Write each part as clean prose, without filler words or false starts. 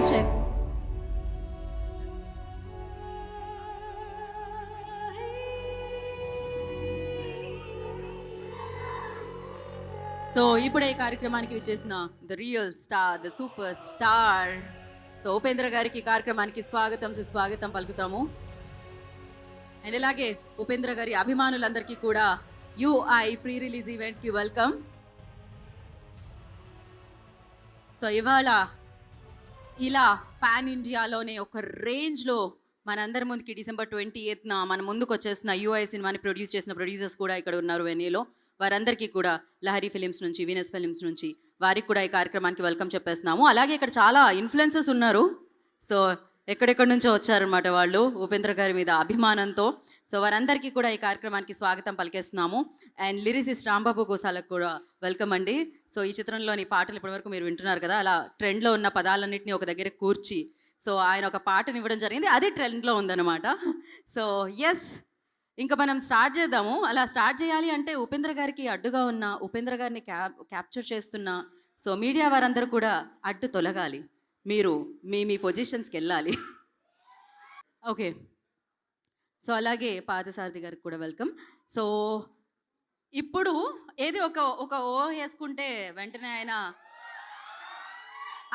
Sound check. So ఇప్పుడే ఈ కార్యక్రమానికి విచ్చేసిన the real star, the super star, so Upendra గారికి కార్యక్రమానికి స్వాగతం సుస్వాగతం పలుకుతాము. అండ్ ఇలాగే ఉపేంద్ర గారి అభిమానులందరికీ కూడా యుఐ ప్రీ రిలీజ్ ఈవెంట్కి వెల్కమ్. సో ఇవాళ ఇలా పాన్ ఇండియాలోనే ఒక రేంజ్లో మనందరి ముందుకి December 28th మన ముందుకు వచ్చేసిన యుఐ సినిమాని ప్రొడ్యూస్ చేసిన ప్రొడ్యూసర్స్ కూడా ఇక్కడ ఉన్నారు వెన్యూలో. వారందరికీ కూడా లహరి ఫిలిమ్స్ నుంచి, వీనస్ ఫిలిమ్స్ నుంచి వారికి కూడా ఈ కార్యక్రమానికి వెల్కమ్ చెప్పేస్తున్నాము. అలాగే ఇక్కడ చాలా ఇన్ఫ్లుయెన్సర్స్ ఉన్నారు. సో ఎక్కడెక్కడి నుంచో వచ్చారనమాట వాళ్ళు ఉపేంద్ర గారి మీద అభిమానంతో. సో వారందరికీ కూడా ఈ కార్యక్రమానికి స్వాగతం పలికేస్తున్నాము. అండ్ లిరిసిస్ట్ రాంబాబు గోసాలకు కూడా వెల్కమ్ అండి. సో ఈ చిత్రంలోని పాటలు ఇప్పటివరకు మీరు వింటున్నారు కదా, అలా ట్రెండ్లో ఉన్న పదాలన్నింటినీ ఒక దగ్గర కూర్చి సో ఆయన ఒక పాటను ఇవ్వడం జరిగింది. అది ట్రెండ్లో ఉందన్నమాట. సో ఎస్, ఇంకా మనం స్టార్ట్ చేద్దాము. అలా స్టార్ట్ చేయాలి అంటే ఉపేంద్ర గారికి అడ్డుగా ఉన్న, ఉపేంద్ర గారిని క్యాప్చర్ చేస్తున్న సో మీడియా వారందరూ కూడా అడ్డు తొలగాలి. మీరు మీ పొజిషన్స్కి వెళ్ళాలి. ఓకే, సో అలాగే పార్థసారథి గారికి కూడా వెల్కమ్. సో ఇప్పుడు ఏది ఒక ఓ వేసుకుంటే వెంటనే ఆయన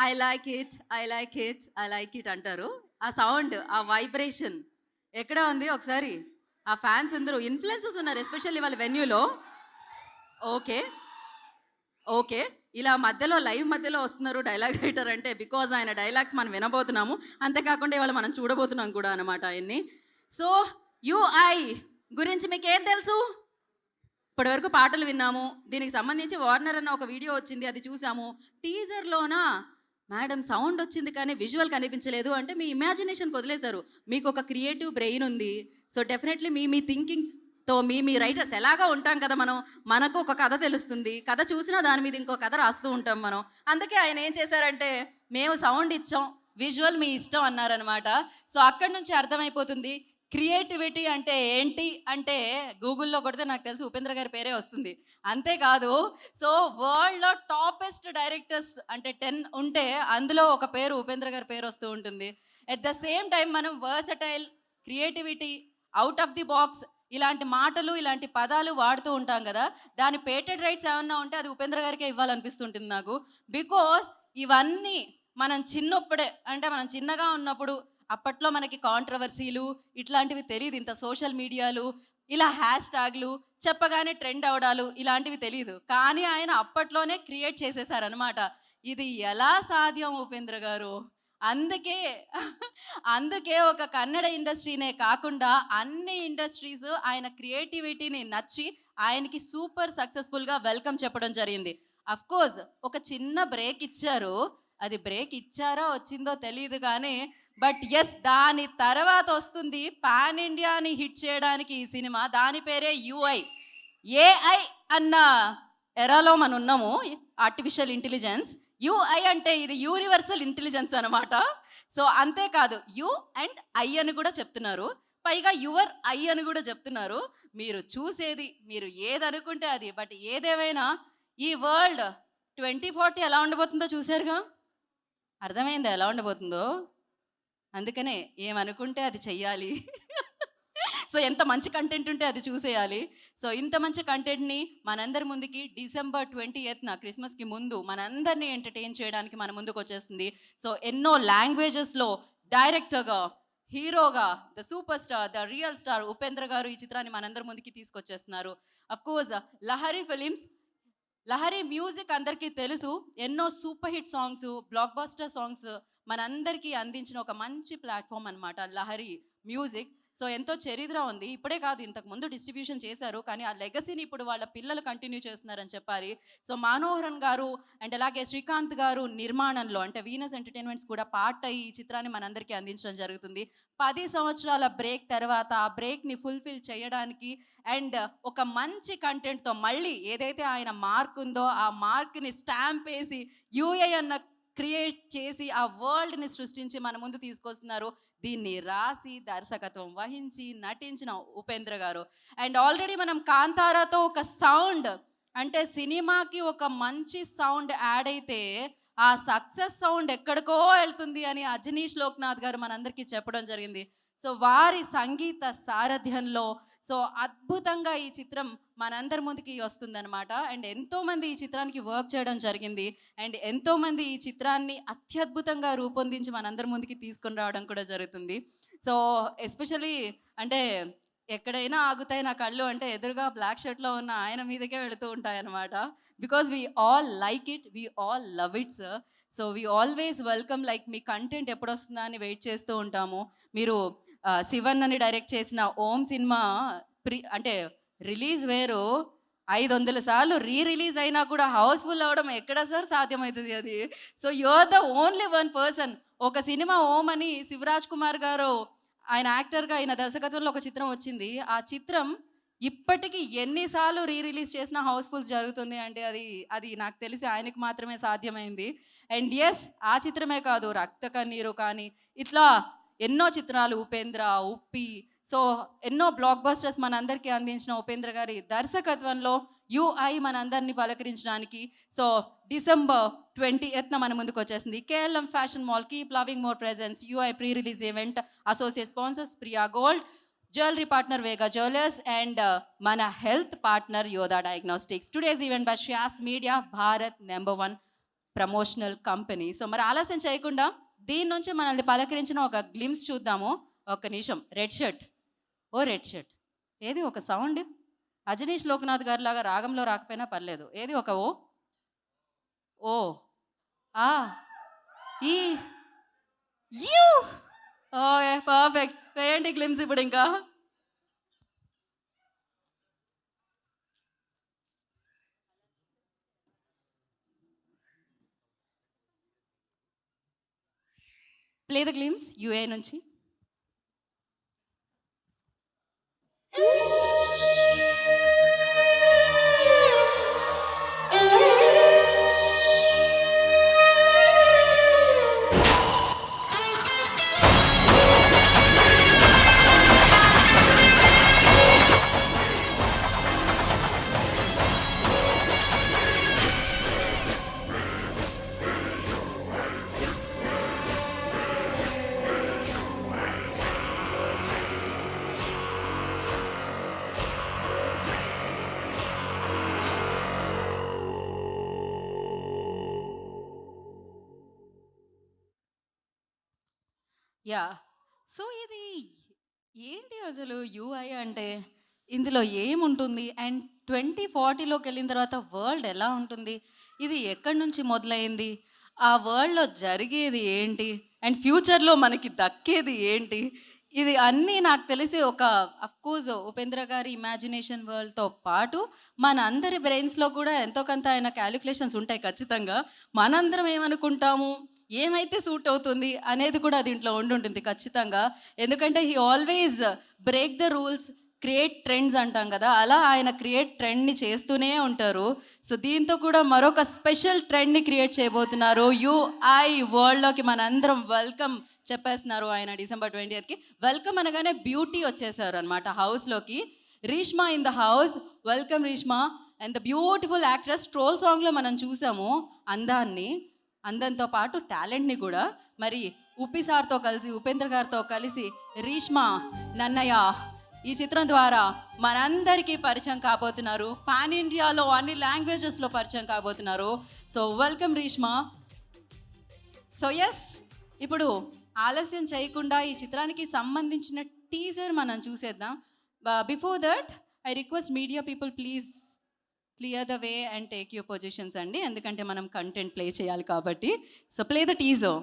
ఐ లైక్ ఇట్ అంటారు. ఆ సౌండ్, ఆ వైబ్రేషన్ ఎక్కడ ఉంది ఒకసారి? ఆ ఫ్యాన్స్ అందరూ ఇన్ఫ్లుయెన్సర్స్ ఉన్నారు, ఎస్పెషల్లీ వాళ్ళ వెన్యూలో. ఓకే, ఇలా మధ్యలో లైవ్ మధ్యలో వస్తున్నారు డైలాగ్ రైటర్ అంటే బికాజ్ ఆయన డైలాగ్స్ మనం వినబోతున్నాము. అంతేకాకుండా ఇవాళ మనం చూడబోతున్నాం కూడా అనమాట ఆయన్ని. సో యుఐ గురించి మీకు ఏం తెలుసు? ఇప్పటివరకు పాటలు విన్నాము, దీనికి సంబంధించి వార్నర్ అన్న ఒక వీడియో వచ్చింది, అది చూసాము. టీజర్లోనా మేడం సౌండ్ వచ్చింది కానీ విజువల్ కనిపించలేదు అంటే మీ ఇమాజినేషన్కి వదిలేశారు. మీకు ఒక క్రియేటివ్ బ్రెయిన్ ఉంది. సో డెఫినెట్లీ మీ థింకింగ్తో మీ రైటర్స్ ఎలాగా ఉంటాం కదా, మనకు ఒక కథ తెలుస్తుంది, కథ చూసినా దాని మీద ఇంకో కథ రాస్తూ ఉంటాం మనం. అందుకే ఆయన ఏం చేశారంటే మేము సౌండ్ ఇచ్చాం, విజువల్ మీ ఇష్టం అన్నారనమాట. సో అక్కడి నుంచి అర్థమైపోతుంది క్రియేటివిటీ అంటే ఏంటి అంటే గూగుల్లో కొడితే నాకు తెలిసి ఉపేంద్ర గారి పేరే వస్తుంది. అంతేకాదు, సో వరల్డ్లో టాపెస్ట్ డైరెక్టర్స్ అంటే 10 ఉంటే అందులో ఒక పేరు ఉపేంద్ర గారి పేరు వస్తూ ఉంటుంది. ఎట్ ద సేమ్ టైం మనం versatile, creativity, out of the box ఇలాంటి మాటలు, ఇలాంటి పదాలు వాడుతూ ఉంటాం కదా, దాని పేటెంట్ రైట్స్ ఏమన్నా ఉంటే అది ఉపేంద్ర గారికే ఇవ్వాలనిపిస్తుంటుంది నాకు. బికాస్ ఇవన్నీ మనం చిన్నప్పుడే అంటే మనం చిన్నగా ఉన్నప్పుడు అప్పట్లో మనకి కాంట్రవర్సీలు ఇట్లాంటివి తెలియదు, ఇంత సోషల్ మీడియాలు ఇలా హ్యాష్ ట్యాగ్లు చెప్పగానే ట్రెండ్ అవడాలు ఇలాంటివి తెలియదు. కానీ ఆయన అప్పట్లోనే క్రియేట్ చేసేసారనమాట. ఇది ఎలా సాధ్యం ఉపేంద్ర గారు? అందుకే ఒక కన్నడ ఇండస్ట్రీనే కాకుండా అన్ని ఇండస్ట్రీస్ ఆయన క్రియేటివిటీని నచ్చి ఆయనకి సూపర్ సక్సెస్ఫుల్గా వెల్కమ్ చెప్పడం జరిగింది. అఫ్కోర్స్ ఒక చిన్న బ్రేక్ ఇచ్చారు, అది బ్రేక్ ఇచ్చారో వచ్చిందో తెలియదు కానీ బట్ ఎస్, దాని తర్వాత వస్తుంది పాన్ ఇండియాని హిట్ చేయడానికి ఈ సినిమా. దాని పేరే యుఐ. ఏఐ అన్న ఎరాలో మనం ఉన్నాము, ఆర్టిఫిషియల్ ఇంటెలిజెన్స్. యుఐ అంటే ఇది యూనివర్సల్ ఇంటెలిజెన్స్ అనమాట. సో అంతేకాదు యు అండ్ ఐ అని కూడా చెప్తున్నారు, పైగా యువర్ ఐ అని కూడా చెప్తున్నారు. మీరు చూసేది మీరు ఏదనుకుంటే అది. బట్ ఏదేమైనా ఈ వరల్డ్ 2040 ఎలా ఉండబోతుందో చూసారుగా, అర్థమైందా ఎలా ఉండబోతుందో? అందుకనే ఏమనుకుంటే అది చెయ్యాలి. సో ఎంత మంచి కంటెంట్ ఉంటే అది చూసేయాలి. సో ఇంత మంచి కంటెంట్ని మనందరి ముందుకి December 28th క్రిస్మస్కి ముందు మనందరినీ ఎంటర్టైన్ చేయడానికి మన ముందుకు వచ్చేస్తుంది. సో ఎన్నో లాంగ్వేజెస్లో డైరెక్టర్గా, హీరోగా, the superstar, the real star Upendra garu ఈ చిత్రాన్ని మనందరి ముందుకి తీసుకొచ్చేస్తున్నారు. Of course Lahari films, Lahari music అందరికీ తెలుసు. ఎన్నో super hit songs, blockbuster songs మనందరికీ అందించిన ఒక మంచి ప్లాట్ఫామ్ అనమాట లహరి మ్యూజిక్. సో ఎంతో చరిత్ర ఉంది. ఇప్పుడే కాదు, ఇంతకు ముందు డిస్ట్రిబ్యూషన్ చేశారు, కానీ ఆ లెగసీని ఇప్పుడు వాళ్ళ పిల్లలు కంటిన్యూ చేస్తున్నారని చెప్పాలి. సో మనోహరన్ గారు అండ్ అలాగే శ్రీకాంత్ గారు నిర్మాణంలో అంటే వీనస్ ఎంటర్టైన్మెంట్స్ కూడా పార్ట్ అయ్యి ఈ చిత్రాన్ని మనందరికీ అందించడం జరుగుతుంది. 10 సంవత్సరాల బ్రేక్ తర్వాత ఆ బ్రేక్ని ఫుల్ఫిల్ చేయడానికి అండ్ ఒక మంచి కంటెంట్తో మళ్ళీ ఏదైతే ఆయన మార్క్ ఉందో ఆ మార్క్ని స్టాంప్ వేసి యూఏ అన్న క్రియేట్ చేసి ఆ వరల్డ్ని సృష్టించి మన ముందు తీసుకొస్తున్నారు. దీన్ని రాసి దర్శకత్వం వహించి నటించిన ఉపేంద్ర గారు. అండ్ ఆల్రెడీ మనం కాంతారాతో ఒక సౌండ్ అంటే సినిమాకి ఒక మంచి సౌండ్ యాడ్ అయితే ఆ సక్సెస్ సౌండ్ ఎక్కడికో వెళ్తుంది అని అజనీష్ లోక్నాథ్ గారు మనందరికీ చెప్పడం జరిగింది. సో వారి సంగీత సారథ్యంలో సో అద్భుతంగా ఈ చిత్రం మనందరి ముందుకి వస్తుందన్నమాట. అండ్ ఎంతోమంది ఈ చిత్రానికి వర్క్ చేయడం జరిగింది. అండ్ ఎంతోమంది ఈ చిత్రాన్ని అత్యద్భుతంగా రూపొందించి మనందరి ముందుకి తీసుకొని రావడం కూడా జరుగుతుంది. సో ఎస్పెషలీ అంటే ఎక్కడైనా ఆగుతాయి నా కళ్ళు అంటే ఎదురుగా బ్లాక్ షర్ట్లో ఉన్న ఆయన మీదకే వెళుతూ ఉంటాయన్నమాట. Because we all like it, we all love it sir. So we always welcome, like me content ఎప్పుడు వస్తుందా అని వెయిట్ చేస్తూ ఉంటాము. మీరు శివన్ అని డైరెక్ట్ చేసిన ఓం సినిమా అంటే రిలీజ్ వేరు, 500 సార్లు రిలీజ్ అయినా కూడా హౌస్ఫుల్ అవ్వడం ఎక్కడ సార్ సాధ్యమవుతుంది అది? So you are the only one person. ఒక సినిమా ఓం అని శివరాజ్ కుమార్ గారు ఆయన యాక్టర్గా ఆయన దర్శకత్వంలో ఒక చిత్రం వచ్చింది. ఆ చిత్రం ఇప్పటికీ ఎన్నిసార్లు రిలీజ్ చేసినా హౌస్ఫుల్స్ జరుగుతుంది అంటే అది నాకు తెలిసి ఆయనకు మాత్రమే సాధ్యమైంది. అండ్ ఎస్, ఆ చిత్రమే కాదు, రక్త కన్నీరు కానీ ఇట్లా ఎన్నో చిత్రాలు, ఉపేంద్ర, ఉప్పి, సో ఎన్నో బ్లాక్ బస్టర్స్ మనందరికీ అందించిన ఉపేంద్ర గారి దర్శకత్వంలో యుఐ మనందరినీ పలకరించడానికి సో December 20th మన ముందుకు వచ్చేసింది. KLM fashion mall, keep loving more presents, UI pre release event, associate sponsors Priya gold, jewellery partner Vega jewellers and మన health partner Yodha diagnostics. Today's event by శ్యాస్ media, Bharat #1 promotional company. So మరి ఆలస్యం చేయకుండా దీని నుంచి మనల్ని పలకరించిన ఒక గ్లిమ్స్ చూద్దాము. ఒక నిమిషం. రెడ్ షర్ట్, ఓ రెడ్ షర్ట్ ఏది? ఒక సౌండ్ అజనీష్ లోక్నాథ్ గారి లాగా రాగంలో రాకపోయినా పర్లేదు. ఏది? ఒక ఓ ఓ ఆ ఈ యూ. Okay, perfect. వేయండి గ్లిమ్స్ ఇప్పుడు. ఇంకా ప్లే ద గ్లిమ్స్ యుఏ నుంచి. యా, సో ఇది ఏంటి అసలు యుఐ అంటే? ఇందులో ఏముంటుంది? అండ్ 2040లోకి వెళ్ళిన తర్వాత వరల్డ్ ఎలా ఉంటుంది? ఇది ఎక్కడి నుంచి మొదలైంది? ఆ వరల్డ్లో జరిగేది ఏంటి? అండ్ ఫ్యూచర్లో మనకి దక్కేది ఏంటి? ఇది అన్నీ నాకు తెలిసి ఒక అఫ్కోర్స్ ఉపేంద్ర గారి ఇమాజినేషన్ వరల్డ్తో పాటు మన అందరి బ్రెయిన్స్లో కూడా ఎంతో కొంత ఆయన క్యాలిక్యులేషన్స్ ఉంటాయి ఖచ్చితంగా. మనందరం ఏమనుకుంటాము, ఏమైతే సూట్ అవుతుంది అనేది కూడా దీంట్లో ఉండుంటుంది ఖచ్చితంగా. ఎందుకంటే he always break the rules, create trends అంటాం కదా, అలా ఆయన క్రియేట్ ట్రెండ్ని చేస్తూనే ఉంటారు. సో దీంతో కూడా మరొక స్పెషల్ ట్రెండ్ని క్రియేట్ చేయబోతున్నారు. యుఐ వరల్డ్లోకి మనందరం వెల్కమ్ చెప్పేస్తున్నారు ఆయన December 20th. వెల్కమ్ అనగానే బ్యూటీ వచ్చేసారు అనమాట హౌస్లోకి. Reeshma in the house, welcome Reeshma. And the beautiful actress, troll సాంగ్లో మనం చూసాము అందంతో పాటు టాలెంట్ని కూడా. మరి ఉప్పి సార్తో కలిసి, ఉపేంద్ర గారితో కలిసి రీష్మా నన్నయ్య ఈ చిత్రం ద్వారా మనందరికీ పరిచయం కాబోతున్నారు. పాన్ ఇండియాలో అన్ని లాంగ్వేజెస్లో పరిచయం కాబోతున్నారు. So welcome Reshma. So yes, ఇప్పుడు ఆలస్యం చేయకుండా ఈ చిత్రానికి సంబంధించిన టీజర్ మనం చూసేద్దాం. Before that I request media people please clear the way and take your positions అండి, ఎందుకంటే మనం కంటెంట్ ప్లే చేయాలి కాబట్టి. So play the teaser.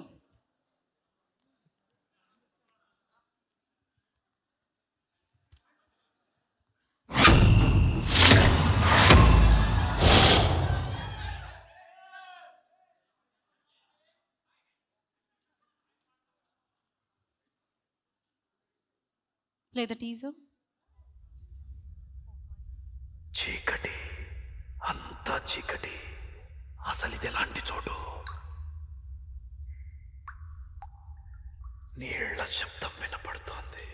Play the teaser. చీకటి, అంతా చీకటి. అసలు ఇది ఎలాంటి చోటు? నీళ్ల శబ్దం వినపడుతోంది.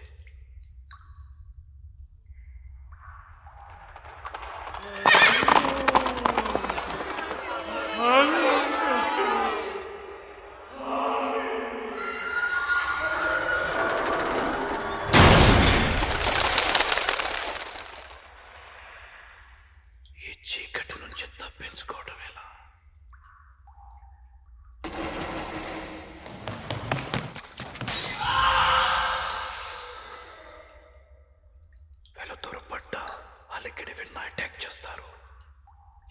అటాక్ చేస్తారు.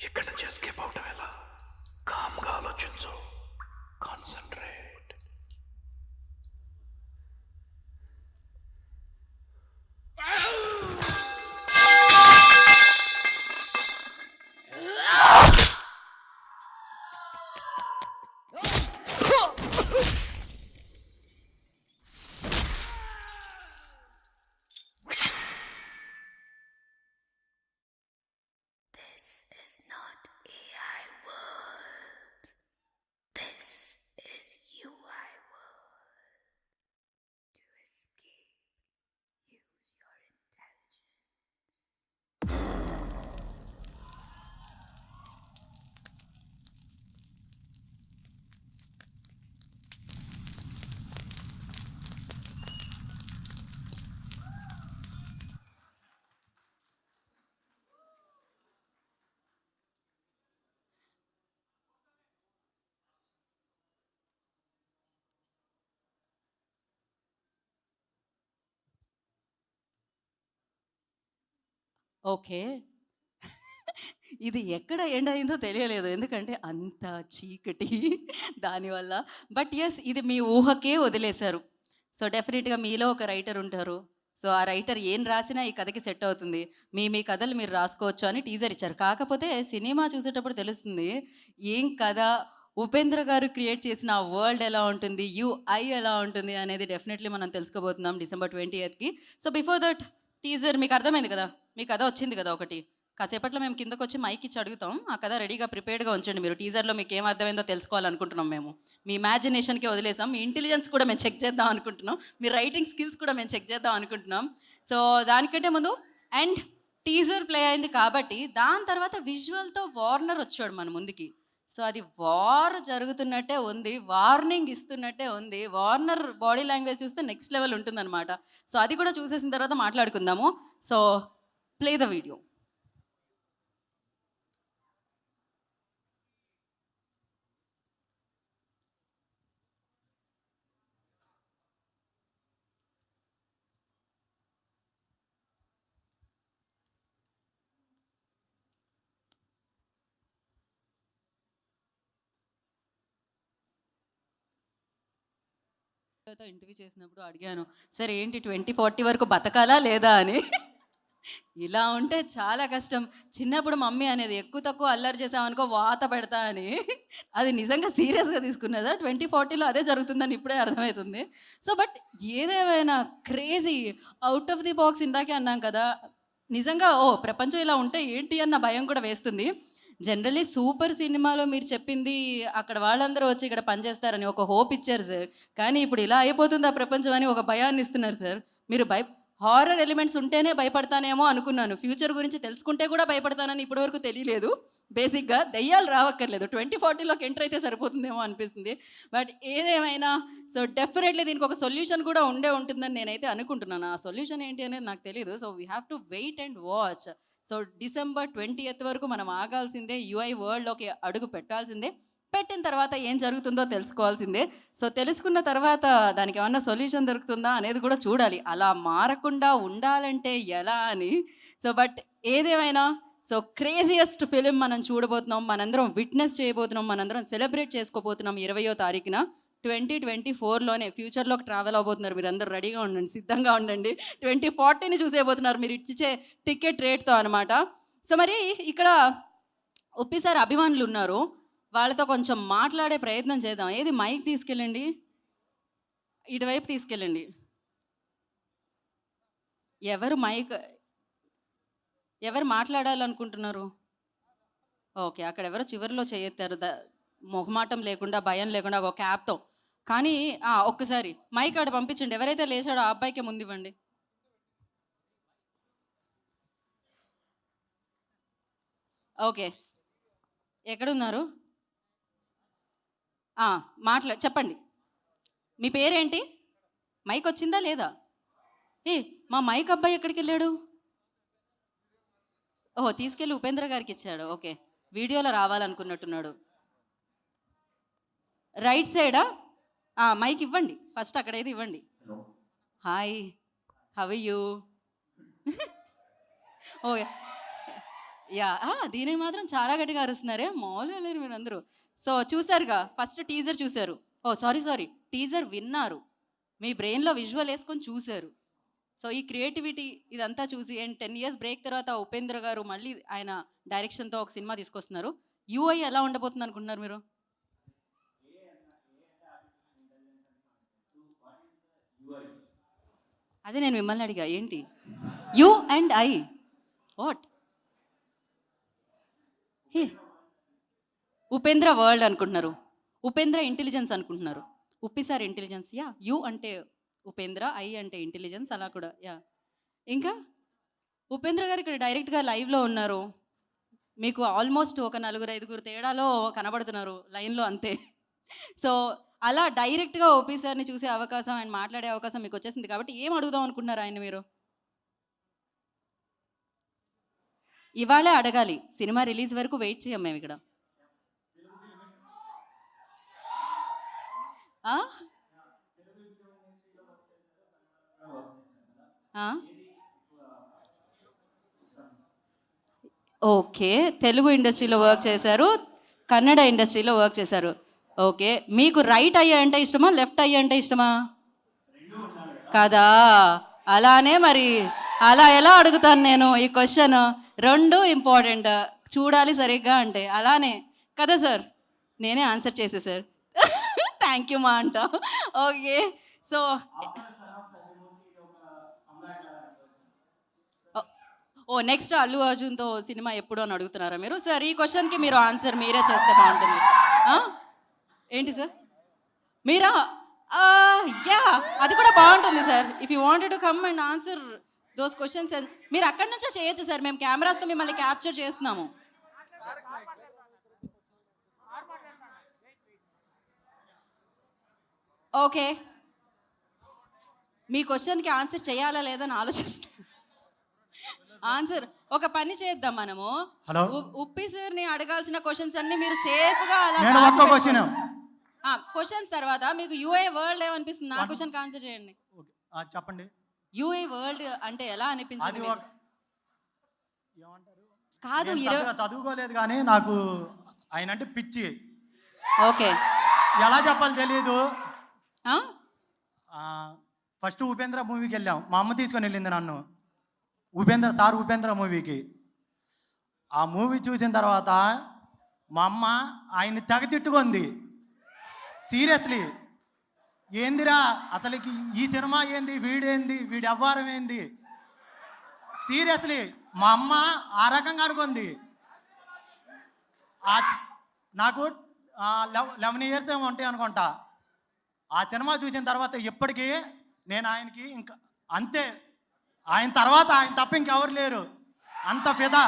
ఇక్కడ నుంచి ఎస్కేప్ అవటం ఎలా? కామ్గా ఆలోచించు. Concentrate. This is not AI world. This is UI world. To escape, use your intelligence. Okay. ఇది ఎక్కడ ఎండ్ అయిందో తెలియలేదు. ఎందుకంటే అంత చీకటి దానివల్ల. బట్ యెస్, ఇది మీ ఊహకే వదిలేశారు. సో డెఫినిట్‌గా మీలో ఒక రైటర్ ఉంటారు. సో ఆ రైటర్ ఏం రాసినా ఈ కథకి సెట్ అవుతుంది. మీ కథలు మీరు రాసుకోవచ్చు అని టీజర్ ఇచ్చారు. కాకపోతే సినిమా చూసేటప్పుడు తెలుస్తుంది. ఏం కథ, ఉపేంద్ర గారు క్రియేట్ చేసిన ఆ వరల్డ్ ఎలా ఉంటుంది, యూఐ ఎలా ఉంటుంది అనేది డెఫినెట్‌లీ మనం తెలుసుకోబోతున్నాం డిసెంబర్ 20కి. సో బిఫోర్ దట్ టీజర్ మీకు అర్థమైంది కదా! మీ కథ వచ్చింది కదా ఒకటి. కాసేపట్లో మేము కిందకొచ్చి మైక్ ఇచ్చి అడుగుతాం. ఆ కథ రెడీగా ప్రిపేర్డ్‌గా ఉంచండి మీరు. టీజర్‌లో మీకు ఏం అర్థమైందో తెలుసుకోవాలనుకుంటున్నాం మేము. మీ ఇమాజినేషన్‌కే వదిలేసాం. మీ ఇంటెలిజెన్స్ కూడా మేము చెక్ చేద్దాం అనుకుంటున్నాం. మీ రైటింగ్ స్కిల్స్ కూడా మేము చెక్ చేద్దాం అనుకుంటున్నాం. సో దానికంటే ముందు అండ్ టీజర్ ప్లే అయింది కాబట్టి దాని తర్వాత విజువల్‌తో వార్నర్ వచ్చాడు మన ముందుకి. సో అది వార్ జరుగుతున్నట్టే ఉంది. వార్నింగ్ ఇస్తున్నట్టే ఉంది. వార్నర్ బాడీ లాంగ్వేజ్ చూస్తే నెక్స్ట్ లెవెల్ ఉంటుందన్నమాట. సో అది కూడా చూసేసిన తర్వాత మాట్లాడుకుందాము. So play the video. Interview చేసినప్పుడు అడిగాను, సార్ ఏంటి 2040 వరకు బతకాలా లేదా అని. ఇలా ఉంటే చాలా కష్టం. చిన్నప్పుడు మమ్మీ అనేది ఎక్కువ తక్కువ అల్లరి చేసామనుకో వాత పెడతా అని. అది నిజంగా సీరియస్గా తీసుకున్నదా 2040లో అదే జరుగుతుందని ఇప్పుడే అర్థమవుతుంది. సో బట్ ఏదేమైనా crazy, out of the box ఇందాకే అన్నాం కదా. నిజంగా ప్రపంచం ఇలా ఉంటే ఏంటి అన్న భయం కూడా వేస్తుంది. జనరల్లీ సూపర్ సినిమాలో మీరు చెప్పింది అక్కడ వాళ్ళందరూ వచ్చి ఇక్కడ పనిచేస్తారని ఒక హోప్ ఇచ్చారు సార్. కానీ ఇప్పుడు ఇలా అయిపోతుందా ప్రపంచం అని ఒక భయాన్ని ఇస్తున్నారు సార్. మీరు హారర్ ఎలిమెంట్స్ ఉంటేనే భయపడతానేమో అనుకున్నాను. ఫ్యూచర్ గురించి తెలుసుకుంటే కూడా భయపడతానని ఇప్పటివరకు తెలియలేదు. బేసిక్‌గా దెయ్యాలు రావక్కర్లేదు. 2040లోకి ఎంటర్ అయితే సరిపోతుందేమో అనిపిస్తుంది. బట్ ఏదేమైనా సో డెఫినెట్‌లీ దీనికి ఒక సొల్యూషన్ కూడా ఉంటుందని నేనైతే అనుకుంటున్నాను. ఆ సొల్యూషన్ ఏంటి అనేది నాకు తెలీదు. So we have to wait and watch. So December 20th వరకు మనం ఆగాల్సిందే. యూఐ వరల్డ్‌లోకి అడుగు పెట్టాల్సిందే. పెట్టిన తర్వాత ఏం జరుగుతుందో తెలుసుకోవాల్సిందే. సో తెలుసుకున్న తర్వాత దానికి ఏమన్నా సొల్యూషన్ దొరుకుతుందా అనేది కూడా చూడాలి. అలా మారకుండా ఉండాలంటే ఎలా అని. సో బట్ ఏదేమైనా సో క్రేజియస్ట్ ఫిలిం మనం చూడబోతున్నాం. మనందరం విట్నెస్ చేయబోతున్నాం. మనందరం సెలబ్రేట్ చేసుకోబోతున్నాం 20వ తారీఖున. 2024లోనే ఫ్యూచర్‌లోకి ట్రావెల్ అవ్వబోతున్నారు. మీరందరూ రెడీగా ఉండండి. సిద్ధంగా ఉండండి. 2040ని చూసేయబోతున్నారు మీరు ఇచ్చే టికెట్ రేట్‌తో అనమాట. సో మరి ఇక్కడ ఒప్పిసారి అభిమానులు ఉన్నారు. వాళ్ళతో కొంచెం మాట్లాడే ప్రయత్నం చేద్దాం. ఏది మైక్ తీసుకెళ్ళండి. ఇటువైపు తీసుకెళ్ళండి. ఎవరు మాట్లాడాలనుకుంటున్నారు? ఓకే. అక్కడెవరో చివరిలో చేయెత్తారు. మొహమాటం లేకుండా, భయం లేకుండా ఒక క్యాప్‌తో. కానీ ఒక్కసారి మైక్ ఆడ పంపించండి. ఎవరైతే లేచాడో ఆ అబ్బాయికే ముందివ్వండి. ఓకే. ఎక్కడున్నారు? చెప్పండి. మీ పేరేంటి? మైక్ వచ్చిందా లేదా? మా మైక్ అబ్బాయి ఎక్కడికెళ్ళాడు? ఓహో! తీసుకెళ్ళి ఉపేంద్ర గారికిచ్చాడు. ఓకే. వీడియోలో రావాలనుకున్నట్టున్నాడు. రైట్ సైడా? మైక్ ఇవ్వండి. ఫస్ట్ అక్కడేది ఇవ్వండి. Hi. How are you? Oh! Yeah దీనికి మాత్రం చాలా గట్టిగా అరుస్తున్నారే, మామూలుగా లేరు మీరు అందరూ. సో చూసారుగా, ఫస్ట్ టీజర్ చూశారు. ఓ సారీ, టీజర్ విన్నారు, మీ బ్రెయిన్లో విజువల్ వేసుకొని చూశారు. సో ఈ క్రియేటివిటీ ఇదంతా చూసి అండ్ 10 years బ్రేక్ తర్వాత ఉపేంద్ర గారు మళ్ళీ ఆయన డైరెక్షన్తో ఒక సినిమా తీసుకొస్తున్నారు. యూఐ ఎలా ఉండబోతుంది అనుకుంటున్నారు మీరు? అదే నేను మిమ్మల్ని అడిగా, ఏంటి you and I what? Hey, Upendra world అనుకుంటున్నారు, ఉపేంద్ర ఇంటెలిజెన్స్ అనుకుంటున్నారు, ఉప్పిసార్ ఇంటెలిజెన్స్. యా, యు అంటే ఉపేంద్ర, ఐ అంటే ఇంటెలిజెన్స్, అలా కూడా. యా, ఇంకా ఉపేంద్ర గారు ఇక్కడ డైరెక్ట్గా లైవ్లో ఉన్నారు, మీకు ఆల్మోస్ట్ ఒక 4-5 తేడాలో కనబడుతున్నారు లైన్లో అంతే. సో అలా డైరెక్ట్గా ఓపీ సార్ని చూసే అవకాశం అండ్ మాట్లాడే అవకాశం మీకు వచ్చేసింది కాబట్టి ఏం అడుగుదాం అనుకుంటున్నారు ఆయన మీరు? ఇవాళే అడగాలి, సినిమా రిలీజ్ వరకు వెయిట్ చేయం మేము ఇక్కడ. ఆ? ఆ? ఓకే, తెలుగు ఇండస్ట్రీలో వర్క్ చేశారు, కన్నడ ఇండస్ట్రీలో వర్క్ చేశారు. ఓకే, మీకు రైట్ అయ్యే అంటే ఇష్టమా, లెఫ్ట్ అయ్యే అంటే ఇష్టమా? కదా, అలానే మరి అలా ఎలా అడుగుతాను నేను ఈ క్వశ్చన్? రెండు ఇంపార్టెంట్, చూడాలి సరిగ్గా అంటే అలానే కదా సార్. నేనే ఆన్సర్ చేసే సార్. థ్యాంక్ యూ మా అంట. ఓకే, సో ఓ నెక్స్ట్ అల్లు అర్జున్తో సినిమా ఎప్పుడు అని అడుగుతున్నారా మీరు? సార్ ఈ క్వశ్చన్కి మీరు ఆన్సర్ మీరే చేస్తే బాగుంటుంది. ఏంటి సార్ మీరా? యా, అది కూడా బాగుంటుంది sir. If you wanted to come and answer those questions మీరు అక్కడి నుంచే చేయొచ్చు సార్, మేము కెమెరాస్తో మిమ్మల్ని క్యాప్చర్ చేస్తున్నాము. ఓకే, మీ క్వశ్చన్కి ఆన్సర్ చేయాలా లేదని ఆలోచిస్తాను. ఆన్సర్ ఒక పని చేద్దాం మనము. హలో, ఉప్పి సార్ని అడగాల్సిన క్వశ్చన్స్ అన్ని మీరు సేఫ్గా అలా క్వశ్చన్స్ తర్వాత మీకు యూఏ వరల్డ్ ఏమనిపిస్తుంది? నా క్వశ్చన్కి ఆన్సర్ చేయండి. చెప్పండి. యూఏ వరల్డ్ అంటే ఎలా అనిపించింది మీకు? కాదు, చదువుకోలేదు కానీ నాకు ఆయన అంటే పిచ్చి. ఓకే, ఎలా చెప్పాలి తెలియదు. ఫస్ట్ ఉపేంద్ర మూవీకి వెళ్ళాం, మా అమ్మ తీసుకొని వెళ్ళింది నన్ను ఉపేంద్ర మూవీకి. ఆ మూవీ చూసిన తర్వాత మా అమ్మ ఆయన్ని తెగ తిట్టుకుంది. సీరియస్లీ, ఏందిరా అసలుకి ఈ సినిమా ఏంది, వీడేంది, వీడి అవ్వారం ఏంది, సీరియస్లీ మా అమ్మ ఆ రకంగా అనుకుంది. నాకు 11 years ఏమో ఉంటాయి అనుకుంటా. ఆ సినిమా చూసిన తర్వాత ఇప్పటికీ నేను ఆయనకి ఇంకా అంతే, ఆయన తర్వాత ఆయన తప్ప ఇంకెవరు లేరు, అంత ఫిదా.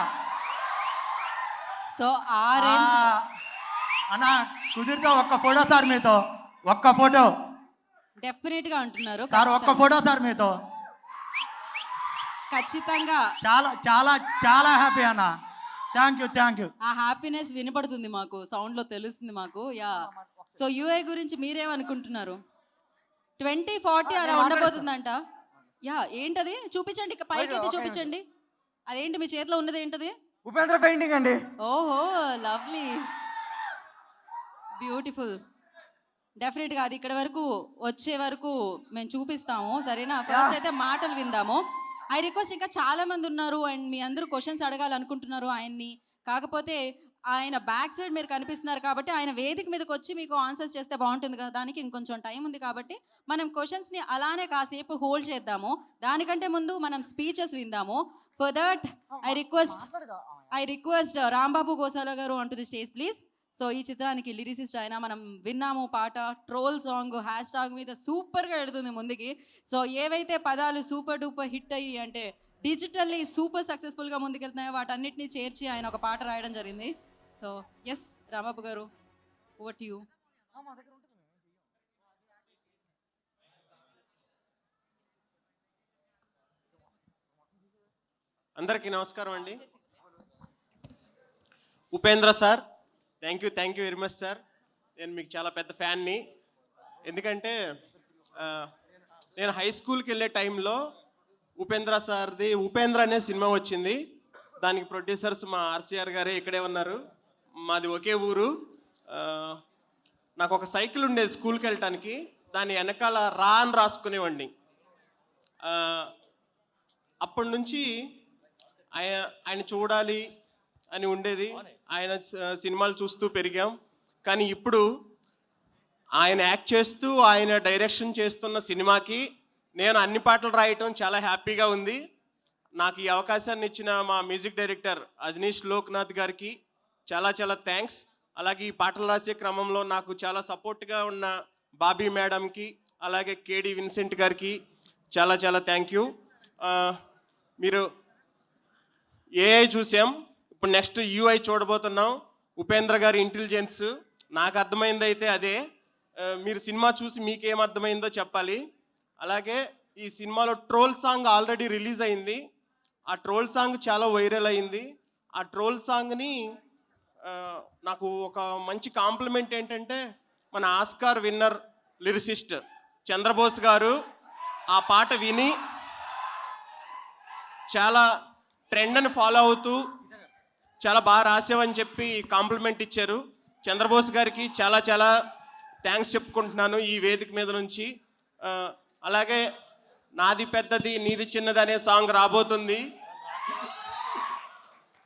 సో అన్న కుదిరితే ఒక్క ఫోటో సార్ మీతో, ఒక్క ఫోటో డెఫినెట్గా అంటున్నారు సార్, ఒక్క ఫోటో సార్ మీతో. ఖచ్చితంగా చాలా చాలా చాలా హ్యాపీ అన్న. Thank you. ఆ హ్యాపీనెస్ వినపడుతుంది మాకు, సౌండ్లో తెలుస్తుంది మాకు. యా, సో యూఏ గురించి మీరేమనుకుంటున్నారు? 2040 అలా ఉండబోతుందంట. యా, ఏంటది చూపించండి, పైకి అయితే చూపించండి. అదేంటి మీ చేతిలో ఉన్నది ఏంటది? ఉపేంద్ర పెయింటింగ్ అండి. ఓహో, లవ్లీ, బ్యూటిఫుల్. డెఫినెట్గా అది ఇక్కడ వరకు వచ్చే వరకు మేము చూపిస్తాము, సరేనా? ఫస్ట్ అయితే మాటలు విందాము. ఐ రిక్వెస్ట్, ఇంకా చాలా మంది ఉన్నారు అండ్ మీ అందరూ క్వశ్చన్స్ అడగాలనుకుంటున్నారు ఆయన్ని. కాకపోతే ఆయన బ్యాక్ సైడ్ మీరు కనిపిస్తున్నారు కాబట్టి ఆయన వేదిక మీదకి వచ్చి మీకు ఆన్సర్స్ చేస్తే బాగుంటుంది కదా. దానికి ఇంకొంచెం టైం ఉంది కాబట్టి మనం క్వశ్చన్స్ని అలానే కాసేపు హోల్డ్ చేద్దాము. దానికంటే ముందు మనం స్పీచెస్ విందాము. For that I request Rambabu Gosala garu on to the stage please. So ఈ చిత్రానికి లిరిసిస్ట్ ఆయన, మనం విన్నాము పాట, ట్రోల్ సాంగ్ #, మీద సూపర్గా ఎడుతుంది ముందుకి. సో ఏవైతే పదాలు సూపర్ డూపర్ హిట్ అయ్యి అంటే డిజిటల్లీ సూపర్ సక్సెస్ఫుల్గా ముందుకెళ్తున్నాయో వాటన్నిటిని చేర్చి ఆయన ఒక పాట రాయడం జరిగింది. సో ఎస్ రాంబాబు గారు, ఓవర్ టు యూ. అందరికీ నమస్కారం అండి. Upendra sir, thank you very much sir. నేను మీకు చాలా పెద్ద ఫ్యాన్ని. ఎందుకంటే నేను హై స్కూల్కి వెళ్ళే టైంలో ఉపేంద్ర సార్ది ఉపేంద్ర అనే సినిమా వచ్చింది. దానికి ప్రొడ్యూసర్స్ మా ఆర్సీఆర్ గారే ఇక్కడే ఉన్నారు. మాది ఒకే ఊరు. నాకు ఒక సైకిల్ ఉండేది స్కూల్కి వెళ్ళటానికి. దాని వెనకాల రా అని రాసుకునేవాడిని. అప్పటి నుంచి ఆయన చూడాలి అని ఉండేది. ఆయన సినిమాలు చూస్తూ పెరిగాం. కానీ ఇప్పుడు ఆయన యాక్ట్ చేస్తూ ఆయన డైరెక్షన్ చేస్తున్న సినిమాకి నేను అన్ని పాటలు రాయటం చాలా హ్యాపీగా ఉంది. నాకు ఈ అవకాశాన్ని ఇచ్చిన మా మ్యూజిక్ డైరెక్టర్ అజనీష్ లోక్నాథ్ గారికి చాలా చాలా థ్యాంక్స్. అలాగే ఈ పాటలు రాసే క్రమంలో నాకు చాలా సపోర్ట్గా ఉన్న బాబీ మేడంకి, అలాగే కేడి విన్సెంట్ గారికి చాలా చాలా థ్యాంక్ యూ. మీరు ఏఐ చూసాం, ఇప్పుడు నెక్స్ట్ యూఐ చూడబోతున్నాం. ఉపేంద్ర గారి ఇంటెలిజెన్స్ నాకు అర్థమైంది అయితే అదే. మీరు సినిమా చూసి మీకేం అర్థమైందో చెప్పాలి. అలాగే ఈ సినిమాలో ట్రోల్ సాంగ్ ఆల్రెడీ రిలీజ్ అయింది. ఆ ట్రోల్ సాంగ్ చాలా వైరల్ అయింది. ఆ ట్రోల్ సాంగ్ని నాకు ఒక మంచి కాంప్లిమెంట్ ఏంటంటే మన ఆస్కార్ విన్నర్ లిరిసిస్ట్ చంద్రబోస్ గారు ఆ పాట విని చాలా ట్రెండ్ని ఫాలో అవుతూ చాలా బాగా రాసావని చెప్పి కాంప్లిమెంట్ ఇచ్చారు. చంద్రబోస్ గారికి చాలా చాలా థ్యాంక్స్ చెప్పుకుంటున్నాను ఈ వేదిక మీద నుంచి. అలాగే నాది పెద్దది నీది చిన్నది అనే సాంగ్ రాబోతుంది.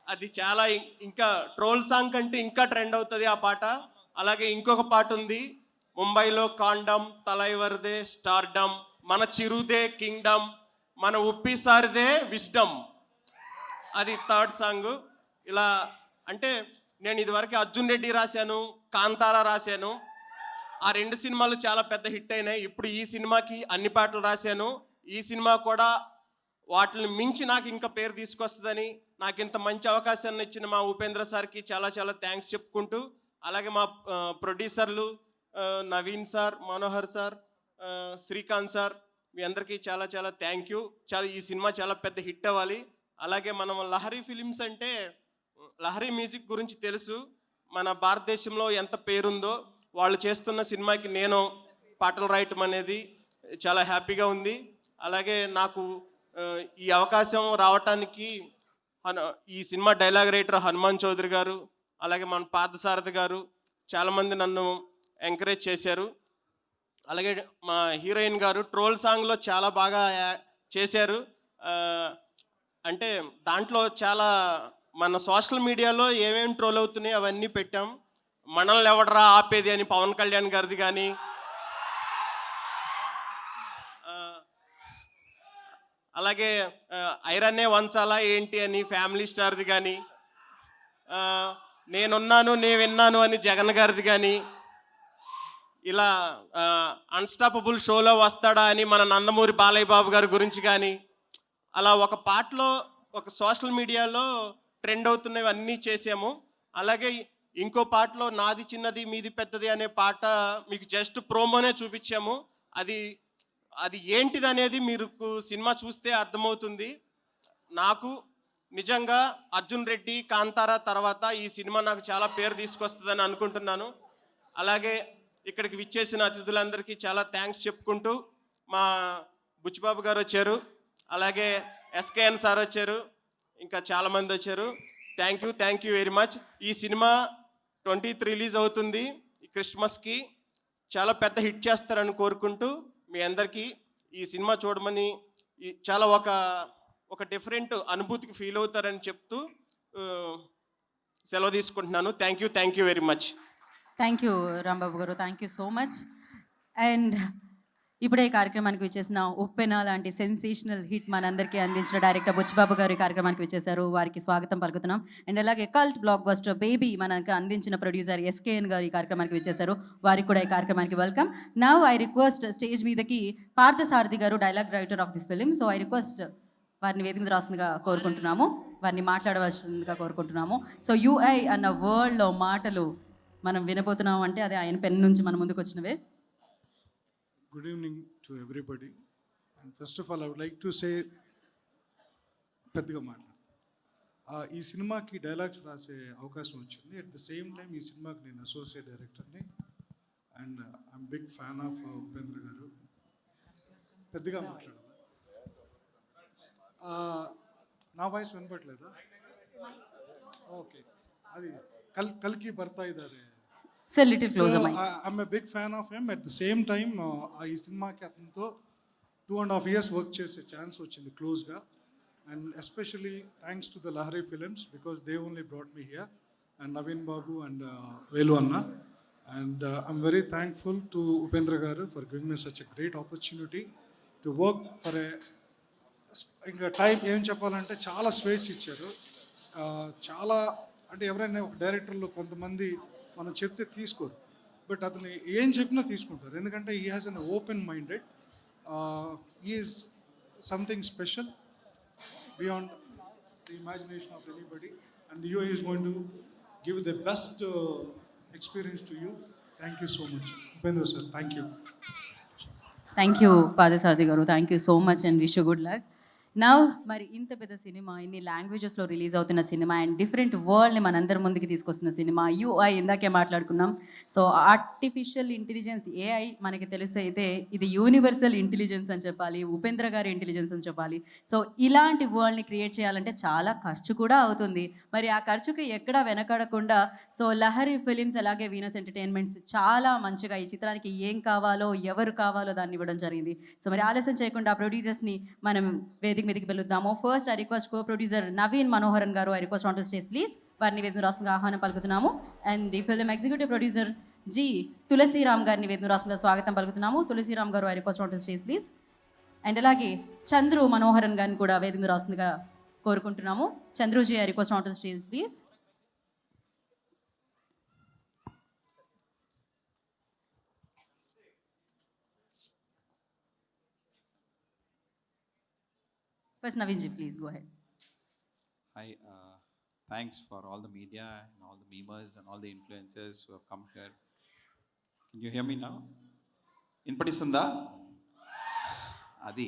అది చాలా ఇంకా ట్రోల్ సాంగ్ కంటే ఇంకా ట్రెండ్ అవుతుంది ఆ పాట. అలాగే ఇంకొక పాట ఉంది, ముంబైలో కాండమ్ తలైవర్దే స్టార్డమ్, మన చిరుదే కింగ్డమ్, మన ఉప్పిసారిదే విజ్డమ్. అది థర్డ్ సాంగ్. ఇలా అంటే నేను ఇదివరకు అర్జున్ రెడ్డి రాశాను, కాంతారా రాశాను. ఆ 2 సినిమాలు చాలా పెద్ద హిట్ అయినాయి. ఇప్పుడు ఈ సినిమాకి అన్ని పాటలు రాశాను. ఈ సినిమా కూడా వాటిని మించి నాకు ఇంకా పేరు తీసుకొస్తుందని, నాకు ఇంత మంచి అవకాశాన్ని ఇచ్చిన మా ఉపేంద్ర సార్కి చాలా చాలా థ్యాంక్స్ చెప్పుకుంటూ, అలాగే మా ప్రొడ్యూసర్లు Naveen sir, Manohar sir, Srikanth sir, మీ అందరికీ చాలా చాలా థ్యాంక్ యూ. ఈ సినిమా చాలా పెద్ద హిట్ అవ్వాలి. అలాగే మనం లహరి ఫిలిమ్స్ అంటే లహరి మ్యూజిక్ గురించి తెలుసు, మన భారతదేశంలో ఎంత పేరుందో. వాళ్ళు చేస్తున్న సినిమాకి నేను పాటలు రాయటం అనేది చాలా హ్యాపీగా ఉంది. అలాగే నాకు ఈ అవకాశం రావటానికి ఈ cinema dialogue writer Hanuman Chowdary garu, అలాగే మన పార్థసారథి గారు చాలామంది నన్ను ఎంకరేజ్ చేశారు. అలాగే మా హీరోయిన్ గారు ట్రోల్ సాంగ్లో చాలా బాగా చేశారు. అంటే దాంట్లో చాలా మన సోషల్ మీడియాలో ఏమేమి ట్రోల్ అవుతున్నాయి అవన్నీ పెట్టాం. మనల్ని ఎవడరా ఆపేది అని పవన్ కళ్యాణ్ గారిది కానీ, అలాగే ఐరన్నే వంచాలా ఏంటి అని ఫ్యామిలీ స్టార్ది కానీ, నేనున్నాను నేను విన్నాను అని జగన్ గారిది కానీ, ఇలా అన్స్టాపబుల్ షోలో వస్తాడా అని మన నందమూరి బాలయ్య బాబు గారి గురించి కానీ, అలా ఒక పాటలో ఒక సోషల్ మీడియాలో ట్రెండ్ అవుతున్నవి అన్నీ చేసాము. అలాగే ఇంకో పాటలో నాది చిన్నది మీది పెద్దది అనే పాట మీకు జస్ట్ ప్రోమోనే చూపించాము. అది ఏంటిది అనేది మీరు సినిమా చూస్తే అర్థమవుతుంది. నాకు నిజంగా అర్జున్ రెడ్డి, కాంతారా తర్వాత ఈ సినిమా నాకు చాలా పేరు తీసుకొస్తుందని అనుకుంటున్నాను. అలాగే ఇక్కడికి విచ్చేసిన అతిథులందరికీ చాలా థ్యాంక్స్ చెప్పుకుంటూ, మా బుచ్చిబాబు గారు వచ్చారు, అలాగే ఎస్కేఎన్ సార్ వచ్చారు, ఇంకా చాలామంది వచ్చారు. Thank you very much. ఈ సినిమా 20th రిలీజ్ అవుతుంది ఈ క్రిస్మస్కి. చాలా పెద్ద హిట్ చేస్తారని కోరుకుంటూ మీ అందరికీ ఈ సినిమా చూడమని, చాలా ఒక డిఫరెంట్ అనుభూతికి ఫీల్ అవుతారని చెప్తూ సెలవు తీసుకుంటున్నాను. Thank you very much. Thank you Rambabu garu, thank you so much. And ఇప్పుడే ఈ కార్యక్రమానికి విచ్చేసిన ఉప్పెన లాంటి సెన్సేషనల్ హిట్ మనందరికీ అందించిన డైరెక్టర్ బుచ్చిబాబు గారు ఈ కార్యక్రమానికి విచ్చేశారు. వారికి స్వాగతం పలుకుతున్నాం. అండ్ అలాగే కల్ట్ బ్లాక్ బస్టర్ బేబీ మనకు అందించిన ప్రొడ్యూసర్ ఎస్కేఎన్ గారు ఈ కార్యక్రమానికి విచ్చేశారు. వారికి కూడా ఈ కార్యక్రమానికి welcome. Now I request stage మీదకి పార్థసారథి గారు, dialogue writer of this film. So I request వారిని వేదిక మీద రాస్తుందిగా కోరుకుంటున్నాము, వారిని మాట్లాడవలసిందిగా కోరుకుంటున్నాము. సో యూఐ అన్న వర్డ్లో మాటలు మనం వినబోతున్నాం అంటే అది ఆయన పెన్ నుంచి మన ముందుకు వచ్చినవే. Good evening to everybody. And first of all, I would like to say, పెద్దగా మాట్లాడు, ఈ సినిమాకి డైలాగ్స్ రాసే అవకాశం వచ్చింది. అట్ ద సేమ్ టైం ఈ సినిమాకి నేను అసోసియేట్ డైరెక్టర్ని. And I'm big fan of Upendra garu. పెద్దగా మాట్లాడాలి. నా వాయిస్ వినపట్లేదా? ఓకే, అది కల్కి భర్త ఇదారే. సార్ లిటిల్ సో క్లోజ్ అమ్మాయి. I'm a big fan of him. At the same time ఈ సినిమాకి అతనితో 2.5 years వర్క్ చేసే ఛాన్స్ వచ్చింది క్లోజ్గా. And especially thanks to the Lahari films because they only brought me here, and Naveen Babu and Velu అన్న. And I'm very thankful to Upendra garu for giving me such a great opportunity to work for a, ఇంకా time ఏం చెప్పాలంటే చాలా స్వేచ్ఛ ఇచ్చారు. చాలా అంటే ఎవరైనా ఒక డైరెక్టర్లు కొంతమంది మనం చెప్తే తీసుకోరు, బట్ అతను ఏం చెప్పినా తీసుకుంటారు. ఎందుకంటే ఈ has an open minded, is something special beyond the imagination of anybody, and you is going to give the best experience to you. Thank you so much Upendra sir, thank you. Thank you Parthasarathi garu, thank you so much and wish you good luck. నా మరి ఇంత పెద్ద సినిమా, ఇన్ని లాంగ్వేజెస్లో release అవుతున్న సినిమా and different వరల్డ్ని మనందరి ముందుకి తీసుకొస్తున్న సినిమా యూఐ, ఇందాకే మాట్లాడుకున్నాం. సో ఆర్టిఫిషియల్ ఇంటెలిజెన్స్ ఏఐ మనకి తెలిసి అయితే ఇది యూనివర్సల్ ఇంటెలిజెన్స్ అని చెప్పాలి, ఉపేంద్ర గారి ఇంటెలిజెన్స్ అని చెప్పాలి. సో ఇలాంటి వరల్డ్ని క్రియేట్ చేయాలంటే చాలా ఖర్చు కూడా అవుతుంది. మరి ఆ ఖర్చుకి ఎక్కడా వెనకడకుండా సో లహరి ఫిలిమ్స్ అలాగే వీనస్ ఎంటర్టైన్మెంట్స్ చాలా మంచిగా ఈ చిత్రానికి ఏం కావాలో ఎవరు కావాలో దాన్ని ఇవ్వడం జరిగింది. సో మరి ఆలస్యం చేయకుండా ఆ ప్రొడ్యూసర్స్ని మనం వేదిక మీదకి పిలుద్దాము. First I request co producer Naveen Manoharan garu, I request on to stage please. వారిని వేదిక రాష్ట్రంగా ఆహ్వానం పలుకుతున్నాము. అండ్ ఈ film executive producer G Tulasiram గారిని వేదిక రాష్ట్రంగా స్వాగతం పలుకుతున్నాము. Tulasiram garu, I request on to stage please. And అలాగే చంద్రు మనోహరన్ గారిని కూడా వేదిక రాష్ట్రంగా కోరుకుంటున్నాము. Chandruji, I request on to stage please. First, Navinji, please go ahead. Hi, thanks for all the media and all the memers and all the influencers who have come here. Can you hear me now? Inpadisunda? Adi.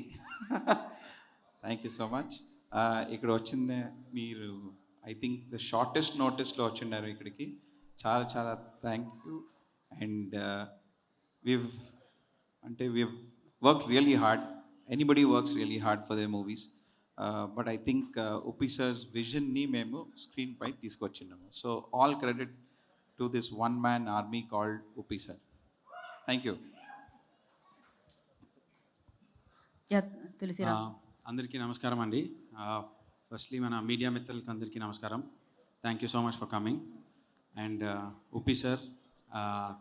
Thank you so much. ఇక్కడ వచ్చింది మీరు, I think the shortest నోటీస్లో వచ్చిండారు ఇక్కడికి. చాలా చాలా thank you. And we've worked really hard. Anybody works really hard for their movies. But I think Uppi sir's vision ni memu screen pai తీసుకొచ్చినాము. So all credit to this one man army called Uppi sir. Thank you. Yeah, Tulasiraj. అందరికీ నమస్కారం అండి. Firstly మన media మిత్రులకి అందరికీ నమస్కారం. Thank you so much for coming. And Uppi sir,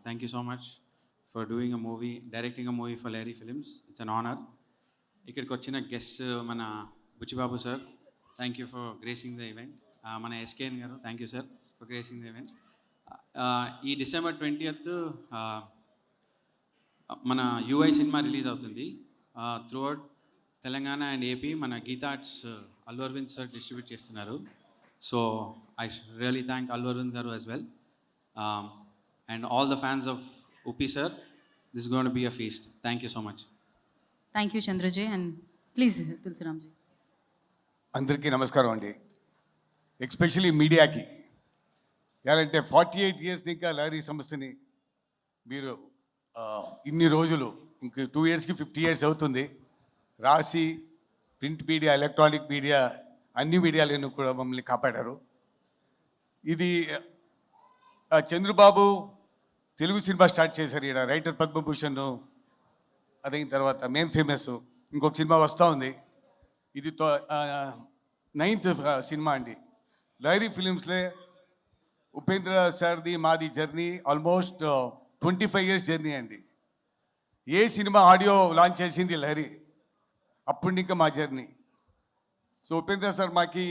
thank you so much for doing a movie, directing a movie for Lahari films. It's an honour. ఇక్కడికి వచ్చిన guest మన Buchibabu sir, thank you for gracing the event. మన SKN garu, thank you sir for gracing the event. ఈ December 20th మన UI సినిమా release అవుతుంది. Throughout Telangana and AP మన Geetha arts Allu Arvind sir distribute చేస్తున్నారు. So I really thank Allu Aravind garu as well. And all the fans of Uppi sir, this gonna be a feast. Thank you so much. Thank you, Chandraji, and please, Tulsiramji. అందరికీ నమస్కారం అండి. Especially మీడియాకి. ఎలాంటే 48 years ఇంకా లహరి సంస్థని మీరు ఇన్ని రోజులు, ఇంక 2 yearsకి 50 years అవుతుంది, రాసి ప్రింట్ మీడియా, ఎలక్ట్రానిక్ మీడియా, అన్ని మీడియాలను కూడా మమ్మల్ని కాపాడారు. ఇది చంద్రబాబు తెలుగు సినిమా స్టార్ట్ చేశారు. ఈయన రైటర్ పద్మభూషణ్, అదైన తర్వాత మేం ఫేమస్, ఇంకొక సినిమా వస్తూ ఉంది. ఇది 9th సినిమా అండి. లహరి ఫిలిమ్స్లో ఉపేంద్ర సార్ది మాది జర్నీ ఆల్మోస్ట్ 25 years జర్నీ అండి. ఏ సినిమా ఆడియో లాంచ్ చేసింది లహరి, అప్పుడు ఇంకా మా జర్నీ. సో ఉపేంద్ర సార్ మాకి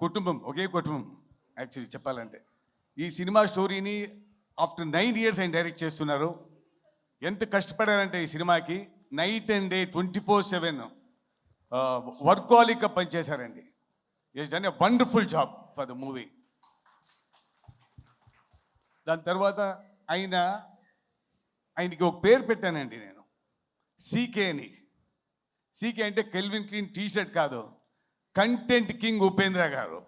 కుటుంబం, ఒకే కుటుంబం యాక్చువల్లీ చెప్పాలంటే. ఈ సినిమా స్టోరీని ఆఫ్టర్ 9 years ఆయన డైరెక్ట్ చేస్తున్నారు. ఎంత కష్టపడారంటే ఈ సినిమాకి నైట్ అండ్ డే 24/7 వర్కాలిక్గా పనిచేశారండి. Is done a wonderful job for the movie. దాని తర్వాత ఆయనకి ఒక పేరు పెట్టానండి నేను, సీకే అని. సీకే అంటే కెల్విన్ క్లీన్ టీషర్ట్ కాదు, కంటెంట్ కింగ్ ఉపేంద్ర గారు.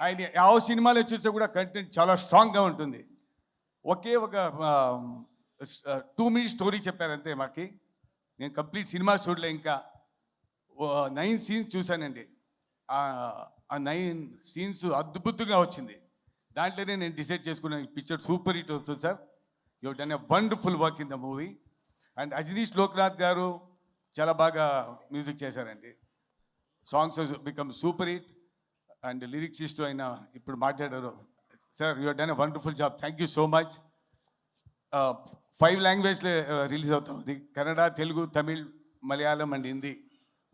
ఆయన ఆ సినిమాలో చూస్తే కూడా కంటెంట్ చాలా స్ట్రాంగ్గా ఉంటుంది. ఒకే ఒక 2 minutes స్టోరీ చెప్పారంతే మాకి. నేను కంప్లీట్ సినిమా చూడలే, ఇంకా 9 scenes చూశానండి. ఆ 9 సీన్స్ అద్భుతంగా వచ్చింది. దాంట్లోనే నేను డిసైడ్ చేసుకున్నాను ఈ పిక్చర్ సూపర్ హిట్ వస్తుంది sir. You done a wonderful work in the movie. And Ajaneesh Loknath గారు చాలా బాగా మ్యూజిక్ చేశారండి. Songs become super hit. And lyricist అయిన ఇప్పుడు మాట్లాడారు sir, you done a wonderful job. Thank you so much. 5 లాంగ్వేజ్లో రిలీజ్ అవుతా ఉంది. Kannada, Telugu, Tamil, Malayalam and Hindi.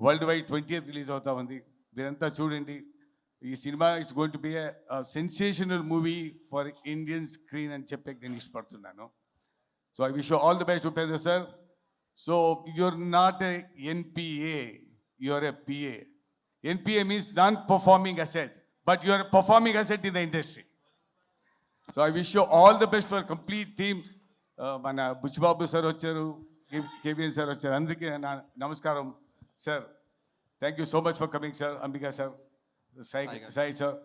World wide 20th release అవుతా ఉంది. మీరంతా చూడండి. ఈ cinema it's going to be a sensational movie for Indian screen అని చెప్పి నేను ఇష్టపడుతున్నాను. So I wish you all the best Upendra sir. So you're not a NPA, you're a PA. NPA means non performing asset, but you're performing asset in the industry. So I wish you all the best for complete team. మన Buchibabu sir వచ్చారు, KBN sir వచ్చారు, అందరికీ నా నమస్కారం sir. Thank you so much for coming sir. Ambika sir, Sai sir,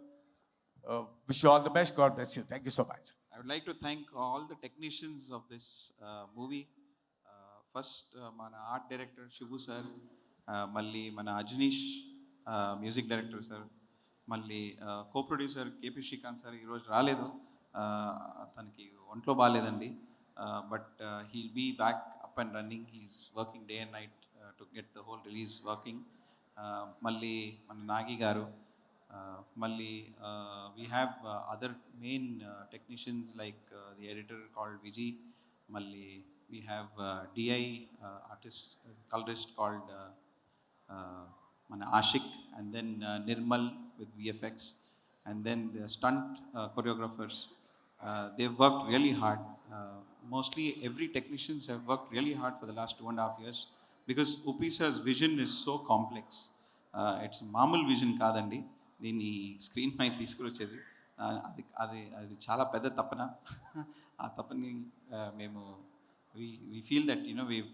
wish you all the best. God bless you. Thank you so much. I would like to thank all the technicians of this movie. First, మన art director Shivu sir, మళ్ళీ మన Ajaneesh music director sir, మళ్ళీ కో-ప్రొడ్యూసర్ KP Srikanth sir ఈరోజు రాలేదు, తనకి ఒంట్లో బాగాలేదండి. But he'll be back up and running. He's working day and night to get the whole release working. మళ్ళీ మన నాగి గారు, మళ్ళీ we have other main technicians like the editor called Viji, మళ్ళీ we have DI artist colourist called మన Ashiq, and then Nirmal with VFX, and then the stunt choreographers. They've worked really hard. Mostly every technicians have worked really hard for the last 2.5 years because Upi sir's vision is so complex. It's మామూలు vision కాదండి, దీన్ని screen పైన తీసుకువచ్చేది అది చాలా పెద్ద తపన. ఆ తపని మేము we feel that we've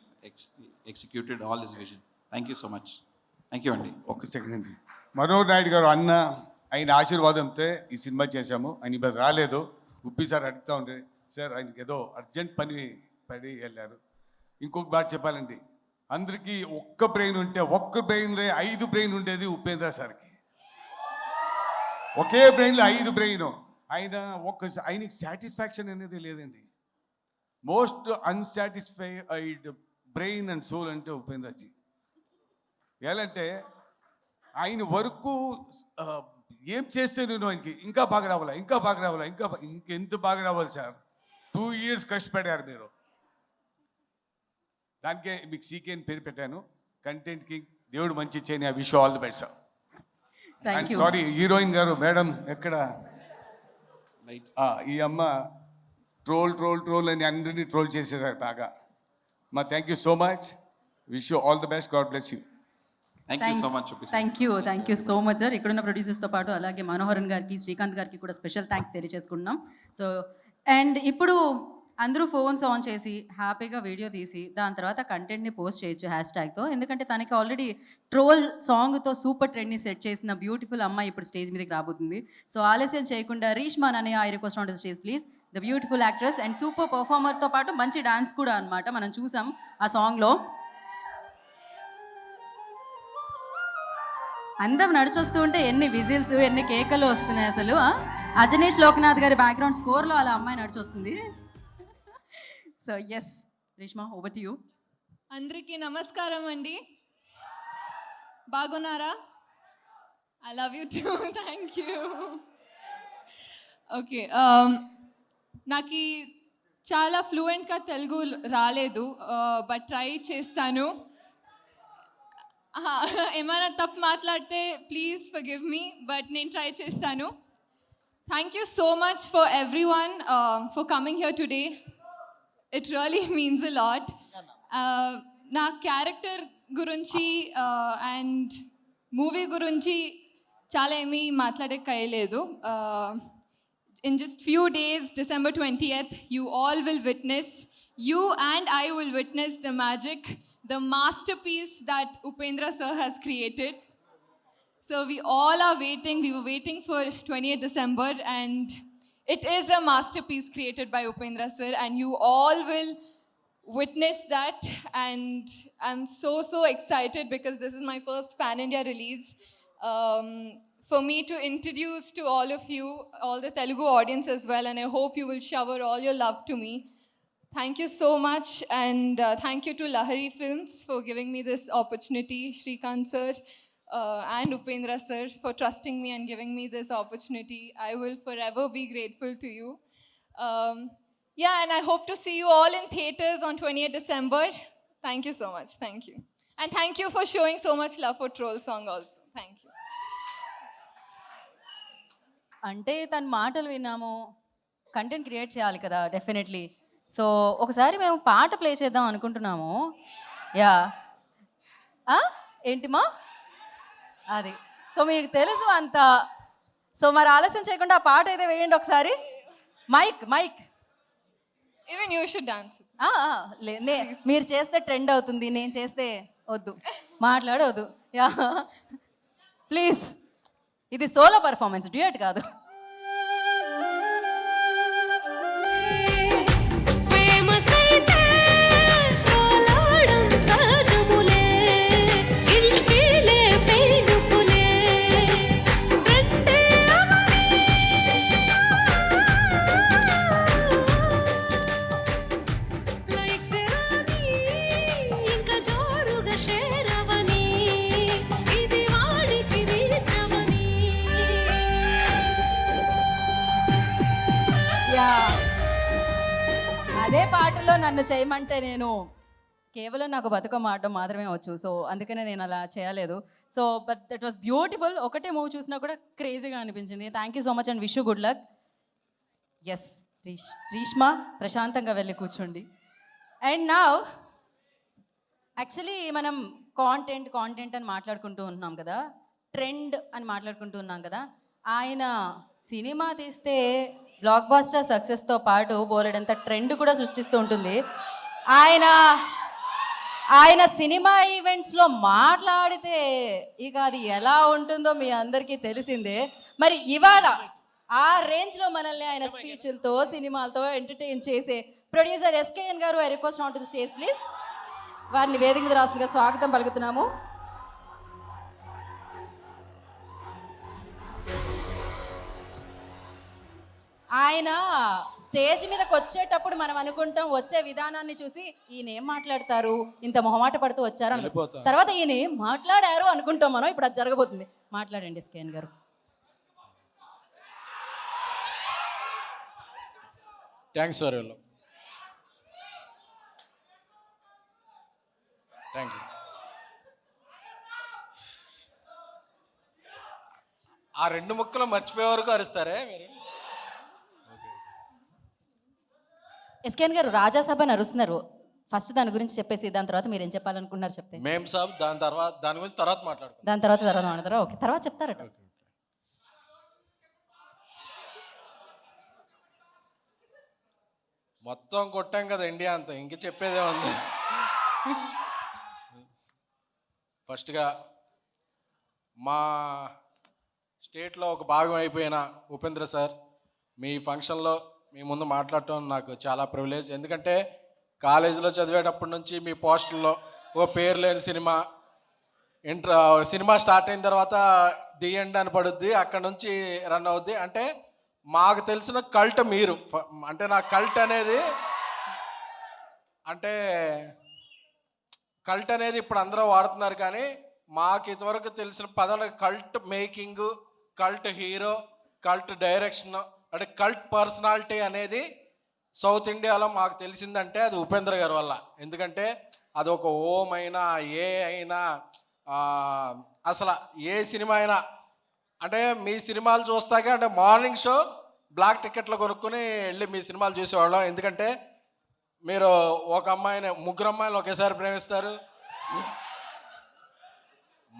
executed all his vision. Thank you so much. Thank you అండి. ఒక సెకండ్ అండి. మనోహర్ నాయుడు గారు అన్న ఆయన ఆశీర్వాదంతో ఈ సినిమా చేశాము. ఆయన ఇప్పుడు రాలేదు. ఉప్పి సార్ అడుగుతూ ఉండే సార్, ఆయనకి ఏదో అర్జెంట్ పని పడి వెళ్ళారు. ఇంకొక మాట చెప్పాలండి, అందరికీ ఒక్క బ్రెయిన్ ఉంటే ఒక్క బ్రెయిన్లో 5 బ్రెయిన్ ఉండేది ఉపేంద్ర సార్కి. ఒకే బ్రెయిన్లో 5 బ్రెయిన్. ఆయనకి సాటిస్ఫాక్షన్ అనేది లేదండి. Most unsatisfied brain and soul అంటే ఉపేంద్రజీ. ఎలాంటే ఆయన వరకు ఏం చేస్తే నేను ఆయనకి ఇంకా బాగా రావాలా, ఇంకెంత బాగా రావాలి సార్. 2 years కష్టపడారు మీరు. దానికే మీకు సీకే అని పేరు పెట్టాను. కంటెంట్కి దేవుడు మంచి చేయని. I wish all the best sir. Sorry heroine గారు, మేడం ఎక్కడ? ఈ అమ్మ ట్రోల్ అని అందరినీ ట్రోల్ చేసేసారు బాగా. Thank you so much. Wish you all the best. God bless you. Thank you so much. Thank you so much sir. ఇక్కడున్న ప్రొడ్యూసర్స్తో పాటు అలాగే మనోహరన్ గారికి, శ్రీకాంత్ గారికి కూడా స్పెషల్ థ్యాంక్స్ తెలియజేసుకుంటున్నాం. సో అండ్ ఇప్పుడు అందరూ ఫోన్స్ ఆన్ చేసి హ్యాపీగా వీడియో తీసి దాని తర్వాత కంటెంట్ని పోస్ట్ చేయొచ్చు హ్యాష్ట్యాగ్తో. ఎందుకంటే తనకి ఆల్రెడీ ట్రోల్ సాంగ్తో సూపర్ ట్రెండ్ని సెట్ చేసిన బ్యూటిఫుల్ అమ్మాయి ఇప్పుడు స్టేజ్ మీదకి రాబోతుంది. సో ఆలస్యం చేయకుండా రీష్మా అనే I request on the stage please. The beautiful actress and super పర్ఫార్మర్తో పాటు మంచి డాన్స్ కూడా అనమాట. మనం చూసాం ఆ సాంగ్లో. అందం నడిచొస్తూ ఉంటే ఎన్ని విజిల్స్, ఎన్ని కేకలు వస్తున్నాయి అసలు. అజనీష్ లోక్నాథ్ గారి బ్యాక్గ్రౌండ్ స్కోర్లో అలా అమ్మాయి నడిచొస్తుంది. So yes Reshma, over to you. అందరికీ నమస్కారం అండి. బాగున్నారా? I love you too. Thank you. Okay, నాకు చాలా ఫ్లూయెంట్గా తెలుగు రాలేదు, బట్ ట్రై చేస్తాను. ఏమైనా తప్పు మాట్లాడితే ప్లీజ్ ఫర్గివ్ మీ, బట్ నేను ట్రై చేస్తాను. Thank you so much for every one for coming here today. It really means a lot. నా క్యారెక్టర్ గురించి అండ్ మూవీ గురించి చాలా ఏమీ మాట్లాడక్కర్లేదు. In just few days, December 20th, you all will witness, you and I will witness the magic, the masterpiece that Upendra sir has created. So we all are waiting. We were waiting for 20th December, and it is a masterpiece created by Upendra sir, and you all will witness that. And I'm so excited because this is my first Pan India release. for me to introduce to all of you, all the Telugu audience as well, and I hope you will shower all your love to me. Thank you so much, and thank you to Lahari Films for giving me this opportunity, Shrikant sir and Upendra sir for trusting me and giving me this opportunity. I will forever be grateful to you. Yeah, and I hope to see you all in theatres on 20th December. Thank you so much. Thank you. And thank you for showing so much love for Troll Song also. Thank you. అంటే తన మాటలు విన్నాము, content create చేయాలి కదా definitely. So ఒకసారి మేము పాట play చేద్దాం అనుకుంటున్నాము. యా ఏంటిమా అది. సో మీకు తెలుసు అంత. సో మరి ఆలస్యం చేయకుండా ఆ పాట అయితే వేయండి ఒకసారి. Mike Even you should dance. మీరు చేస్తే ట్రెండ్ అవుతుంది, నేను చేస్తే వద్దు, మాట్లాడవద్దు. యా ప్లీజ్, ఇది సోలో పర్ఫార్మెన్స్, డ్యూయట్ కాదు. ఫేమస్ అయితే కోలాడం సహజములే ఇల్పీలే పేనుపులే రెండే అవని లైక్ సెరాని ఇంకా జోరుగా షేరవని ఇది వాడికి రీచవని యా అదే పాటలో నన్ను చేయమంటే నేను కేవలం నాకు బతుకమ్మ ఆడడం మాత్రమే వచ్చు. సో అందుకనే నేను అలా చేయలేదు. So but that was beautiful. ఒకటే మూవీ చూసినా కూడా క్రేజీగా అనిపించింది. Thank you so much and wish you good luck. Yes Reeshma, ప్రశాంతంగా వెళ్ళి కూర్చోండి. అండ్ నౌ యాక్చువల్లీ మనం కాంటెంట్ అని మాట్లాడుకుంటూ ఉన్నాం కదా, ట్రెండ్ అని మాట్లాడుకుంటూ ఉన్నాం కదా. ఆయన సినిమా తీస్తే బ్లాక్ బాస్టర్ సక్సెస్తో పాటు బోలెడంత ట్రెండ్ కూడా సృష్టిస్తూ ఉంటుంది. ఆయన సినిమా ఈవెంట్స్లో మాట్లాడితే ఇక అది ఎలా ఉంటుందో మీ అందరికీ తెలిసిందే. మరి ఇవాళ ఆ రేంజ్లో మనల్ని ఆయన స్పీచ్లతో సినిమాలతో ఎంటర్టైన్ చేసే ప్రొడ్యూసర్ ఎస్కేఎన్ గారు, I request on to the stage please. వారిని వేదిక మీద రాస్తుందిగా స్వాగతం పలుకుతున్నాము. ఆయన స్టేజ్ మీదకి వచ్చేటప్పుడు మనం అనుకుంటాం, వచ్చే విధానాన్ని చూసి ఈయన ఏం మాట్లాడతారు, ఇంత మొహమాట పడుతూ వచ్చారు అనుకుంటాం. తర్వాత ఈయన ఏం మాట్లాడారు అనుకుంటాం మనం. ఇప్పుడు అది జరగబోతుంది. మాట్లాడండి ఎస్కేఎన్ గారు. Thanks for you. Thank you. ఆ రెండు ముక్కలు మర్చిపోయే వరకు అరుస్తారే మీరు. ఎస్కేఎన్ గారు రాజాసభ నరుస్తున్నారు. ఫస్ట్ దాని గురించి చెప్పేసి దాని తర్వాత మీరు ఏం చెప్పాలనుకున్నారు చెప్తే. మేం సాబ్ దాని గురించి తర్వాత మాట్లాడుకుంటాం. దాని తర్వాత మాట్లాడతారా? ఓకే, తర్వాత చెప్తారట. మొత్తం కొట్టాం కదా ఇండియా అంతా, ఇంక చెప్పేదే ఉంది. ఫస్ట్గా మా స్టేట్లో ఒక భాగం అయిపోయిన ఉపేంద్ర సార్, మీ ఫంక్షన్లో మీ ముందు మాట్లాడటం నాకు చాలా ప్రివిలేజ్. ఎందుకంటే కాలేజీలో చదివేటప్పటి నుంచి మీ పోస్టర్లో ఓ పేరు లేని సినిమా సినిమా స్టార్ట్ అయిన తర్వాత ది ఎండ్ అని పడుద్ది, అక్కడ నుంచి రన్ అవుద్ది. అంటే మాకు తెలిసిన కల్ట్ మీరు. అంటే నా కల్ట్ అనేది ఇప్పుడు అందరూ వాడుతున్నారు, కానీ మాకు ఇంతవరకు తెలిసిన పదాలు cult making, cult hero, cult direction, అంటే కల్ట్ పర్సనాలిటీ అనేది సౌత్ ఇండియాలో మాకు తెలిసిందంటే అది ఉపేంద్ర గారి వల్ల. ఎందుకంటే అది ఒక ఓం అయినా ఏ అయినా అసలు ఏ సినిమా అయినా, అంటే మీ సినిమాలు చూస్తాకే అంటే మార్నింగ్ షో బ్లాక్ టికెట్లు కొనుక్కొని వెళ్ళి మీ సినిమాలు చూసేవాళ్ళం. ఎందుకంటే మీరు ఒక అమ్మాయిని, ముగ్గురు అమ్మాయిలు ఒకేసారి ప్రేమిస్తారు,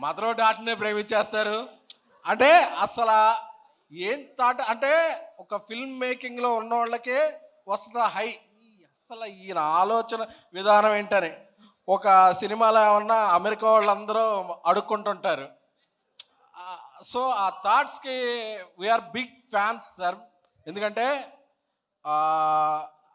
మదరో డాట్నే ప్రేమించేస్తారు. అంటే అసలు ఏం థాట్, అంటే ఒక ఫిల్మ్ మేకింగ్లో ఉన్న వాళ్ళకే వస్తుంది హై. అసలు ఈయన ఆలోచన విధానం ఏంటని ఒక సినిమాలో ఏమన్నా అమెరికా వాళ్ళందరూ అడుక్కుంటుంటారు. సో ఆ థాట్స్కి వీఆర్ బిగ్ ఫ్యాన్స్ సార్. ఎందుకంటే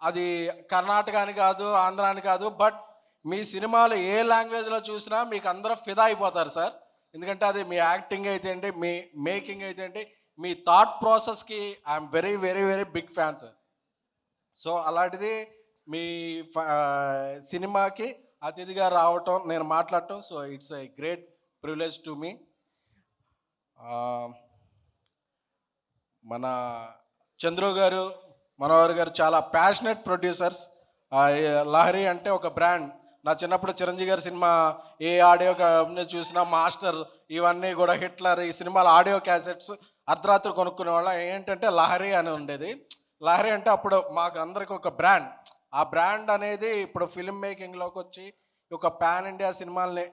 అది కర్ణాటక అని కాదు, ఆంధ్ర అని కాదు, బట్ మీ సినిమాలు ఏ లాంగ్వేజ్లో చూసినా మీకు అందరూ ఫిదా అయిపోతారు సార్. ఎందుకంటే అది మీ యాక్టింగ్ అయితే ఏంటి, మీ మేకింగ్ అయితే ఏంటి, మీ థాట్ ప్రాసెస్కి I'm very very very big fan sir. So అలాంటిది మీ సినిమాకి అతిథిగా రావటం, నేను మాట్లాడటం, so it's a great privilege to me. మన చంద్రు గారు, మనోహర్ గారు చాలా ప్యాషనెట్ ప్రొడ్యూసర్స్. లహరి అంటే ఒక బ్రాండ్. నా చిన్నప్పుడు చిరంజీవి గారి సినిమా ఏ ఆడియో కంపెనీ చూసినా మాస్టర్, ఇవన్నీ కూడా హిట్లర్, ఈ సినిమాల ఆడియో క్యాసెట్స్ అర్ధరాత్రి కొనుక్కునే వాళ్ళం. ఏంటంటే లహరి అని ఉండేది. లహరి అంటే అప్పుడు మాకు అందరికి ఒక బ్రాండ్. ఆ బ్రాండ్ అనేది ఇప్పుడు ఫిల్మ్ మేకింగ్లోకి వచ్చి ఒక పాన్ ఇండియా సినిమాల్ని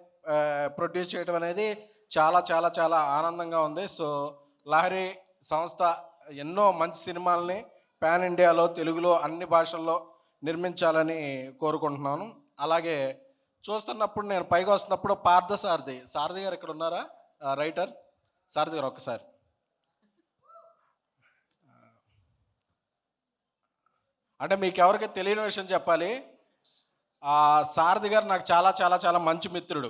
ప్రొడ్యూస్ చేయడం అనేది చాలా చాలా చాలా ఆనందంగా ఉంది. సో లహరి సంస్థ ఎన్నో మంచి సినిమాల్ని పాన్ ఇండియాలో, తెలుగులో, అన్ని భాషల్లో నిర్మించాలని కోరుకుంటున్నాను. అలాగే చూస్తున్నప్పుడు నేను పైకి వస్తున్నప్పుడు సారథి గారు ఇక్కడ ఉన్నారా? రైటర్ సారథి గారు ఒక్కసారి. అంటే మీకు ఎవరికి తెలియని విషయం చెప్పాలి, సారథి గారు నాకు చాలా చాలా చాలా మంచి మిత్రుడు.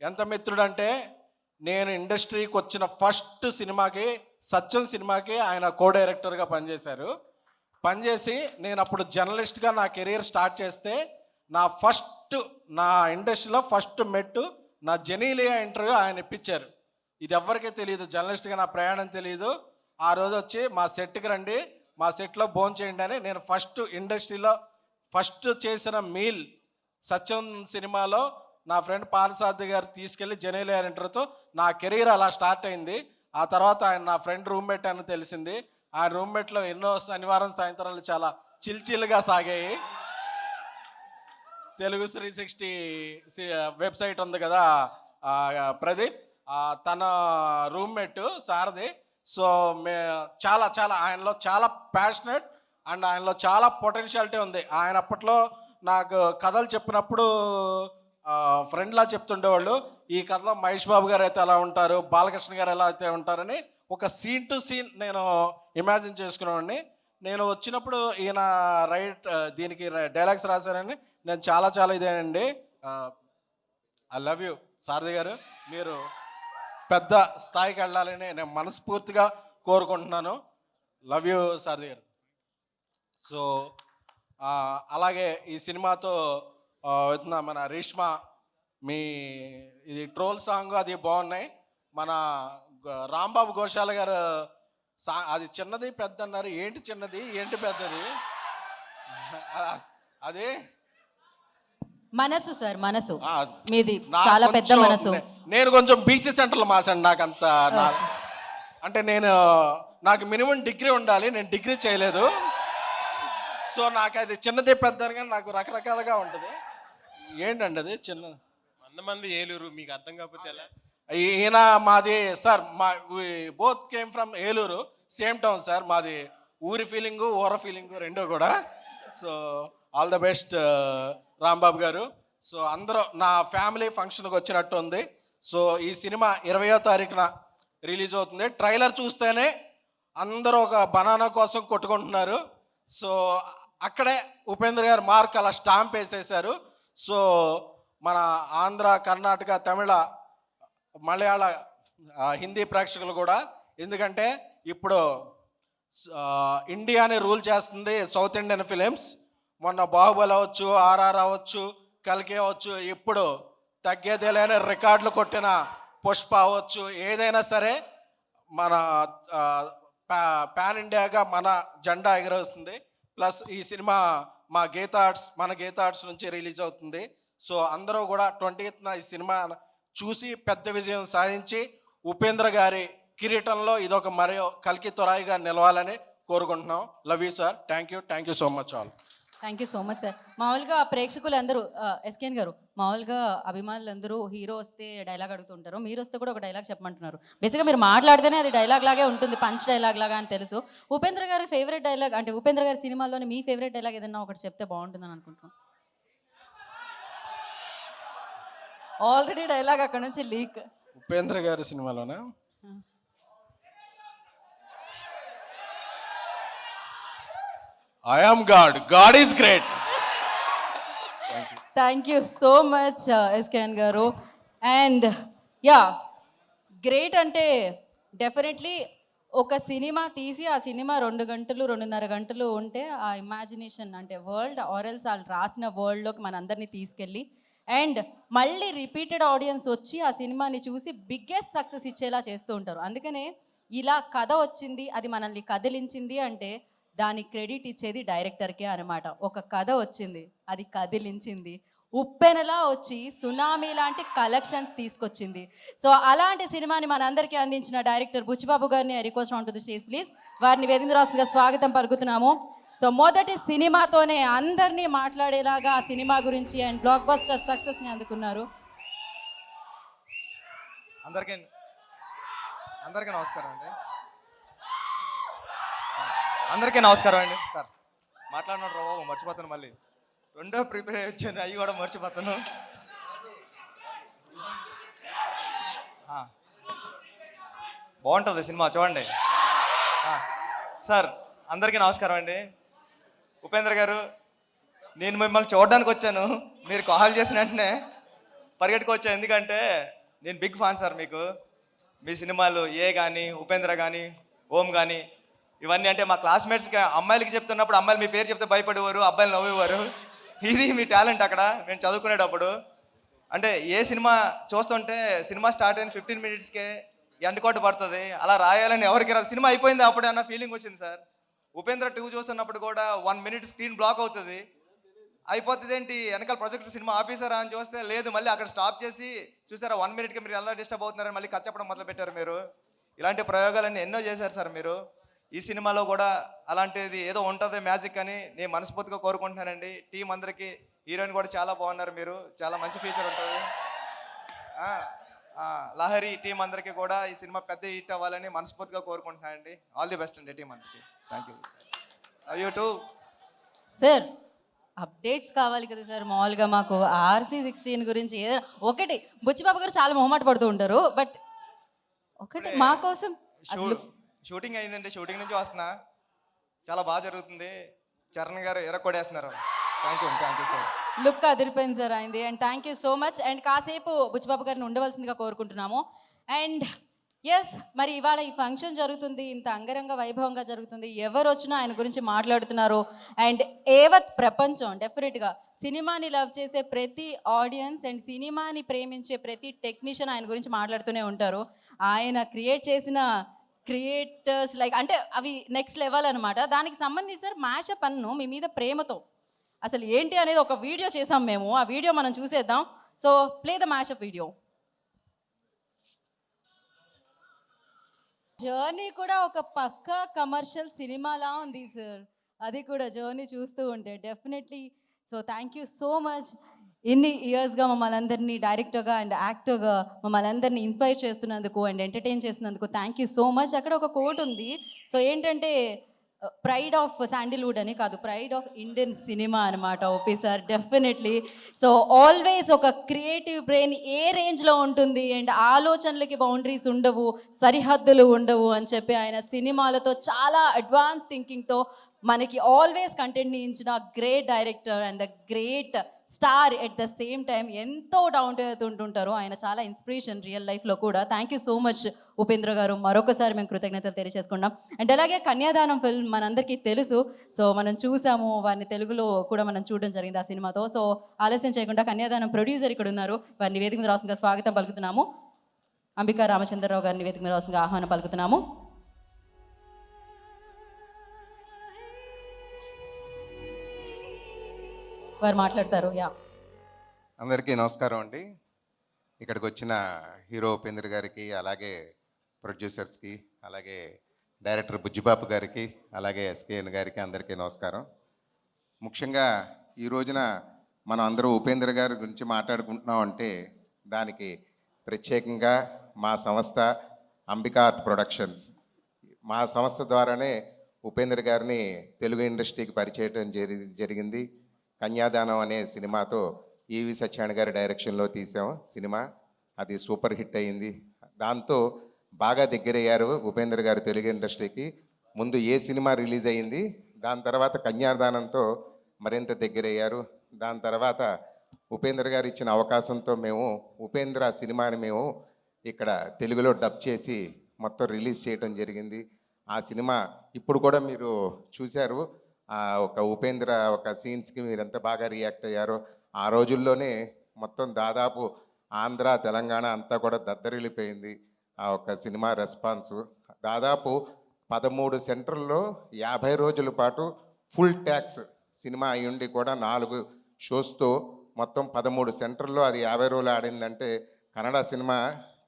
ఎంత మిత్రుడు అంటే, నేను ఇండస్ట్రీకి వచ్చిన ఫస్ట్ సినిమాకి, సత్యం సినిమాకి ఆయన కో డైరెక్టర్గా పనిచేసి నేను అప్పుడు జర్నలిస్ట్గా నా కెరీర్ స్టార్ట్ చేస్తే నా ఇండస్ట్రీలో ఫస్ట్ మెట్టు నా జెనీలియా ఇంటర్వ్యూ ఆయన ఇప్పించారు. ఇది ఎవరికీ తెలియదు, జర్నలిస్ట్గా నా ప్రయాణం తెలియదు. ఆ రోజు వచ్చి మా సెట్కి రండి, మా సెట్లో భోజనం చేయండి అని నేను ఇండస్ట్రీలో ఫస్ట్ చేసిన మీల్ సత్యం సినిమాలో నా ఫ్రెండ్ పాలసారథి గారు తీసుకెళ్ళి జెనీలియా ఇంటర్వ్యూతో నా కెరీర్ అలా స్టార్ట్ అయింది. ఆ తర్వాత ఆయన నా ఫ్రెండ్ రూమ్మేట్ అని తెలిసింది. ఆ రూమ్మేట్లో ఎన్నో శనివారం సాయంత్రాలు చాలా చిల్చిల్గా సాగాయి. తెలుగు 360 వెబ్సైట్ ఉంది కదా ప్రదీప్, తన రూమ్మేట్ సారథి. సో చాలా చాలా ఆయనలో చాలా ప్యాషనెట్ అండ్ ఆయనలో చాలా పొటెన్షియాలిటీ ఉంది. ఆయన అప్పట్లో నాకు కథలు చెప్పినప్పుడు ఫ్రెండ్లా చెప్తుండేవాళ్ళు, ఈ కథలో మహేష్ బాబు గారు అయితే ఎలా ఉంటారు, బాలకృష్ణ గారు ఎలా అయితే ఉంటారని ఒక సీన్ టు సీన్ నేను ఇమాజిన్ చేసుకునేవాడిని. నేను వచ్చినప్పుడు ఈయన దీనికి డైలాగ్స్ రాశారని నేను చాలా చాలా ఇదేనండి. ఐ లవ్ యూ సారథి గారు, మీరు పెద్ద స్థాయికి వెళ్ళాలని నేను మనస్ఫూర్తిగా కోరుకుంటున్నాను. లవ్ యూ సారథి గారు. సో అలాగే ఈ సినిమాతో మన రేష్మా, మీ ఇది ట్రోల్ సాంగ్ అది బాగున్నాయి. మన రాంబాబు ఘోషాల గారు అది చిన్నది పెద్ద అన్నారు, ఏంటి చిన్నది ఏంటి పెద్దది అది మనసు సార్, మనసు మీది చాలా పెద్ద మనసు. నేను కొంచెం బీసీ సెంటర్లో మాసాను. నాకంత అంటే నాకు మినిమం డిగ్రీ ఉండాలి, నేను డిగ్రీ చేయలేదు. సో నాకు అది చిన్నది పెద్ద కానీ నాకు రకరకాలుగా ఉంటుంది. ఏంటండి అది చిన్న మంది ఏలూరు, మీకు అర్థం కాకపోతే ఎలా? ఈయన మాది sir, both came from Eluru, same town sir. మాది ఊరి ఫీలింగు ఊర ఫీలింగు రెండో కూడా. So all the best Rambabu గారు. సో అందరూ నా ఫ్యామిలీ ఫంక్షన్కి వచ్చినట్టు ఉంది. సో ఈ సినిమా 20వ తారీఖున రిలీజ్ అవుతుంది. ట్రైలర్ చూస్తేనే అందరూ ఒక బనానా కోసం కొట్టుకుంటున్నారు. సో అక్కడే ఉపేంద్ర గారు మార్క్ అలా స్టాంప్ వేసేసారు. సో మన ఆంధ్ర, కర్ణాటక, తమిళ, మలయాళ, హిందీ ప్రేక్షకులు కూడా, ఎందుకంటే ఇప్పుడు ఇండియాని రూల్ చేస్తుంది సౌత్ ఇండియన్ ఫిలిమ్స్. మొన్న బాహుబలి అవ్వచ్చు, ఆర్ఆర్ అవ్వచ్చు, కల్కి అవ్వచ్చు, ఇప్పుడు తగ్గేదేలేని రికార్డులు కొట్టిన పుష్ప అవ్వచ్చు, ఏదైనా సరే మన పాన్ ఇండియాగా మన జెండా ఎగరవుతుంది. ప్లస్ ఈ సినిమా మన గీతా ఆర్ట్స్ నుంచి రిలీజ్ అవుతుంది. సో అందరూ కూడా 20th ఈ సినిమా చూసి పెద్ద విజయం సాధించి ఉపేంద్ర గారి కిరీటంలో ఇదొక మరో కల్కి తొరాయిగా నిలవాలని కోరుకుంటున్నాం. Love you sir, thank you so much all. Thank you so much sir. మామూలుగా ప్రేక్షకులందరూ ఎస్కేన్ గారు, మామూలుగా అభిమానులందరూ హీరో వస్తే డైలాగ్ అడుగుతుంటారు, మీరు వస్తే కూడా ఒక డైలాగ్ చెప్పమంటున్నారు. బేసిక్గా మీరు మాట్లాడితేనే అది డైలాగ్ లాగే ఉంటుంది, పంచ్ డైలాగ్ లాగా అని తెలుసు. ఉపేంద్ర గారి ఫేవరెట్ డైలాగ్ అంటే ఉపేంద్ర గారి సినిమాలోని మీ ఫేవరెట్ డైలాగ్ ఏదైనా ఒకటి చెప్తే బాగుంటుందని అనుకుంటున్నాను. ఆల్రెడీ డైలాగ్ అక్కడ నుంచి లీక్. ఉపేంద్ర గారి సినిమాలోనా? I am God. God is great. Thank you so much, SKN Garu. And yeah, great అంటే డెఫినెట్లీ ఒక సినిమా తీసి ఆ సినిమా 2 గంటలు 2.5 గంటలు ఉంటే ఆ ఇమాజినేషన్ అంటే వరల్డ్ ఆరెల్స్ వాళ్ళు రాసిన వరల్డ్లోకి మనందరినీ తీసుకెళ్ళి అండ్ మళ్ళీ రిపీటెడ్ ఆడియన్స్ వచ్చి ఆ సినిమాని చూసి బిగ్గెస్ట్ సక్సెస్ ఇచ్చేలా చేస్తూ ఉంటారు. అందుకనే ఇలా కథ వచ్చింది, అది మనల్ని కదిలించింది అంటే దాని క్రెడిట్ ఇచ్చేది డైరెక్టర్కే అనమాట. ఒక కథ వచ్చింది, అది కదిలించింది, ఉప్పెనలా వచ్చి సునామీ లాంటి కలెక్షన్స్ తీసుకొచ్చింది. సో అలాంటి సినిమాని మనందరికీ అందించిన డైరెక్టర్ బుచ్చిబాబు గారిని request on to the stage please. వారిని వేదిక రాష్ట్రంగా స్వాగతం పలుకుతున్నాము. సో మొదటి సినిమాతోనే అందరినీ మాట్లాడేలాగా ఆ సినిమా గురించి అండ్ బ్లాక్ బస్టర్ సక్సెస్ని అందుకున్నారు. అందరికీ నమస్కారం అండి. అందరికీ నమస్కారం అండి. సార్ మాట్లాడినాడు రా బాబు, మర్చిపోతాను. మళ్ళీ రెండో ప్రిపేర్ అయ్యి వచ్చాను, అవి కూడా మర్చిపోతాను. బాగుంటుంది సినిమా, చూడండి. సార్ అందరికీ నమస్కారం అండి. ఉపేంద్ర గారు, నేను మిమ్మల్ని చూడడానికి వచ్చాను, మీరు కాల్ చేసిన వెంటనే పరిగెట్టుకు వచ్చాను. ఎందుకంటే నేను బిగ్ ఫ్యాన్ సార్ మీకు. మీ సినిమాలు ఏ కానీ, ఉపేంద్ర కానీ, ఓం కానీ, ఇవన్నీ అంటే మా క్లాస్మేట్స్కి అమ్మాయిలకి చెప్తున్నప్పుడు అమ్మాయిలు మీ పేరు చెప్తే భయపడేవారు, అబ్బాయిలు నవ్వేవారు. ఇది మీ టాలెంట్ అక్కడ మేము చదువుకునేటప్పుడు. అంటే ఏ సినిమా చూస్తుంటే సినిమా స్టార్ట్ అయిన 15 minutesకే ఎండ్ కోట్ పడుతుంది, అలా రాయాలని ఎవరికి రాదు. సినిమా అయిపోయింది అప్పుడే అన్న ఫీలింగ్ వచ్చింది సార్. ఉపేంద్ర 2 చూస్తున్నప్పుడు కూడా 1 minute స్క్రీన్ బ్లాక్ అవుతుంది. అయిపోతుంది ఏంటి వెనకాల ప్రొజెక్టర్ సినిమా ఆఫీసరా అని చూస్తే లేదు, మళ్ళీ అక్కడ స్టాప్ చేసి చూసారా 1 minuteకి మీరు ఎలా డిస్టర్బ్ అవుతున్నారని మళ్ళీ కథ చెప్పడం మొదలు పెట్టారు మీరు. ఇలాంటి ప్రయోగాలన్నీ ఎన్నో చేశారు సార్ మీరు. ఈ సినిమాలో కూడా అలాంటిది ఏదో ఉంటుంది మ్యాజిక్ అని నేను మనస్ఫూర్తిగా కోరుకుంటున్నానండి. టీం అందరికీ, హీరోయిన్ కూడా చాలా బాగున్నారు మీరు, చాలా మంచి ఫీచర్ ఉంటుంది. లహరి టీం అందరికీ కూడా ఈ సినిమా పెద్ద హిట్ అవ్వాలని మనస్ఫూర్తిగా కోరుకుంటున్నానండి. ఆల్ ది బెస్ట్ అండి టీం అందరికీ. Thank you. Love you two. Sir updates కావాలి కదా సార్. మామూలుగా మాకు RC16 గురించి ఒకటి బుచ్చిబాబు గారు చాలా మొహమాట పడుతూ ఉంటారు, బట్ ఒకటి మా కోసం అసలు షూటింగ్ అయిందండి, షూటింగ్ నుంచి వస్తున్నా, చాలా బాగా జరుగుతుంది. చరణ్ గారు ఎరక్కొడేస్తున్నారు. Thank you sir. లుక్ అదిరిపోయింది సార్ అయింది. And thank you so much. And కాసేపు బుచ్చిబాబు గారిని ఉండవలసిందిగా కోరుకుంటున్నాము. అండ్ ఎస్, మరి ఇవాళ ఈ ఫంక్షన్ జరుగుతుంది, ఇంత అంగరంగ వైభవంగా జరుగుతుంది, ఎవరు వచ్చినా ఆయన గురించి మాట్లాడుతున్నారు. అండ్ ఏవత్ ప్రపంచం డెఫినెట్గా సినిమాని లవ్ చేసే ప్రతి ఆడియన్స్ అండ్ సినిమాని ప్రేమించే ప్రతి టెక్నీషియన్ ఆయన గురించి మాట్లాడుతూనే ఉంటారు. ఆయన క్రియేట్ చేసిన క్రియేటర్స్ లైక్ అంటే అవి నెక్స్ట్ లెవెల్ అనమాట. దానికి సంబంధించి సార్ మ్యాషప్ అన్ను మీ మీద ప్రేమతో అసలు ఏంటి అనేది ఒక వీడియో చేసాం మేము. ఆ వీడియో మనం చూసేద్దాం. So play the mashup video. Journey కూడా ఒక పక్కా కమర్షియల్ సినిమాలా ఉంది సార్, అది కూడా జర్నీ చూస్తూ ఉంటే definitely. So thank you so much. ఇన్ని ఇయర్స్గా మమ్మల్ని అందరినీ డైరెక్టర్గా అండ్ యాక్టర్గా మమ్మల్ని అందరినీ ఇన్స్పైర్ చేస్తున్నందుకు అండ్ ఎంటర్టైన్ చేస్తున్నందుకు థ్యాంక్ యూ సో మచ్. అక్కడ ఒక కోట్ ఉంది. సో ఏంటంటే ప్రైడ్ ఆఫ్ శాండిల్వుడ్ అని కాదు, ప్రైడ్ ఆఫ్ ఇండియన్ సినిమా అనమాట OP sir definitely. So always ఒక క్రియేటివ్ బ్రెయిన్ ఏ రేంజ్లో ఉంటుంది అండ్ ఆలోచనలకి బౌండరీస్ ఉండవు, సరిహద్దులు ఉండవు అని చెప్పి ఆయన సినిమాలతో చాలా అడ్వాన్స్ థింకింగ్తో మనకి ఆల్వేస్ కంటెంట్ని ఇచ్చిన great director and the great star at the same time. ఎంతో డౌన్ టు ఎర్త్ ఉంటుంటారు ఆయన, చాలా ఇన్స్పిరేషన్ రియల్ లైఫ్లో కూడా. Thank you so much Upendra గారు, మరొకసారి మేము కృతజ్ఞతలు తెలియజేసుకున్నాం. అండ్ అలాగే కన్యాదానం ఫిల్మ్ మనందరికీ తెలుసు, సో మనం చూసాము, వారిని తెలుగులో కూడా మనం చూడడం జరిగింది ఆ సినిమాతో. సో ఆలస్యం చేయకుండా కన్యాదానం ప్రొడ్యూసర్ ఇక్కడ ఉన్నారు, వారిని వేదిక మీద రాష్ట్రంగా స్వాగతం పలుకుతున్నాము. అంబికా రామచంద్రరావు గారిని వేదిక మీద రాష్ట్రంగా ఆహ్వానం పలుకుతున్నాము. వారు మాట్లాడతారు. యా, అందరికీ నమస్కారం అండి. ఇక్కడికి వచ్చిన హీరో ఉపేంద్ర గారికి, అలాగే ప్రొడ్యూసర్స్కి, అలాగే డైరెక్టర్ బుజ్జిబాబు గారికి, అలాగే SKN గారికి అందరికీ నమస్కారం. ముఖ్యంగా ఈ రోజున మనం అందరూ ఉపేంద్ర గారి గురించి మాట్లాడుకుంటున్నాం అంటే దానికి ప్రత్యేకంగా మా సంస్థ అంబికా ఆర్ట్ ప్రొడక్షన్స్, మా సంస్థ ద్వారానే ఉపేంద్ర గారిని తెలుగు ఇండస్ట్రీకి పరిచయం జరిగింది. కన్యాదానం అనే సినిమాతో ఈవి సత్యనారాయణ గారి డైరెక్షన్లో తీసాం సినిమా, అది సూపర్ హిట్ అయింది. దాంతో బాగా దగ్గరయ్యారు ఉపేంద్ర గారు తెలుగు ఇండస్ట్రీకి. ముందు ఏ సినిమా రిలీజ్ అయింది, దాని తర్వాత కన్యాదానంతో మరింత దగ్గరయ్యారు. దాని తర్వాత ఉపేంద్ర గారు ఇచ్చిన అవకాశంతో మేము ఉపేంద్ర సినిమాని మేము ఇక్కడ తెలుగులో డబ్ చేసి మొత్తం రిలీజ్ చేయడం జరిగింది. ఆ సినిమా ఇప్పుడు కూడా మీరు చూశారు. ఒక ఉపేంద్ర ఒక సీన్స్కి మీరు ఎంత బాగా రియాక్ట్ అయ్యారో, ఆ రోజుల్లోనే మొత్తం దాదాపు ఆంధ్ర తెలంగాణ అంతా కూడా దద్దరిల్లిపోయింది ఆ ఒక్క సినిమా రెస్పాన్సు. దాదాపు 13 సెంటర్లో 50 రోజుల పాటు ఫుల్ ట్యాక్స్ సినిమా అయ్యుండి కూడా 4 షోస్తో మొత్తం 13 సెంటర్లో అది 50 రోజులు ఆడిందంటే కన్నడ సినిమా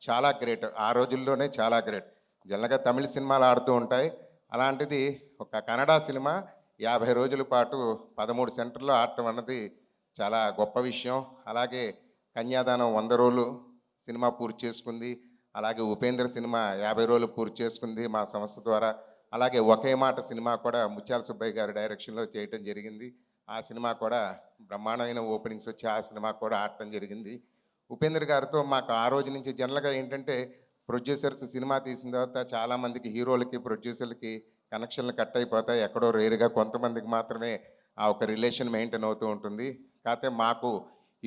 చాలా గ్రేట్. ఆ రోజుల్లోనే చాలా గ్రేట్. జనరల్గా తమిళ సినిమాలు ఆడుతూ ఉంటాయి, అలాంటిది ఒక కన్నడ సినిమా 50 రోజుల పాటు 13 సెంటర్లో ఆడటం అన్నది చాలా గొప్ప విషయం. అలాగే కన్యాదానం 100 రోజులు సినిమా పూర్తి చేసుకుంది. అలాగే ఉపేంద్ర సినిమా 50 రోజులు పూర్తి చేసుకుంది మా సంస్థ ద్వారా. అలాగే ఒకే మాట సినిమా కూడా ముత్యాల సుబ్బయ్య గారి డైరెక్షన్లో చేయటం జరిగింది. ఆ సినిమా కూడా బ్రహ్మాండమైన ఓపెనింగ్స్ వచ్చి ఆ సినిమా కూడా ఆడటం జరిగింది. ఉపేంద్ర గారితో మాకు ఆ రోజు నుంచి జనరల్గా ఏంటంటే ప్రొడ్యూసర్స్ సినిమా తీసిన తర్వాత చాలామందికి హీరోలకి ప్రొడ్యూసర్లకి కనెక్షన్లు కట్ అయిపోతాయి. ఎక్కడో రేరుగా కొంతమందికి మాత్రమే ఆ ఒక రిలేషన్ మెయింటైన్ అవుతూ ఉంటుంది. కాకపోతే మాకు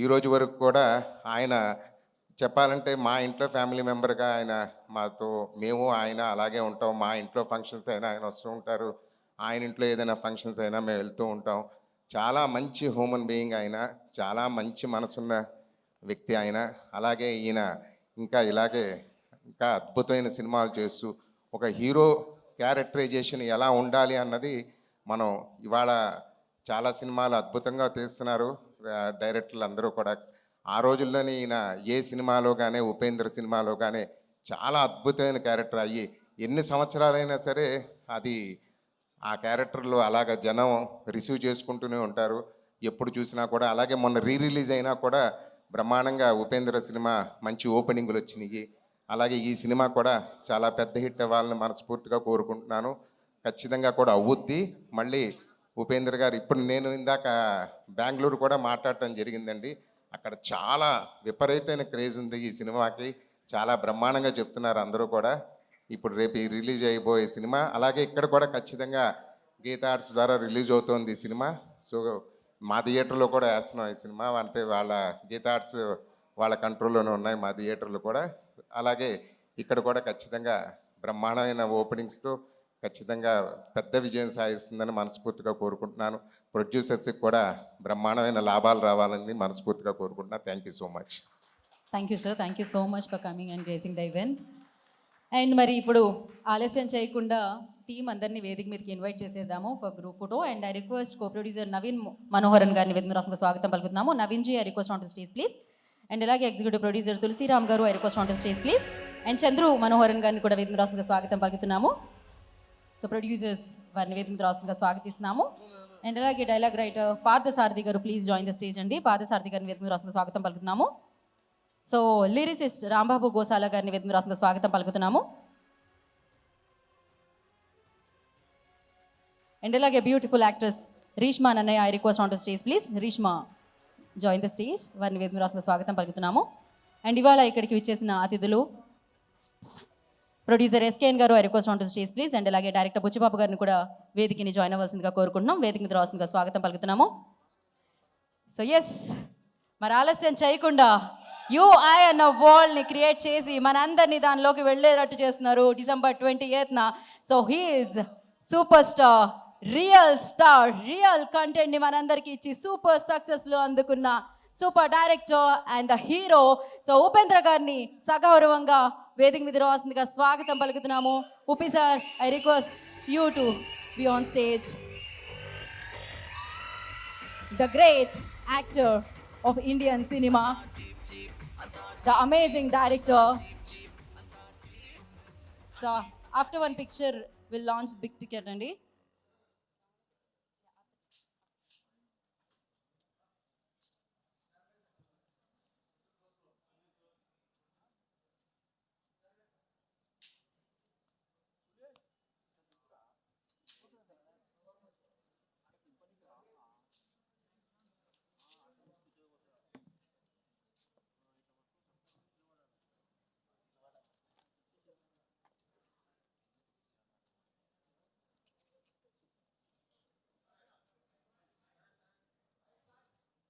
ఈ రోజు వరకు కూడా ఆయన చెప్పాలంటే మా ఇంట్లో ఫ్యామిలీ మెంబర్గా ఆయన మాతో మేము ఆయన అలాగే ఉంటాం. మా ఇంట్లో ఫంక్షన్స్ అయినా ఆయన వస్తూ ఉంటారు, ఆయన ఇంట్లో ఏదైనా ఫంక్షన్స్ అయినా మేము వెళ్తూ ఉంటాం. చాలా మంచి హ్యూమన్ బీయింగ్ ఆయన, చాలా మంచి మనసున్న వ్యక్తి ఆయన. అలాగే ఈయన ఇంకా ఇలాగే ఇంకా అద్భుతమైన సినిమాలు చేస్తూ ఒక హీరో క్యారెక్టరైజేషన్ ఎలా ఉండాలి అన్నది మనం ఇవాళ చాలా సినిమాలు అద్భుతంగా తీస్తున్నారు డైరెక్టర్లు అందరూ కూడా. ఆ రోజుల్లోనే ఈయన ఏ సినిమాలో కానీ ఉపేంద్ర సినిమాలో కానీ చాలా అద్భుతమైన క్యారెక్టర్ అయ్యి ఎన్ని సంవత్సరాలైనా సరే అది ఆ క్యారెక్టర్లు అలాగ జనం రిసీవ్ చేసుకుంటూనే ఉంటారు ఎప్పుడు చూసినా కూడా. అలాగే మొన్న రిలీజ్ అయినా కూడా బ్రహ్మాండంగా ఉపేంద్ర సినిమా మంచి ఓపెనింగ్లు వచ్చినాయి. అలాగే ఈ సినిమా కూడా చాలా పెద్ద హిట్ అవ్వాలని మనస్ఫూర్తిగా కోరుకుంటున్నాను. ఖచ్చితంగా కూడా అవుద్ది. మళ్ళీ ఉపేంద్ర గారు ఇప్పుడు నేను ఇందాక బెంగళూరు కూడా మాట్లాడటం జరిగిందండి. అక్కడ చాలా విపరీతమైన క్రేజ్ ఉంది ఈ సినిమాకి. చాలా బ్రహ్మాండంగా చెప్తున్నారు అందరూ కూడా. ఇప్పుడు రేపు రిలీజ్ అయిపోయే సినిమా అలాగే ఇక్కడ కూడా ఖచ్చితంగా గీతా ఆర్ట్స్ ద్వారా రిలీజ్ అవుతోంది ఈ సినిమా. సో మా థియేటర్లో కూడా వేస్తున్నాం ఈ సినిమా. అంటే వాళ్ళ గీతా ఆర్ట్స్ వాళ్ళ కంట్రోల్లోనే ఉన్నాయి మా థియేటర్లు కూడా. అలాగే ఇక్కడ కూడా ఖచ్చితంగా బ్రహ్మాండమైన ఓపెనింగ్స్తో ఖచ్చితంగా పెద్ద విజయం సాధిస్తుందని మనస్ఫూర్తిగా కోరుకుంటున్నాను. ప్రొడ్యూసర్స్కి కూడా బ్రహ్మాండమైన లాభాలు రావాలని మనస్ఫూర్తిగా కోరుకుంటున్నాను. Thank you so much. Thank you sir, thank you so much for coming and racing the event. And మరి ఇప్పుడు ఆలస్యం చేయకుండా టీం అందరినీ వేదిక మీదకి ఇన్వైట్ చేసేద్దాము for group photo. And I request co producer Naveen Manoharan గారిని వేదిక మీద రాష్ట్రంగా స్వాగతం పలుకుతున్నాము. Naveen ji, I request on to stage please. And అలాగే executive producer Tulasiram garu, I request on to stage please. And Chandru Manoharan గారిని కూడా వేదిక మీద రాష్ట్రంగా స్వాగతం పలుకుతున్నాము. సో ప్రొడ్యూసర్స్ వారిని వేదిక మీద రాష్ట్రంగా స్వాగతిస్తున్నాము. అండ్ అలాగే డైలాగ్ రైటర్ పార్థసారథి గారు, ప్లీజ్ జాయిన్ ద స్టేజ్ అండి. పార్థసారథి గారిని వేదిక మీద రాష్ట్రంగా స్వాగతం పలుకుతున్నాము. సో లిరిసిస్ట్ రాంబాబు గోసాల గారిని వేదిక మీద రాష్ట్రంగా స్వాగతం పలుకుతున్నాము. అండ్ అలాగే beautiful actress Reeshma Nannaya, I request on to stage please. Reeshma join the stage, వారిని వేదిక మీద రాష్ట్రంగా స్వాగతం పలుకుతున్నాము. అండ్ ఇవాళ ఇక్కడికి విచ్చేసిన అతిథులు ప్రొడ్యూసర్ ఎస్కేఎన్ గారు, I request on to stage please. And అలాగే డైరెక్టర్ బుచ్చిబాబు గారిని కూడా వేదికని జాయిన్ అవ్వాల్సిందిగా కోరుకుంటున్నాం. వేదిక మీద రావాల్సిందిగా స్వాగతం పలుకుతున్నాము. సో ఎస్, మరి ఆలస్యం చేయకుండా యూఐ అన్న వరల్డ్ని క్రియేట్ చేసి మనందరినీ దానిలోకి వెళ్ళేటట్టు చేస్తున్నారు December 28th. So he's superstar, real star, real కంటెంట్ని మనందరికీ ఇచ్చి సూపర్ సక్సెస్లో అందుకున్న super director and the hero. So Upendra గారిని సగౌరవంగా వేదిక మీద రావాల్సిందిగా స్వాగతం పలుకుతున్నాము. Uppi sir, I request you to be on stage. The great actor of Indian cinema, the amazing director. So after one picture we'll launch big ticket andi.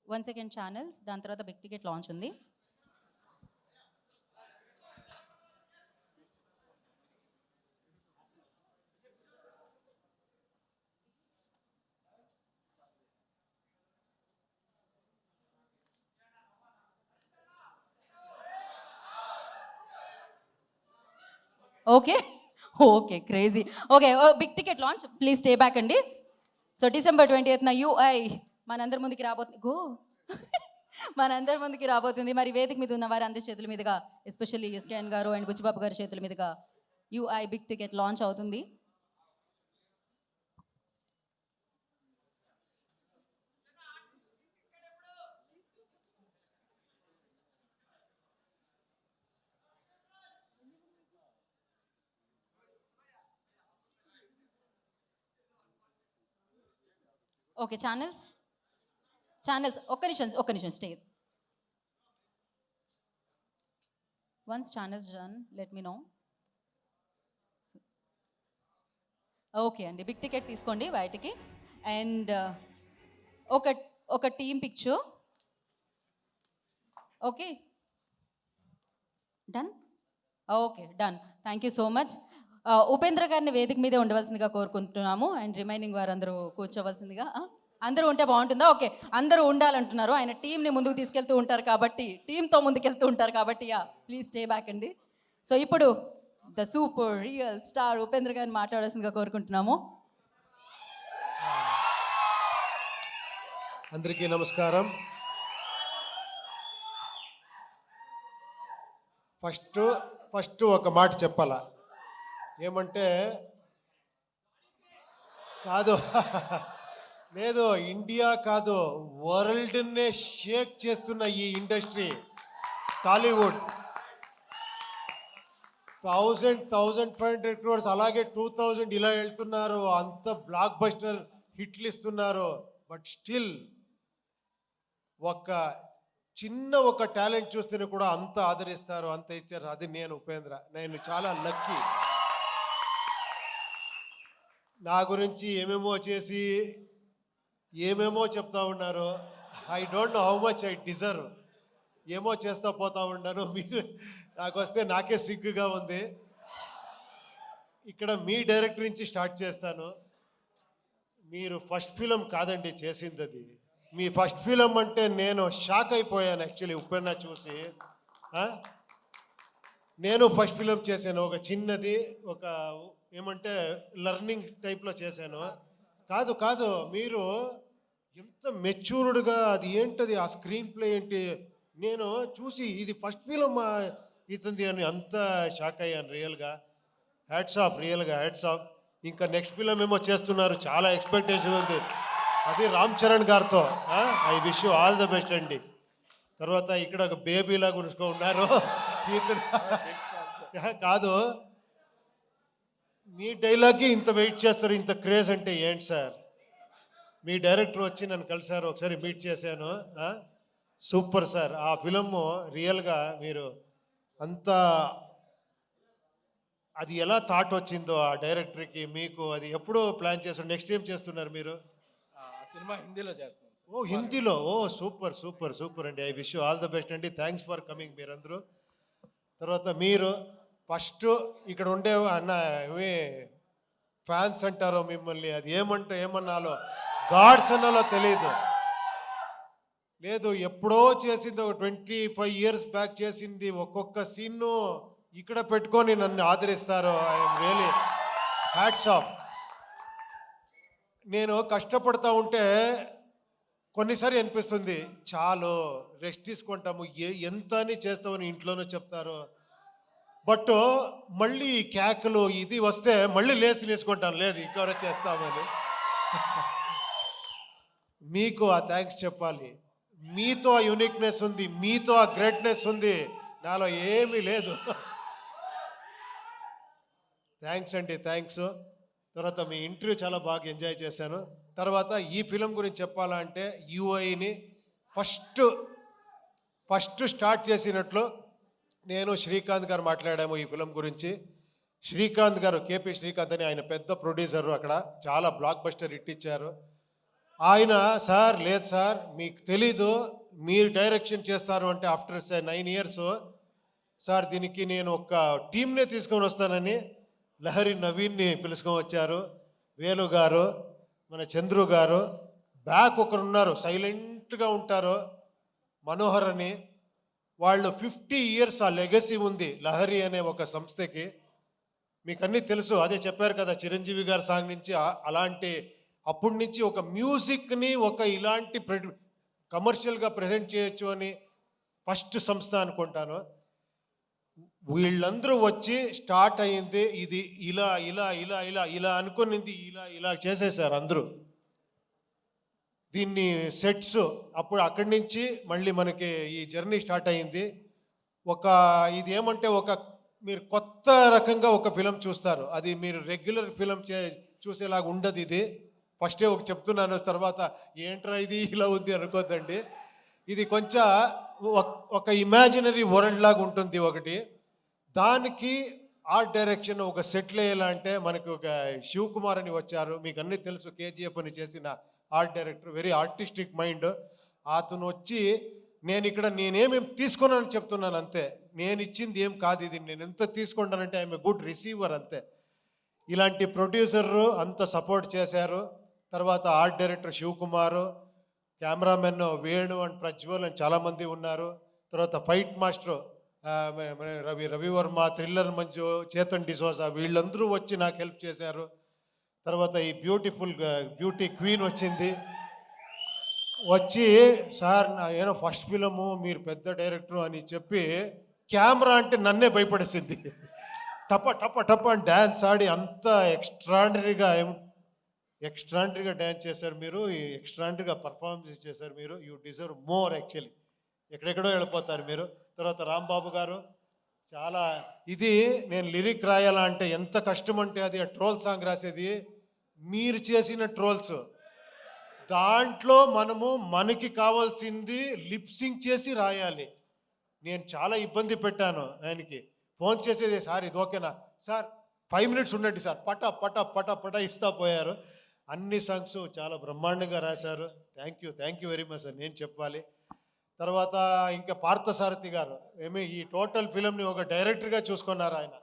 One second channels, దాని తర్వాత big ticket launch ఉంది. Okay okay crazy okay big ticket launch please stay back అండి. So December 20th UI మనందరి ముందుకి రాబోతుంది మనందరి ముందుకి రాబోతుంది. మరి వేదిక మీద ఉన్న వారి అందరి చేతుల మీదుగా especially SKN garu and Buchibabu గారి చేతుల మీదుగా యూఐ బిగ్ టికెట్ లాంచ్ అవుతుంది. ఓకే ఛానల్స్ ఒక్క నిమిషం stay. Once channels done let me know. Okay అండి బిగ్ టికెట్ తీసుకోండి బయటికి. అండ్ ఒక team picture. Okay done. Okay done. Thank you so much. Upendra గారిని వేదిక మీదే ఉండవలసిందిగా కోరుకుంటున్నాము. అండ్ రిమైనింగ్ వారందరూ కూర్చోవలసిందిగా. అందరూ ఉంటే బాగుంటుందా? ఓకే అందరూ ఉండాలంటున్నారు. ఆయన టీంని ముందుకు తీసుకెళ్తూ ఉంటారు కాబట్టి టీంతో ముందుకెళ్తూ ఉంటారు కాబట్టి ప్లీజ్ స్టే బ్యాక్ అండి. సో ఇప్పుడు the super real star Upendra గారిని మాట్లాడాల్సిందిగా కోరుకుంటున్నాము. అందరికీ నమస్కారం. ఫస్ట్ ఒక మాట చెప్పాలా, ఏమంటే కాదు లేదు ఇండియా కాదు వరల్డ్నే షేక్ చేస్తున్న ఈ ఇండస్ట్రీ టాలీవుడ్ 1,500 crores అలాగే 2,000 ఇలా వెళ్తున్నారు. అంత బ్లాక్ బస్టర్ హిట్లు ఇస్తున్నారు. బట్ స్టిల్ ఒక టాలెంట్ చూస్తేనే కూడా అంత ఆదరిస్తారు, అంత ఇచ్చారు. అది నేను ఉపేంద్ర. నేను చాలా లక్కీ. నా గురించి ఏమేమో చేసి ఏమేమో చెప్తా ఉన్నారు. I don't know how much I deserve. ఏమో చేస్తా పోతా ఉన్నాను. మీరు నాకు వస్తే నాకే సిగ్గుగా ఉంది. ఇక్కడ మీ డైరెక్టర్ నుంచి స్టార్ట్ చేస్తాను. మీరు ఫస్ట్ ఫిలం కాదండి చేసింది, అది మీ ఫస్ట్ ఫిలం అంటే నేను షాక్ అయిపోయాను యాక్చువల్లీ ఉపేంద్ర చూసి. నేను ఫస్ట్ ఫిలం చేశాను, ఒక చిన్నది, ఒక ఏమంటే లర్నింగ్ టైప్లో చేశాను. కాదు మీరు ఎంత మెచ్యూర్డ్గా, అది ఏంటది ఆ స్క్రీన్ ప్లే ఏంటి, నేను చూసి ఇది ఫస్ట్ ఫిలం ఇతుంది అని అంత షాక్ అయ్యాను రియల్గా. హ్యాట్స్ ఆఫ్, రియల్గా హ్యాట్స్ ఆఫ్. ఇంకా నెక్స్ట్ ఫిలం ఏమో చేస్తున్నారు, చాలా ఎక్స్పెక్టేషన్ ఉంది. అది రామ్ చరణ్ గారితో. I wish you all the best అండి. తర్వాత ఇక్కడ ఒక బేబీలాగా ఉన్నారు. కాదు మీ డైలాగ్కి ఇంత వెయిట్ చేస్తారు, ఇంత క్రేజ్ అంటే ఏంటి సార్? మీ డైరెక్టర్ వచ్చి నన్ను కలిసారు, ఒకసారి మీట్ చేశాను. Super sir. ఆ ఫిలము రియల్గా మీరు అంత అది ఎలా థాట్ వచ్చిందో ఆ డైరెక్టర్కి మీకు, అది ఎప్పుడు ప్లాన్ చేస్తారు? నెక్స్ట్ ఏం చేస్తున్నారు మీరు? సినిమా హిందీలో చేస్తాం. ఓ హిందీలో, ఓ సూపర్ అండి. I wish you all the best అండి. థ్యాంక్స్ ఫర్ కమింగ్ మీరందరూ. తర్వాత మీరు ఫస్ట్ ఇక్కడ ఉండే అన్న ఫ్యాన్స్ అంటారో మిమ్మల్ని, అది ఏమన్నాలో గాడ్స్ అన్నాలో తెలియదు. లేదు ఎప్పుడో చేసింది, ఒక 25 years బ్యాక్ చేసింది. ఒక్కొక్క సీన్ను ఇక్కడ పెట్టుకొని నన్ను ఆదరిస్తారు. I'm really hats off. నేను కష్టపడతా ఉంటే కొన్నిసారి అనిపిస్తుంది చాలు రెస్ట్ తీసుకుంటాము, ఎంత అని చేస్తామని ఇంట్లోనూ చెప్తారు. బట్ మళ్ళీ కేకలు ఇది వస్తే మళ్ళీ లేచి నేర్చుకుంటాను, లేదు ఇంకెవరో చేస్తామని. మీకు ఆ థ్యాంక్స్ చెప్పాలి. మీతో ఆ యూనిక్నెస్ ఉంది, మీతో ఆ గ్రేట్నెస్ ఉంది, నాలో ఏమీ లేదు. థ్యాంక్స్ అండి, థ్యాంక్స్. తర్వాత మీ ఇంటర్వ్యూ చాలా బాగా ఎంజాయ్ చేశాను. తర్వాత ఈ ఫిలిం గురించి చెప్పాలంటే యూఐని ఫస్ట్ స్టార్ట్ చేసినట్లు నేను శ్రీకాంత్ గారు మాట్లాడాము ఈ ఫిలిం గురించి. శ్రీకాంత్ గారు, కేపీ శ్రీకాంత్ అని ఆయన పెద్ద ప్రొడ్యూసరు, అక్కడ చాలా బ్లాక్ బస్టర్ హిట్ ఇచ్చారు. ఆయన సార్ లేదు సార్ మీకు తెలీదు, మీరు డైరెక్షన్ చేస్తారు అంటే ఆఫ్టర్ 9 years సార్ దీనికి నేను ఒక టీంనే తీసుకొని వస్తానని లహరి నవీన్ని పిలుచుకొని వచ్చారు. వేలు గారు, మన చంద్రు గారు, బ్యాక్ ఒకరు ఉన్నారు సైలెంట్గా ఉంటారు, మనోహర్ అని. వాళ్ళు 50 years ఆ లెగసీ ఉంది లహరి అనే ఒక సంస్థకి. మీకు అన్నీ తెలుసు, అదే చెప్పారు కదా చిరంజీవి గారి సాంగ్ నుంచి అలాంటి అప్పటి నుంచి ఒక మ్యూజిక్ని ఒక ఇలాంటి కమర్షియల్గా ప్రజెంట్ చేయొచ్చు అని ఫస్ట్ సంస్థ అనుకుంటాను. వీళ్ళందరూ వచ్చి స్టార్ట్ అయ్యింది ఇది ఇలా ఇలా ఇలా ఇలా ఇలా అనుకునింది ఇలా ఇలా చేసేసారు అందరూ. దీన్ని సెట్స్ అప్పుడు అక్కడి నుంచి మళ్ళీ మనకి ఈ జర్నీ స్టార్ట్ అయ్యింది. ఇది ఏమంటే మీరు కొత్త రకంగా ఒక ఫిలం చూస్తారు, అది మీరు రెగ్యులర్ ఫిలం చూసేలాగా ఉండదు. ఇది ఫస్టే చెప్తున్నాను, తర్వాత ఏంట్రా ఇది ఇలా ఉంది అనుకోద్దండి. ఇది కొంచెం ఒక ఇమాజినరీ వరల్డ్ లాగా ఉంటుంది ఒకటి. దానికి ఆర్ట్ డైరెక్షన్ ఒక సెటిల్ అయ్యేలా మనకు ఒక శివకుమార్ అని వచ్చారు, మీకు అన్నీ తెలుసు, కేజీఎఫ్ అని చేసిన art director, very artistic mind. అతను వచ్చి నేనేమేమి తీసుకున్నానని చెప్తున్నాను అంతే, నేను ఇచ్చింది ఏం కాదు ఇది, నేను ఎంత తీసుకుంటానంటే ఐఎమ్ ఏ గుడ్ రిసీవర్ అంతే. ఇలాంటి ప్రొడ్యూసర్ అంత సపోర్ట్ చేశారు. తర్వాత art director Shivakumar, cameraman Venu and Prajwal అని చాలామంది ఉన్నారు. తర్వాత fight master Ravivarma, thriller Manju, Chetan D'Souza, వీళ్ళందరూ వచ్చి నాకు హెల్ప్ చేశారు. తర్వాత ఈ బ్యూటీ క్వీన్ వచ్చి సార్ ఏదో ఫస్ట్ ఫిలము, మీరు పెద్ద డైరెక్టర్ అని చెప్పి కెమెరా అంటే నన్నే భయపడేసింది. టప టప టప అని డ్యాన్స్ ఆడి అంత ఎక్స్ట్రాండరీగా డ్యాన్స్ చేశారు మీరు, ఎక్స్ట్రాండరీగా పర్ఫార్మెన్స్ చేశారు మీరు. యూ డిజర్వ్ మోర్ యాక్చువల్లీ, ఎక్కడెక్కడో వెళ్ళిపోతారు మీరు. తర్వాత రాంబాబు గారు చాలా ఇది నేను లిరిక్ రాయాలా అంటే ఎంత కష్టం అంటే అది ట్రోల్ సాంగ్ రాసేది మీరు చేసిన ట్రోల్స్, దాంట్లో మనకి కావాల్సింది లిప్సింగ్ చేసి రాయాలి. నేను చాలా ఇబ్బంది పెట్టాను ఆయనకి, ఫోన్ చేసేది సార్ ఇది ఓకేనా సార్, 5 minutes ఉండండి సార్, పట పట పట పట ఇస్తా పోయారు. అన్ని సాంగ్స్ చాలా బ్రహ్మాండంగా రాశారు. Thank you very much sir నేను చెప్పాలి. తర్వాత ఇంకా పార్థసారథి గారు ఈ టోటల్ ఫిలింని ఒక డైరెక్టర్గా చూసుకున్నారు ఆయన.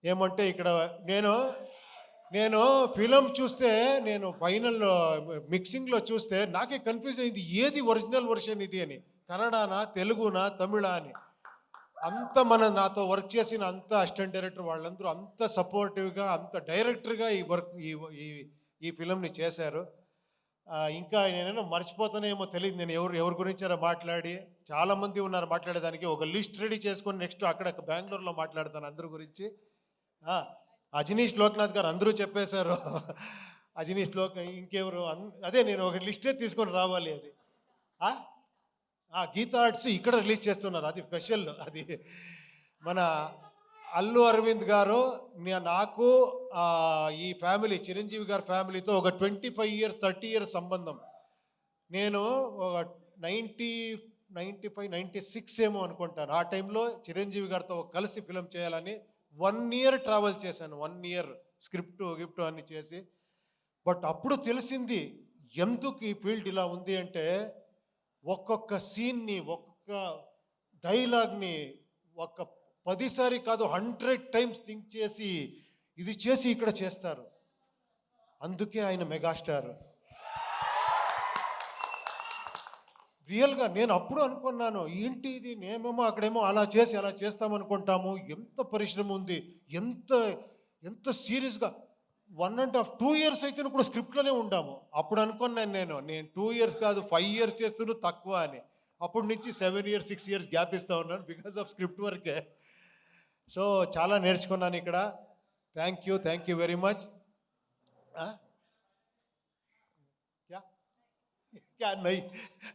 ఏమంటే ఇక్కడ నేను ఫిలం చూస్తే, నేను ఫైనల్ మిక్సింగ్లో చూస్తే నాకే కన్ఫ్యూజ్ అయింది ఏది ఒరిజినల్ వర్షన్ ఇది అని, కన్నడనా తెలుగునా తమిళా అని. అంత నాతో వర్క్ చేసిన అంత అసిస్టెంట్ డైరెక్టర్ వాళ్ళందరూ అంత సపోర్టివ్గా అంత డైరెక్టర్గా ఈ ఫిలంని చేశారు. ఇంకా నేనేమో మర్చిపోతానేమో తెలియదు, నేను ఎవరి గురించారో మాట్లాడి, చాలామంది ఉన్నారు మాట్లాడేదానికి. ఒక లిస్ట్ రెడీ చేసుకొని నెక్స్ట్ అక్కడ బెంగళూరులో మాట్లాడతాను అందరి గురించి. అజనీష్ లోక్నాథ్ గారు అందరూ చెప్పేశారు. అజనీష్ ఇంకెవరు అదే నేను ఒక లిస్టే తీసుకొని రావాలి. అది గీతా ఆర్ట్స్ ఇక్కడ రిలీజ్ చేస్తున్నారు, అది స్పెషల్. అది మన అల్లు అరవింద్ గారు నాకు ఈ ఫ్యామిలీ చిరంజీవి గారి ఫ్యామిలీతో ఒక 25 years 30 years సంబంధం. నేను 95 96 ఏమో అనుకుంటాను, ఆ టైంలో చిరంజీవి గారితో కలిసి ఫిలం చేయాలని 1 year ట్రావెల్ చేశాను. 1 year స్క్రిప్ట్ గిఫ్ట్ అన్ని చేసి. బట్ అప్పుడు తెలిసింది ఎందుకు ఈ ఫీల్డ్ ఇలా ఉంది అంటే, ఒక్కొక్క సీన్ని, ఒక్కొక్క డైలాగ్ని 10 సారి కాదు 100 times థింక్ చేసి ఇది చేసి ఇక్కడ చేస్తారు. అందుకే ఆయన మెగాస్టార్. రియల్గా నేను అప్పుడు అనుకున్నాను ఏంటి ఇది, నేమేమో అక్కడేమో అలా చేస్తామనుకుంటాము, ఎంత పరిశ్రమ ఉంది, ఎంత సీరియస్గా 1.5-2 years అయితే కూడా స్క్రిప్ట్లోనే ఉండాము. అప్పుడు అనుకున్నాను నేను 2 years కాదు 5 years చేస్తున్నా తక్కువ అని. అప్పటి నుంచి 7 years 6 years గ్యాప్ ఇస్తూ ఉన్నాను బికాస్ ఆఫ్ స్క్రిప్ట్ వర్కే. సో చాలా నేర్చుకున్నాను ఇక్కడ. Thank you very much.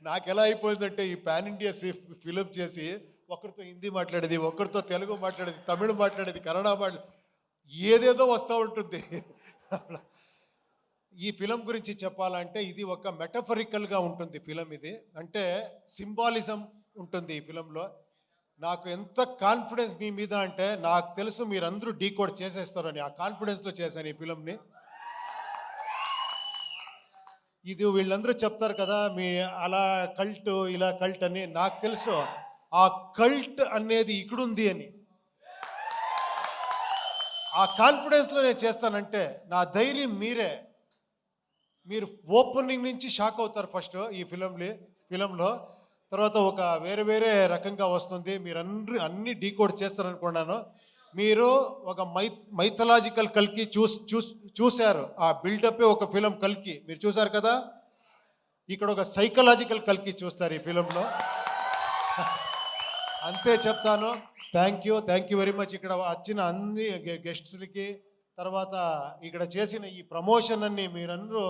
నాకు ఎలా అయిపోయిందంటే ఈ పాన్ ఇండియా ఫిలిం చేసి ఒకరితో హిందీ మాట్లాడేది, ఒకరితో తెలుగు మాట్లాడేది, తమిళ మాట్లాడేది, కన్నడ ఏదేదో వస్తూ ఉంటుంది. ఈ ఫిలం గురించి చెప్పాలంటే ఇది ఒక మెటఫరికల్గా ఉంటుంది ఫిలం. ఇది అంటే సింబాలిజం ఉంటుంది ఈ ఫిలంలో. నాకు ఎంత కాన్ఫిడెన్స్ మీ మీద అంటే, నాకు తెలుసు మీరందరూ డీకోడ్ చేసేస్తారని, ఆ కాన్ఫిడెన్స్లో చేశాను ఈ ఫిలంని. ఇది వీళ్ళందరూ చెప్తారు కదా మీ అలా కల్ట్ ఇలా కల్ట్ అని, నాకు తెలుసు ఆ కల్ట్ అనేది ఇక్కడుంది అని. ఆ కాన్ఫిడెన్స్లో నేను చేస్తానంటే నా ధైర్యం మీరు ఓపెనింగ్ నుంచి షాక్ అవుతారు ఫస్ట్ ఈ ఫిలంలో. తర్వాత ఒక వేరే రకంగా వస్తుంది. మీరు అన్ని డీకోడ్ చేస్తారనుకున్నాను. మీరు ఒక మైథలాజికల్ కల్కి చూశారు. ఆ బిల్డప్ ఒక ఫిలం కల్కి మీరు చూశారు కదా. ఇక్కడ ఒక సైకలాజికల్ కల్కి చూస్తారు ఈ ఫిలంలో. అంతే చెప్తాను. Thank you very much. ఇక్కడ వచ్చిన అన్ని గెస్ట్స్కి, తర్వాత ఇక్కడ చేసిన ఈ ప్రమోషన్ అన్ని మీరందరూ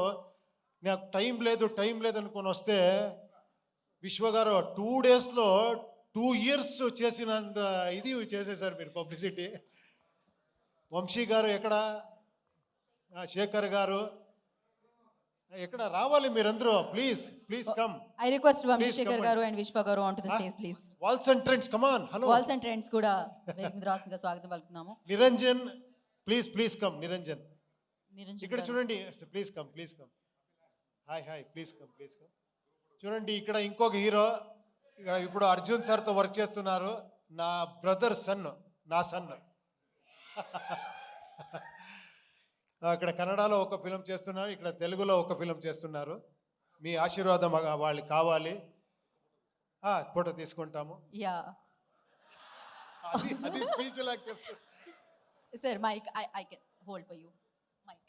నాకు టైం లేదు అనుకొని వస్తే విశ్వ గారు 2 daysలో 2 years చేసినంత ఇది చేసేసారు మీరు పబ్లిసిటీ. వంశీ గారు ఎక్కడ, శేఖర్ గారు ఎక్కడ, రావాలి మీరందరూ. Please come. I request Please Vamshi Shekhar come గారు అండ్ విశ్వ గారు on to the stage please. Walls and trends come on. Hello walls and trends కూడా వేదిక మీద రాసిందిగా స్వాగతం పలుకుతున్నాము. Niranjan please come. నిరంజన్ నిరంజన్ ఇక్కడ గారు. చూడండి. Please come. Hi please come. చూడండి ఇక్కడ ఇంకొక హీరో ఇక్కడ ఇప్పుడు అర్జున్ సార్తో వర్క్ చేస్తున్నారు. నా బ్రదర్ సన్, నా సన్. ఇక్కడ కన్నడలో ఒక ఫిలం చేస్తున్నారు, ఇక్కడ తెలుగులో ఒక ఫిలం చేస్తున్నారు. మీ ఆశీర్వాదం వాళ్ళకి కావాలి. ఫోటో తీసుకుంటాము. యా అది స్పీచ్ లాగా చెప్తారు. Sir mike I can hold for you. Mike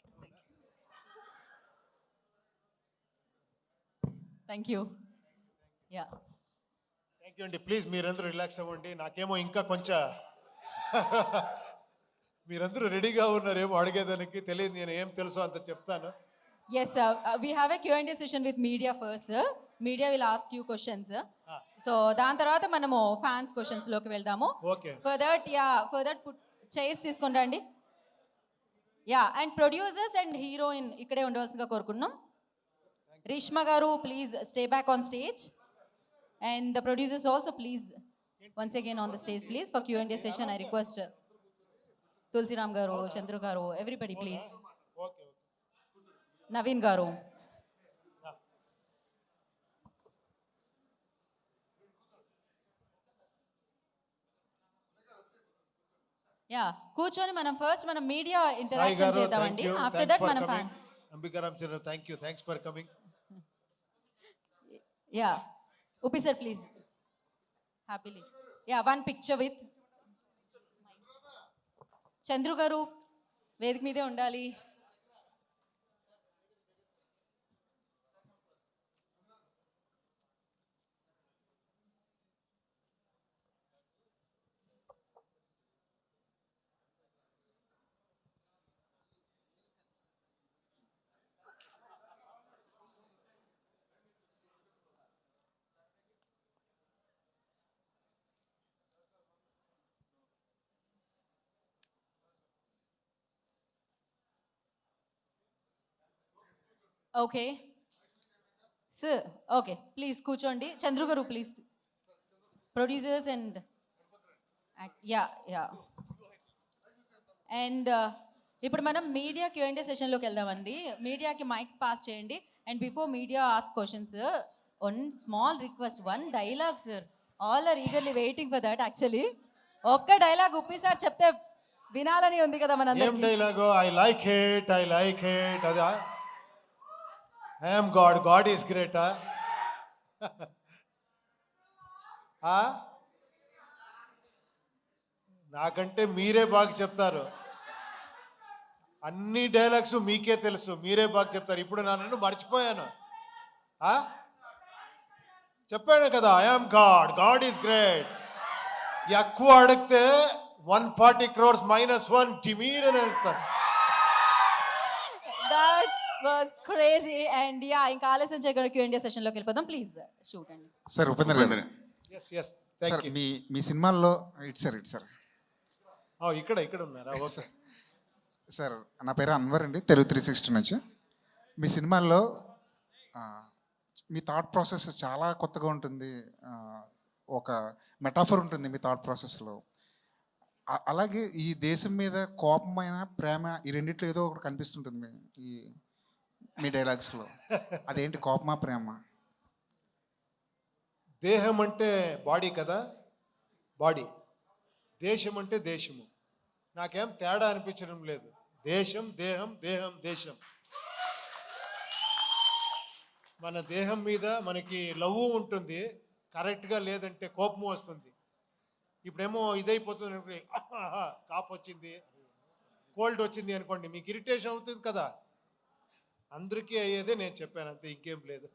thank you. Yeah thank you అండి. ప్లీజ్ మీరందరూ రిలాక్స్ అవ్వండి. నాకేమో ఇంకా కొంచెం మీరందరూ రెడీగా ఉన్నారేమో అడిగేదానికి. తెలియదు, నేను ఏం తెలుసో అంత చెప్తాను. Yes, we have a Q&A session with media first, sir. Media will ask you questions. So, దాని తర్వాత మనము ఫ్యాన్స్ క్వశ్చన్స్ లోకి వెళ్దాము. ఓకే. For that చైర్స్ తీసుకొని రండి. Yeah and producers and heroine ఇక్కడే ఉండవలసిందిగా కోరుకున్నాం. రేష్మా గారు please stay back on stage. And the producers also please once again on the stage please for Q&A session. I request Tulsiram గారు, చంద్రు గారు, everybody please. Naveen గారు. Yeah కూర్చొని మనం మీడియా ఇంటరాక్షన్ చేద్దామండి. After that మనం fans. Ambikaram sir thanks for coming. Yeah Uppi sir please happily. Yeah one picture with Chandru గారు వేదిక మీదే ఉండాలి. Okay sir. ఓకే ప్లీజ్ కూర్చోండి. Chandru garu please. Producers and yeah and ఇప్పుడు మనం మీడియా Q&A సెషన్లోకి వెళ్దామండి. మీడియాకి మైక్స్ పాస్ చేయండి. And before media ask questions, one small request, one dialogue sir. All are eagerly waiting for that. Actually ఒక్క డైలాగ్ Uppi sir చెప్తే వినాలని ఉంది కదా మన. ఏం డైలాగ్? ఐ లైక్ ఇట్ అదా? I am God is great. నాకంటే మీరే బాగా చెప్తారు. అన్ని డైలాగ్స్ మీకే తెలుసు, మీరే బాగా చెప్తారు. ఇప్పుడు నన్ను మర్చిపోయాను. చెప్పాను కదా, I am god is great. ఎక్కువ అడిగితే 140 crores -1 డిమీర్ అని వేస్తాను. That was crazy. And yeah, ఇంకా ఆలస్యం చేయకుండా Q&A సెషన్ లోకి వెళ్ళిపోదాం. ప్లీజ్ షూట్ అండి. Sir Upendra garu. Yes sir మీ సినిమాల్లో ఇటు సార్ ఇక్కడ ఉన్నారా? ఓకే సార్, నా పేరు అన్వర్ అండి, తెలుగు 360 నుంచి. మీ సినిమాల్లో మీ థాట్ ప్రాసెస్ చాలా కొత్తగా ఉంటుంది. ఒక మెటాఫర్ ఉంటుంది మీ థాట్ ప్రాసెస్లో. అలాగే ఈ దేశం మీద కోపమైన ప్రేమ, ఈ రెండిట్లో ఏదో ఒకటి కనిపిస్తుంటుంది మీ డైలాగ్స్లో. అదేంటి, కోపమా ప్రేమ? దేహం అంటే బాడీ కదా, బాడీ. దేశం అంటే దేశము. నాకేం తేడా అనిపించడం లేదు. దేశం దేహం, దేహం దేశం. మన దేహం మీద మనకి లవ్ ఉంటుంది, కరెక్ట్గా లేదంటే కోపము వస్తుంది. ఇప్పుడేమో ఇదైపోతుంది అనుకోండి, కాఫ్ వచ్చింది, కోల్డ్ వచ్చింది అనుకోండి, మీకు ఇరిటేషన్ అవుతుంది కదా. అందరికీ అయ్యేదే నేను చెప్పాను, అంతే, ఇంకేం లేదు.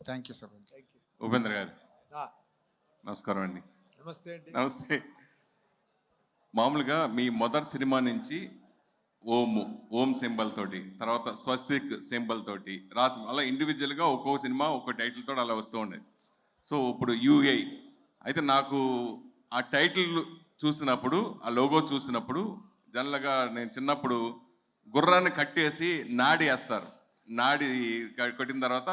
Thank you sir. Thank you. Upendra గారు నమస్కారం అండి. నమస్తే అండి. నమస్తే. మామూలుగా మీ మొదటి సినిమా నుంచి ఓం సింబల్ తోటి, తర్వాత స్వస్తిక్ సింబల్ తోటి రాసి అలా ఇండివిజువల్గా ఒక్కో సినిమా ఒక్కో టైటిల్ తోటి అలా వస్తూ ఉండేది. సో ఇప్పుడు యూఐ అయితే నాకు ఆ టైటిల్ చూసినప్పుడు, ఆ లోగో చూసినప్పుడు, జనరల్గా నేను చిన్నప్పుడు గుర్రాన్ని కట్టేసి నాడి వేస్తారు. నాడి కొట్టిన తర్వాత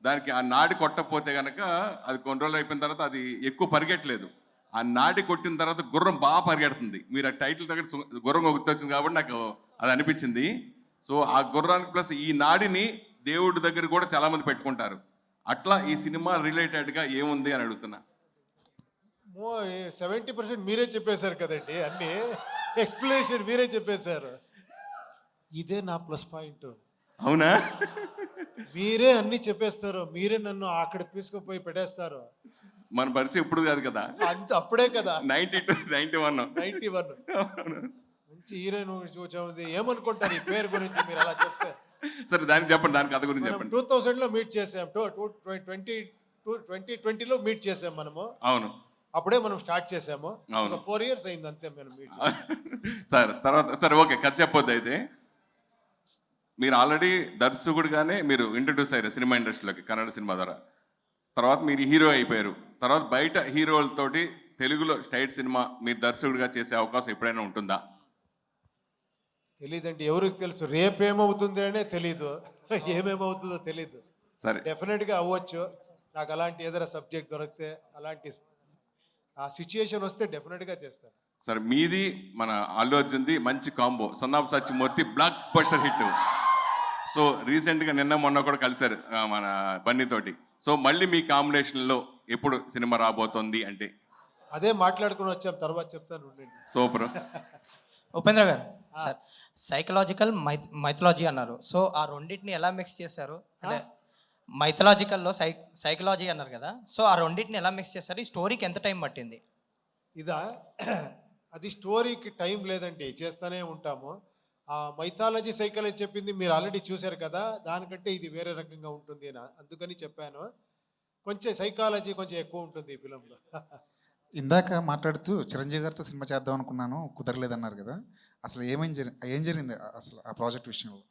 దానికి ఆ నాడి కొట్టకపోతే కనుక అది కొన్ని రోజులు అయిపోయిన తర్వాత అది ఎక్కువ పరిగెట్టలేదు. ఆ నాడి కొట్టిన తర్వాత గుర్రం బాగా పరిగెడుతుంది. మీరు ఆ టైటిల్ దగ్గర గుర్రం గుర్తొచ్చింది కాబట్టి నాకు అది అనిపించింది. సో ఆ గుర్రానికి ప్లస్ ఈ నాడిని దేవుడి దగ్గర కూడా చాలామంది పెట్టుకుంటారు. అట్లా ఈ సినిమా రిలేటెడ్గా ఏముంది అని అడుగుతున్నా. 70% మీరే చెప్పేశారు కదండి, అన్నీ ఎక్స్ప్లెనేషన్ మీరే చెప్పేశారు. ఇదే నా ప్లస్ పాయింట్. అవునా? మీరే అన్ని చెప్పేస్తారు, మీరే నన్ను అక్కడ తీసుకుపోయి పెట్టేస్తారు. మన పరిచయం ఇప్పుడు కాదు కదా, అంత అప్పుడే కదా, 92, 91. మంచి హీరోయిన్ చూసాము. ఏమనుకుంటారు ఈ పేరు గురించి మీరు అలా చెప్తే? సరే దానికి చెప్పండి, దాని కథ గురించి చెప్పండి. 2000లో మీట్ చేసాం, 2020లో మీట్ చేసాం మనము. అవును, అప్పుడే మనం స్టార్ట్ చేసాము. అవును. 4 years అయింది అంతే మనం మీట్. సరే తర్వాత సరే ఓకే, కథ చెప్పొద్దు. అయితే మీరు ఆల్రెడీ దర్శకుడిగానే మీరు ఇంట్రడ్యూస్ అయ్యారు సినిమా ఇండస్ట్రీలోకి కన్నడ సినిమా ద్వారా. తర్వాత మీరు హీరో అయిపోయారు. తర్వాత బయట హీరోలతోటి తెలుగులో స్టైట్ సినిమా మీరు దర్శకుడిగా చేసే అవకాశం ఎప్పుడైనా ఉంటుందా? తెలీదండి, ఎవరికి తెలుసు రేపేమవుతుంది అనే తెలీదు, ఏమేమవుతుందో తెలీదు. సరే, డెఫినెట్గా అవ్వచ్చు. నాకు అలాంటి ఏదైనా సబ్జెక్ట్ దొరికితే, అలాంటి ఆ సిచ్యుయేషన్ వస్తే డెఫినెట్గా చేస్తాను. సరే మీది మన అల్లు అర్జున్ది మంచి combo, son of Satyamurthy block buster hit. So రీసెంట్గా నిన్న మొన్న కూడా కలిశారు మన బన్నీతోటి. సో మళ్ళీ మీ కాంబినేషన్లో ఎప్పుడు సినిమా రాబోతోంది అంటే? అదే మాట్లాడుకుని వచ్చాం, తర్వాత చెప్తాను. సూపర్. ఉపేంద్ర గారు సార్, సైకలాజికల్ మైథలాజీ అన్నారు. సో ఆ రెండింటిని ఎలా మిక్స్ చేశారు? అంటే మైథలాజికల్లో సైకలాజీ అన్నారు కదా, సో ఆ రెండింటిని ఎలా మిక్స్ చేశారు? ఈ స్టోరీకి ఎంత టైం పట్టింది? ఇదా, అది స్టోరీకి టైం లేదండి, చేస్తూనే ఉంటాము. ఆ మైథాలజీ సైకాలజీ చెప్పింది మీరు ఆల్రెడీ చూశారు కదా, దానికంటే ఇది వేరే రకంగా ఉంటుంది అని అందుకని చెప్పాను. కొంచెం సైకాలజీ కొంచెం ఎక్కువ ఉంటుంది ఈ ఫిలంలో. ఇందాక మాట్లాడుతూ చిరంజీవి గారితో సినిమా చేద్దాం అనుకున్నాను, కుదరలేదన్నారు కదా, అసలు ఏం జరిగింది అసలు ఆ ప్రాజెక్ట్ విషయంలో?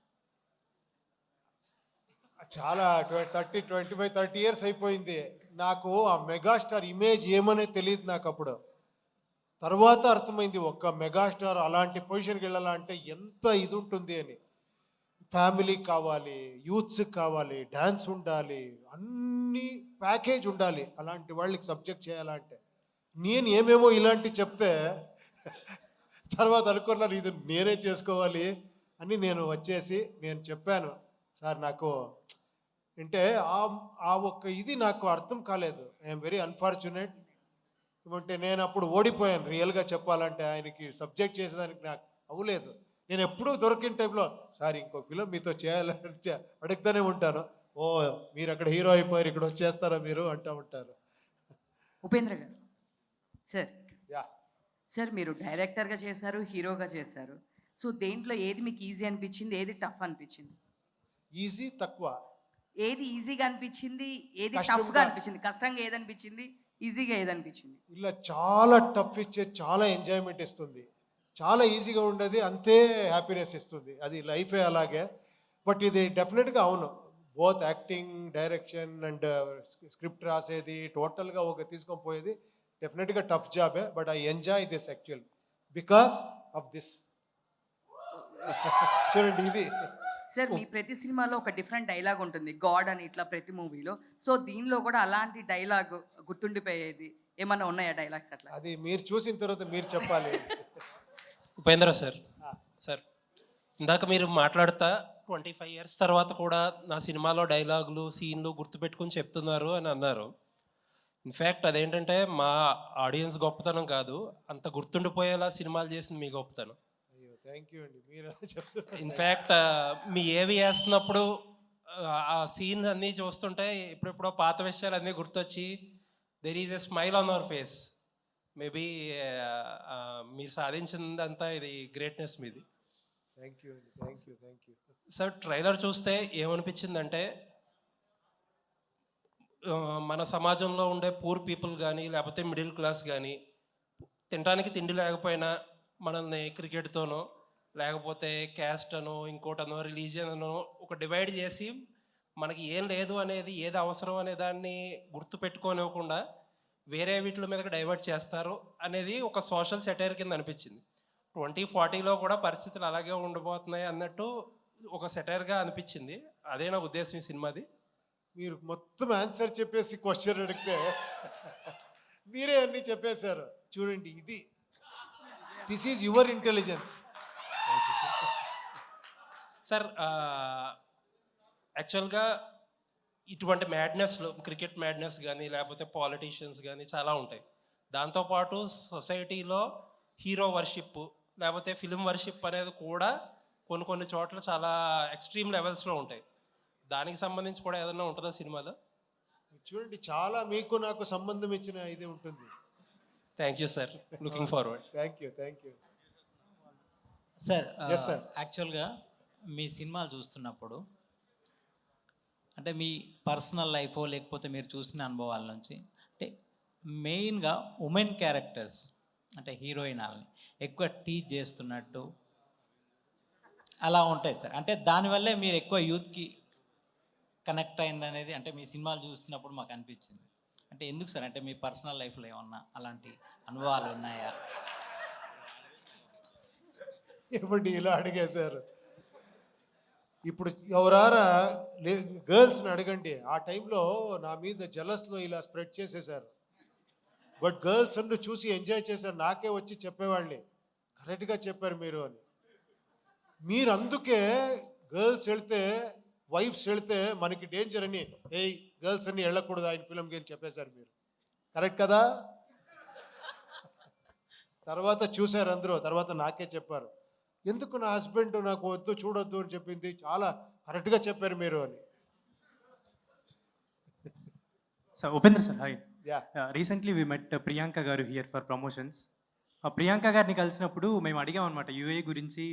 చాలా 25-30 years అయిపోయింది. నాకు ఆ మెగాస్టార్ ఇమేజ్ ఏమనే తెలియదు నాకు అప్పుడు. తర్వాత అర్థమైంది, ఒక్క మెగాస్టార్ అలాంటి పొజిషన్కి వెళ్ళాలంటే ఎంత ఇది ఉంటుంది అని. ఫ్యామిలీ కావాలి, యూత్స్ కావాలి, డ్యాన్స్ ఉండాలి, అన్ని ప్యాకేజ్ ఉండాలి అలాంటి వాళ్ళకి సబ్జెక్ట్ చేయాలంటే. నేను ఏమేమో ఇలాంటి చెప్తే తర్వాత అనుకున్నాను ఇది నేనే చేసుకోవాలి అని. నేను వచ్చేసి నేను చెప్పాను, సార్ నాకు అంటే ఆ ఒక్క ఇది నాకు అర్థం కాలేదు. I'm very unfortunate. ఏమంటే నేను అప్పుడు ఓడిపోయాను రియల్గా చెప్పాలంటే. ఆయనకి సబ్జెక్ట్ చేసేదానికి నాకు అవ్వలేదు. నేను ఎప్పుడూ దొరికిన టైంలో సార్ ఇంకో ఫిలం మీతో చేయాలని అడుగుతూనే ఉంటాను. ఓ మీరు అక్కడ హీరో అయిపోయారు, ఇక్కడ వచ్చేస్తారా మీరు అంటూ ఉంటారు. ఉపేంద్ర గారు సార్, యా సార్ మీరు డైరెక్టర్గా చేశారు, హీరోగా చేశారు. సో దేంట్లో ఏది మీకు ఈజీ అనిపించింది, ఏది టఫ్ అనిపించింది? ఈజీ తక్కువ. ఏది ఈజీగా అనిపించింది, ఏది టఫ్గా అనిపించింది? కష్టంగా ఏది అనిపించింది, ఈజీగా ఏది అనిపించింది? ఇలా చాలా టఫ్ ఇచ్చే చాలా ఎంజాయ్మెంట్ ఇస్తుంది, చాలా ఈజీగా ఉండేది అంతే హ్యాపీనెస్ ఇస్తుంది. అది లైఫే అలాగే. బట్ ఇది డెఫినెట్గా అవును, both acting, direction and script రాసేది టోటల్గా ఒక తీసుకొని పోయేది డెఫినెట్గా టఫ్ జాబే. But I enjoy this actual because of this. చూడండి ఇది సార్ మీ ప్రతి సినిమాలో ఒక డిఫరెంట్ డైలాగ్ ఉంటుంది, గాడ్ అని ఇట్లా ప్రతి మూవీలో. సో దీనిలో కూడా అలాంటి డైలాగ్ గుర్తుండిపోయేది ఏమన్నా ఉన్నాయా డైలాగ్స్ అట్లా? అది మీరు చూసిన తర్వాత మీరు చెప్పాలి. ఉపేంద్ర సార్, సార్ ఇందాక మీరు మాట్లాడుతా 25 years తర్వాత కూడా నా సినిమాలో డైలాగులు, సీన్లు గుర్తుపెట్టుకుని చెప్తున్నారు అని అన్నారు. ఇన్ఫ్యాక్ట్ అదేంటంటే మా ఆడియన్స్ గొప్పతనం కాదు, అంత గుర్తుండిపోయేలా సినిమాలు చేసింది మీ గొప్పతనం. థ్యాంక్ యూ అండి, మీరు చెప్తున్నారు. ఇన్ఫ్యాక్ట్ మీ ఏవి వేస్తున్నప్పుడు ఆ సీన్ అన్నీ చూస్తుంటే ఇప్పుడెప్పుడో పాత విషయాలు అన్నీ గుర్తొచ్చి there is a smile on hour face. Maybe మీరు సాధించిందంతా ఇది గ్రేట్నెస్ మీది. థ్యాంక్ యూ అండి, థ్యాంక్ యూ. సార్ ట్రైలర్ చూస్తే ఏమనిపించిందంటే మన సమాజంలో ఉండే పూర్ పీపుల్ కానీ లేకపోతే మిడిల్ క్లాస్ కానీ తినడానికి తిండి లేకపోయినా మనల్ని క్రికెట్తోనో లేకపోతే క్యాస్ట్ అనో ఇంకోటనో రిలీజియన్ అనో ఒక డివైడ్ చేసి మనకి ఏం లేదు అనేది ఏది అవసరం అనే దాన్ని గుర్తుపెట్టుకోనివ్వకుండా వేరే వీటి మీదకి డైవర్ట్ చేస్తారు అనేది ఒక సోషల్ సెటైర్ కింద అనిపించింది. 2040లో కూడా పరిస్థితులు అలాగే ఉండబోతున్నాయి అన్నట్టు ఒక సెటైర్గా అనిపించింది. అదే నా ఉద్దేశం ఈ సినిమాది. మీరు మొత్తం ఆన్సర్ చెప్పేసి క్వశ్చన్ అడిగితే మీరే అన్నీ చెప్పేశారు. చూడండి, this is your intelligence. Sir యాక్చువల్గా ఇటువంటి మ్యాడ్నెస్లో క్రికెట్ మ్యాడ్నెస్ కానీ లేకపోతే పాలిటీషియన్స్ కానీ చాలా ఉంటాయి. దాంతోపాటు సొసైటీలో హీరో వర్షిప్ లేకపోతే ఫిలిం వర్షిప్ అనేది కూడా కొన్ని చోట్ల చాలా ఎక్స్ట్రీమ్ లెవెల్స్లో ఉంటాయి. దానికి సంబంధించి కూడా ఏదైనా ఉంటుందా సినిమాలో? చూడండి, చాలా మీకు నాకు సంబంధం ఇచ్చిన ఇది ఉంటుంది. Thank you sir, looking forward. Thank you. Sir Yes, sir. యాక్చువల్గా మీ సినిమాలు చూస్తున్నప్పుడు అంటే మీ పర్సనల్ లైఫ్ లేకపోతే మీరు చూసిన అనుభవాల నుంచి అంటే మెయిన్గా ఉమెన్ క్యారెక్టర్స్ అంటే హీరోయిన్లని ఎక్కువ టీచ్ చేస్తున్నట్టు అలా ఉంటాయి సార్. అంటే దానివల్లే మీరు ఎక్కువ యూత్కి కనెక్ట్ అయింది అనేది అంటే మీ సినిమాలు చూస్తున్నప్పుడు మాకు అనిపించింది. అంటే ఎందుకు సార్? అంటే మీ పర్సనల్ లైఫ్లో ఏమన్నా అలాంటి అనుభవాలు ఉన్నాయా? ఇప్పుడు ఇలా అడిగేశారు. ఇప్పుడు ఎవరారా గర్ల్స్ని అడగండి, ఆ టైంలో నా మీద జలస్లో ఇలా స్ప్రెడ్ చేసేసారు. బట్ గర్ల్స్ అంటూ చూసి ఎంజాయ్ చేశారు. నాకే వచ్చి చెప్పేవాళ్ళని, కరెక్ట్గా చెప్పారు మీరు అని. మీరు అందుకే గర్ల్స్ వెళ్తే వైఫ్స్ వెళ్తే మనకి డేంజర్ అని గర్ల్స్ అన్ని వెళ్ళకూడదు ఆయన ఫిల్మ్కి అని చెప్పేశారు మీరు. కరెక్ట్ కదా? తర్వాత చూశారు అందరూ, తర్వాత నాకే చెప్పారు. ఎందుకు నా హస్బెండ్ నాకు వద్దు చూడొద్దు అని చెప్పింది, చాలా కరెక్ట్గా చెప్పారు మీరు అని. Sir Upendra sir, hi. Yeah. Recently we met Priyanka గారు హియర్ ఫర్ ప్రమోషన్స్. ప్రియాంక గారిని కలిసినప్పుడు మేము అడిగాం అనమాట యూఏ గురించి,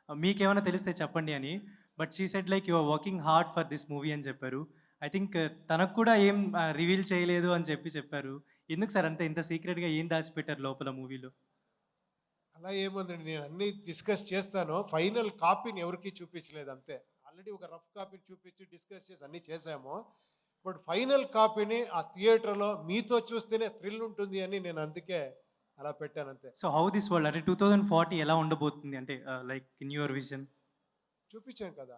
మీకేమైనా తెలిస్తే చెప్పండి అని. But she said like you are working hard for this movie అని చెప్పారు. ఐ థింక్ తనకు కూడా ఏం రివీల్ చేయలేదు అని చెప్పారు. ఎందుకు సార్ అంతే ఇంత సీక్రెట్గా ఏం దాచిపెట్టారు లోపల మూవీలో? అలా ఏముందండి, నేను అన్నీ డిస్కస్ చేస్తాను. ఫైనల్ కాపీని ఎవరికి చూపించలేదు అంతే. ఆల్రెడీ ఒక రఫ్ కాపీని చూపించి డిస్కస్ చేసి అన్నీ చేసాము. బట్ ఫైనల్ కాపీని ఆ థియేటర్లో మీతో చూస్తేనే థ్రిల్ ఉంటుంది అని నేను అందుకే అలా పెట్టాను అంతే. సో హౌ దిస్ వరల్డ్ అంటే 2040 ఎలా ఉండబోతుంది అంటే లైక్ ఇన్ యువర్ విజన్? చూపించాను కదా.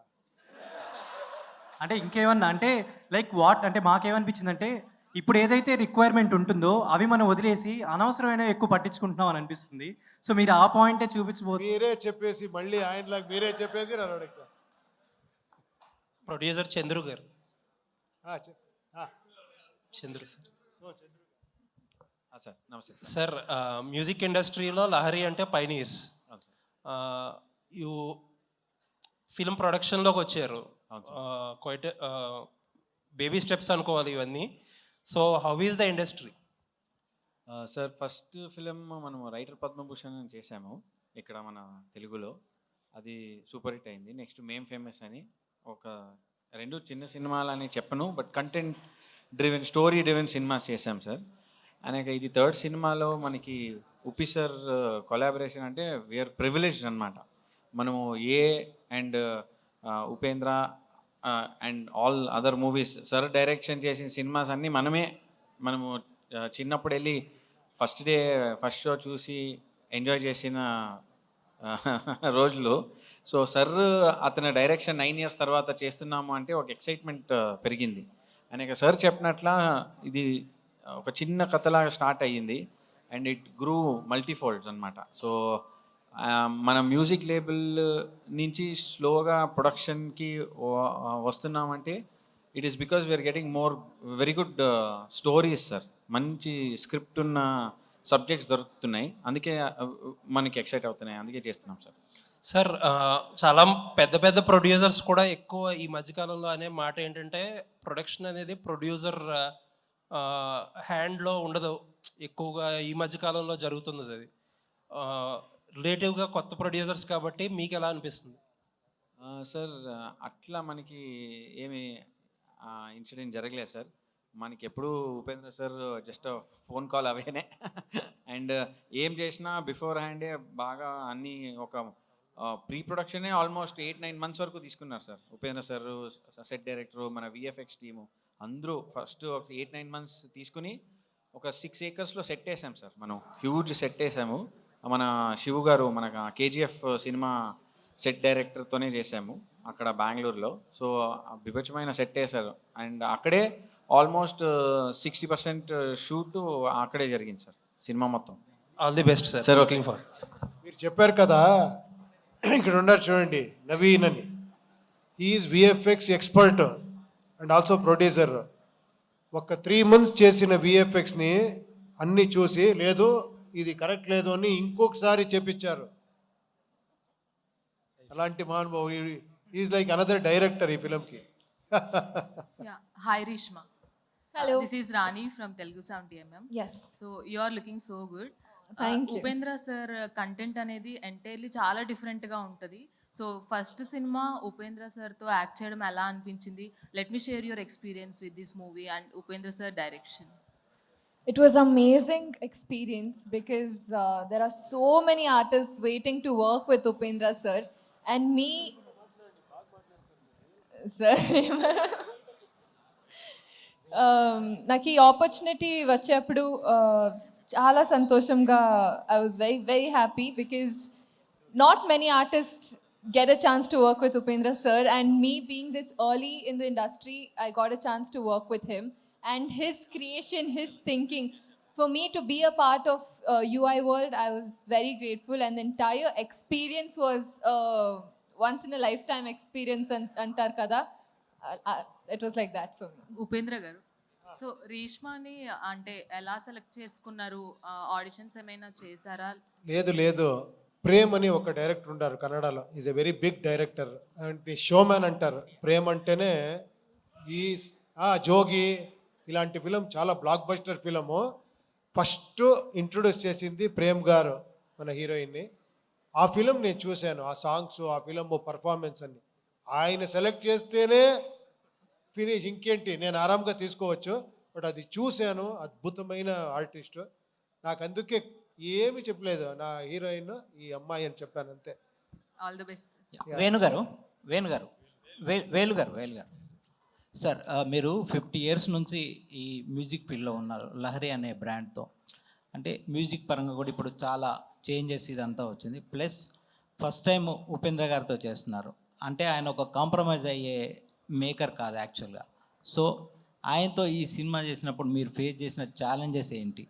అంటే ఇంకేమన్నా అంటే లైక్ వాట్ అంటే మాకేమనిపించింది అంటే ఇప్పుడు ఏదైతే రిక్వైర్మెంట్ ఉంటుందో అవి మనం వదిలేసి అనవసరమైన ఎక్కువ పట్టించుకుంటున్నాం అని అనిపిస్తుంది. సో మీరు ఆ పాయింటే చూపించబోతున్నారు. మీరే చెప్పేసి మళ్ళీ ఆయనలాగా మీరే చెప్పేసి నన్ను అడుగుతా. ప్రొడ్యూసర్ చంద్రు గారు. చంద్రు సార్. సార్ నమస్తే సార్. మ్యూజిక్ ఇండస్ట్రీలో లహరి అంటే పైనీర్స్. యూ ఫిల్మ్ ప్రొడక్షన్లోకి వచ్చారు. క్వైట్ బేబీ స్టెప్స్ అనుకోవాలి ఇవన్నీ. So how is the industry? Sir first film మనం రైటర్ పద్మభూషణ్ చేశాము ఇక్కడ మన తెలుగులో. అది సూపర్ హిట్ అయింది. నెక్స్ట్ మేం ఫేమస్ అని ఒక 2 చిన్న సినిమాలు అని చెప్పను, but content driven story driven cinemas చేశాం సార్. అనేక ఇది 3rd సినిమాలో మనకి ఉప్పి సార్ కొలాబరేషన్ అంటే వీఆర్ ప్రివిలేజ్డ్ అనమాట. మనము ఏ and Upendra and all other movies sir direction చేసిన సినిమాస్ అన్నీ మనము చిన్నప్పుడు వెళ్ళి ఫస్ట్ షో చూసి ఎంజాయ్ చేసిన రోజులు. సో సార్ అతని డైరెక్షన్ 9 years తర్వాత చేస్తున్నాము అంటే ఒక ఎక్సైట్మెంట్ పెరిగింది. అనేక సార్ చెప్పినట్ల ఇది ఒక చిన్న కథలాగా స్టార్ట్ అయ్యింది అండ్ ఇట్ గ్రూ మల్టీఫోల్డ్స్ అనమాట. సో మన మ్యూజిక్ లేబుల్ నుంచి స్లోగా ప్రొడక్షన్కి వస్తున్నామంటే it is because we are getting very good stories sir. మంచి స్క్రిప్ట్ ఉన్న సబ్జెక్ట్స్ దొరుకుతున్నాయి, అందుకే మనకి ఎక్సైట్ అవుతున్నాయి, అందుకే చేస్తున్నాం సార్. సార్ చాలా పెద్ద ప్రొడ్యూసర్స్ కూడా ఎక్కువ ఈ మధ్యకాలంలో అనే మాట ఏంటంటే ప్రొడక్షన్ అనేది ప్రొడ్యూసర్ హ్యాండ్లో ఉండదు, ఎక్కువగా ఈ మధ్య కాలంలో జరుగుతున్నది అది. రిలేటివ్గా కొత్త ప్రొడ్యూసర్స్ కాబట్టి మీకు ఎలా అనిపిస్తుంది? సార్ అట్లా మనకి ఏమి ఇన్సిడెంట్ జరగలేదు సార్. మనకి ఎప్పుడు Upendra sir just phone call అవేనే. అండ్ ఏం చేసినా బిఫోర్ హ్యాండే బాగా అన్నీ ఒక ప్రీ ప్రొడక్షనే ఆల్మోస్ట్ 8-9 months వరకు తీసుకున్నారు sir. Upendra sir, set director, మన విఎఫ్ఎక్స్ టీము అందరూ ఫస్ట్ ఒక 8-9 months తీసుకుని ఒక 6 acresలో సెట్ వేసాం సార్. మనం హ్యూజ్ సెట్ వేసాము. మన శివు గారు మన కేజీఎఫ్ సినిమా సెట్ డైరెక్టర్తోనే చేసాము అక్కడ బెంగళూరులో. సో విభజమైన సెట్ వేశారు. అండ్ అక్కడే ఆల్మోస్ట్ 60% షూట్ అక్కడే జరిగింది సార్ సినిమా మొత్తం. All the best sir. Sir looking for. మీరు చెప్పారు కదా, ఇక్కడ ఉన్నారు చూడండి నవీన్ అని. Is VFX expert and also producer. ఒక 3 months చేసిన విఎఫ్ఎక్స్ని అన్నీ చూసి లేదు ఇది కరెక్ట్ లేదు అని ఇంకొకసారి చెప్పించారు. అలాంటి మహానుభావు. ఈజ్ లైక్ అనదర్ డైరెక్టర్ ఈ ఫిలింకి. Hi Rishma. Hello. This is Rani from Telugu Sound TMM. Yes. So you are looking so good. Thank you. Upendra sir content అనేది ఎంటైర్లీ చాలా డిఫరెంట్గా ఉంటుంది. సో ఫస్ట్ సినిమా ఉపేంద్ర సార్తో యాక్ట్ చేయడం ఎలా అనిపించింది? Let me share your experience with this movie and Upendra sir direction. It was amazing experience because there are so many artists waiting to work with Upendra sir and me sir. నాకు ఈ opportunity వచ్చేప్పుడు చాలా సంతోషంగా I was very very happy because not many artist get a chance to work with Upendra sir, and me being this early in the industry, I got a chance to work with him and his creation, his thinking. For me to be a part of UI World, I was very grateful, and the entire experience was once in a lifetime experience antar kada. It was like that for me. Upendra గారు, so రీష్మాని అంటే ఎలా select చేసుకున్నారు? Auditions ఏమైనా చేశారా? లేదు ప్రేమ్ అని ఒక director ఉంటారు కన్నడలో. Is a very big director and showman అంటారు. ప్రేమ్ అంటేనే ఈ జోగి ఇలాంటి ఫిలం చాలా blockbuster film. First introduce చేసింది ప్రేమ్ గారు మన హీరోయిన్ని. ఆ ఫిలం నేను చూశాను, ఆ సాంగ్స్, ఆ ఫిలం పర్ఫార్మెన్స్ అన్ని. ఆయన సెలెక్ట్ చేస్తేనే ఫినిష్, ఇంకేంటి నేను ఆరాంగా తీసుకోవచ్చు. బట్ అది చూశాను, అద్భుతమైన ఆర్టిస్ట్. నాకు అందుకే ఏమి చెప్పలేదు, నా హీరోయిన్ ఈ అమ్మాయి అని చెప్పాను అంతే. All the best. వేలు గారు సార్, మీరు 50 years నుంచి ఈ మ్యూజిక్ ఫీల్డ్లో ఉన్నారు లహరి అనే బ్రాండ్తో. అంటే మ్యూజిక్ పరంగా కూడా ఇప్పుడు చాలా చేంజెస్ ఇదంతా వచ్చింది. ప్లస్ ఫస్ట్ టైం ఉపేంద్ర గారితో చేస్తున్నారు. అంటే ఆయన ఒక కాంప్రమైజ్ అయ్యే మేకర్ కాదు యాక్చువల్గా. సో ఆయనతో ఈ సినిమా చేసినప్పుడు మీరు ఫేస్ చేసిన ఛాలెంజెస్ ఏంటి?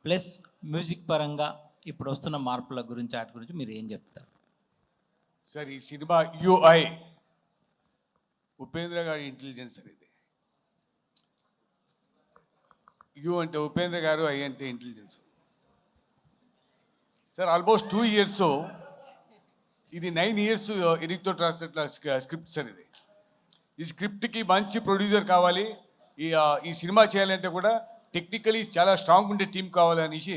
ప్లస్ మ్యూజిక్ పరంగా ఇప్పుడు వస్తున్న మార్పుల గురించి, వాటి గురించి మీరు ఏం చెప్తారు? సార్ ఈ సినిమా యూఐ ఉపేంద్ర గారి ఇంటెలిజెన్స్ అనేది. యూ అంటే ఉపేంద్ర గారు, ఐ అంటే ఇంటెలిజెన్స్. సార్ ఆల్మోస్ట్ 2 years, ఇది 9 years ఎరిక్తో రాసినట్ల స్క్రిప్ట్ సార్ ఇది. ఈ స్క్రిప్ట్కి మంచి ప్రొడ్యూసర్ కావాలి. ఈ సినిమా చేయాలంటే కూడా టెక్నికలీ చాలా స్ట్రాంగ్ ఉండే టీం కావాలనేసి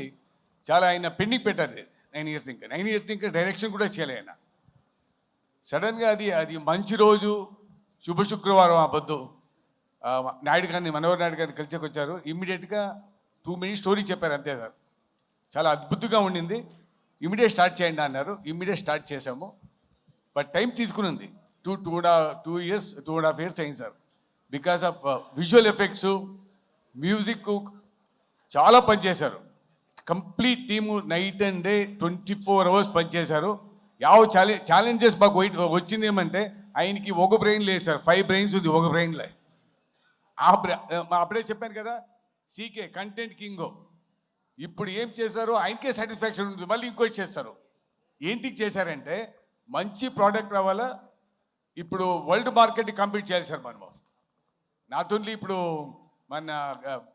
చాలా ఆయన పెండింగ్ పెట్టారు 9 years ఇంకా. 9 years ఇంకా డైరెక్షన్ కూడా చేయాలి ఆయన. సడన్గా అది మంచి రోజు, శుభ శుక్రవారం ఆ పొద్దు నాయుడు గారిని, మనోహర్ నాయుడు గారిని కలిసేకి వచ్చారు. ఇమ్మీడియట్గా 2 minutes స్టోరీ చెప్పారు అంతే సార్. చాలా అద్భుతంగా ఉండింది. ఇమ్మీడియట్ స్టార్ట్ చేయండి అన్నారు. ఇమ్మీడియట్ స్టార్ట్ చేసాము. బట్ టైం తీసుకునింది. 2 years 2.5 years అయింది sir. Because of visual effects, music చాలా పనిచేశారు. Complete team night and day 24 hours పనిచేశారు. ఛాలెంజెస్ మాకు వచ్చింది ఏమంటే, ఆయనకి ఒక బ్రెయిన్ లేదు సార్, 5 brains ఉంది ఒక బ్రెయిన్లో. అప్పుడే చెప్పాను కదా, సీకే కంటెంట్ కింగో. ఇప్పుడు ఏం చేశారు, ఆయనకే సాటిస్ఫాక్షన్ ఉంటుంది, మళ్ళీ ఇంకోటి చేస్తారు. ఏంటికి చేశారంటే, మంచి ప్రోడక్ట్ రావాలా, ఇప్పుడు వరల్డ్ మార్కెట్ని కంపీట్ చేయాలి సార్ మనము. నాట్ ఓన్లీ ఇప్పుడు మన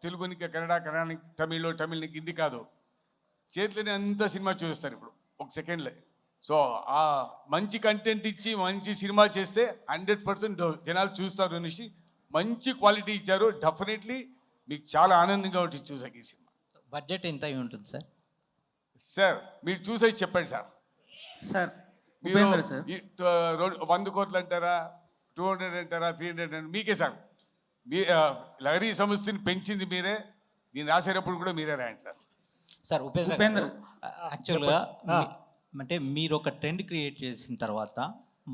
తెలుగునికి కన్నడకి, తమిళ్కి హిందీ కాదు, చేతిలోనే అంత సినిమా చూస్తారు ఇప్పుడు ఒక సెకండ్లో. సో ఆ మంచి కంటెంట్ ఇచ్చి మంచి సినిమా చేస్తే 100% జనాలు చూస్తారు అనేసి మంచి క్వాలిటీ ఇచ్చారు. డెఫినెట్లీ మీకు చాలా ఆనందంగా ఉంటుంది చూసాక ఈ సినిమా. బడ్జెట్ ఎంత అయి ఉంటుంది సార్? సార్ మీరు చూసేసి చెప్పండి సార్. సార్ మీరు 100 కోట్లు అంటారా, 200 అంటారా, 300 అంటారా, మీకే సార్. మీ లహరీ సంస్థని పెంచింది మీరే, నేను రాసేటప్పుడు కూడా మీరే రాయండి సార్. సార్ ఉపేంద్ర యాక్చువల్గా అంటే మీరు ఒక ట్రెండ్ క్రియేట్ చేసిన తర్వాత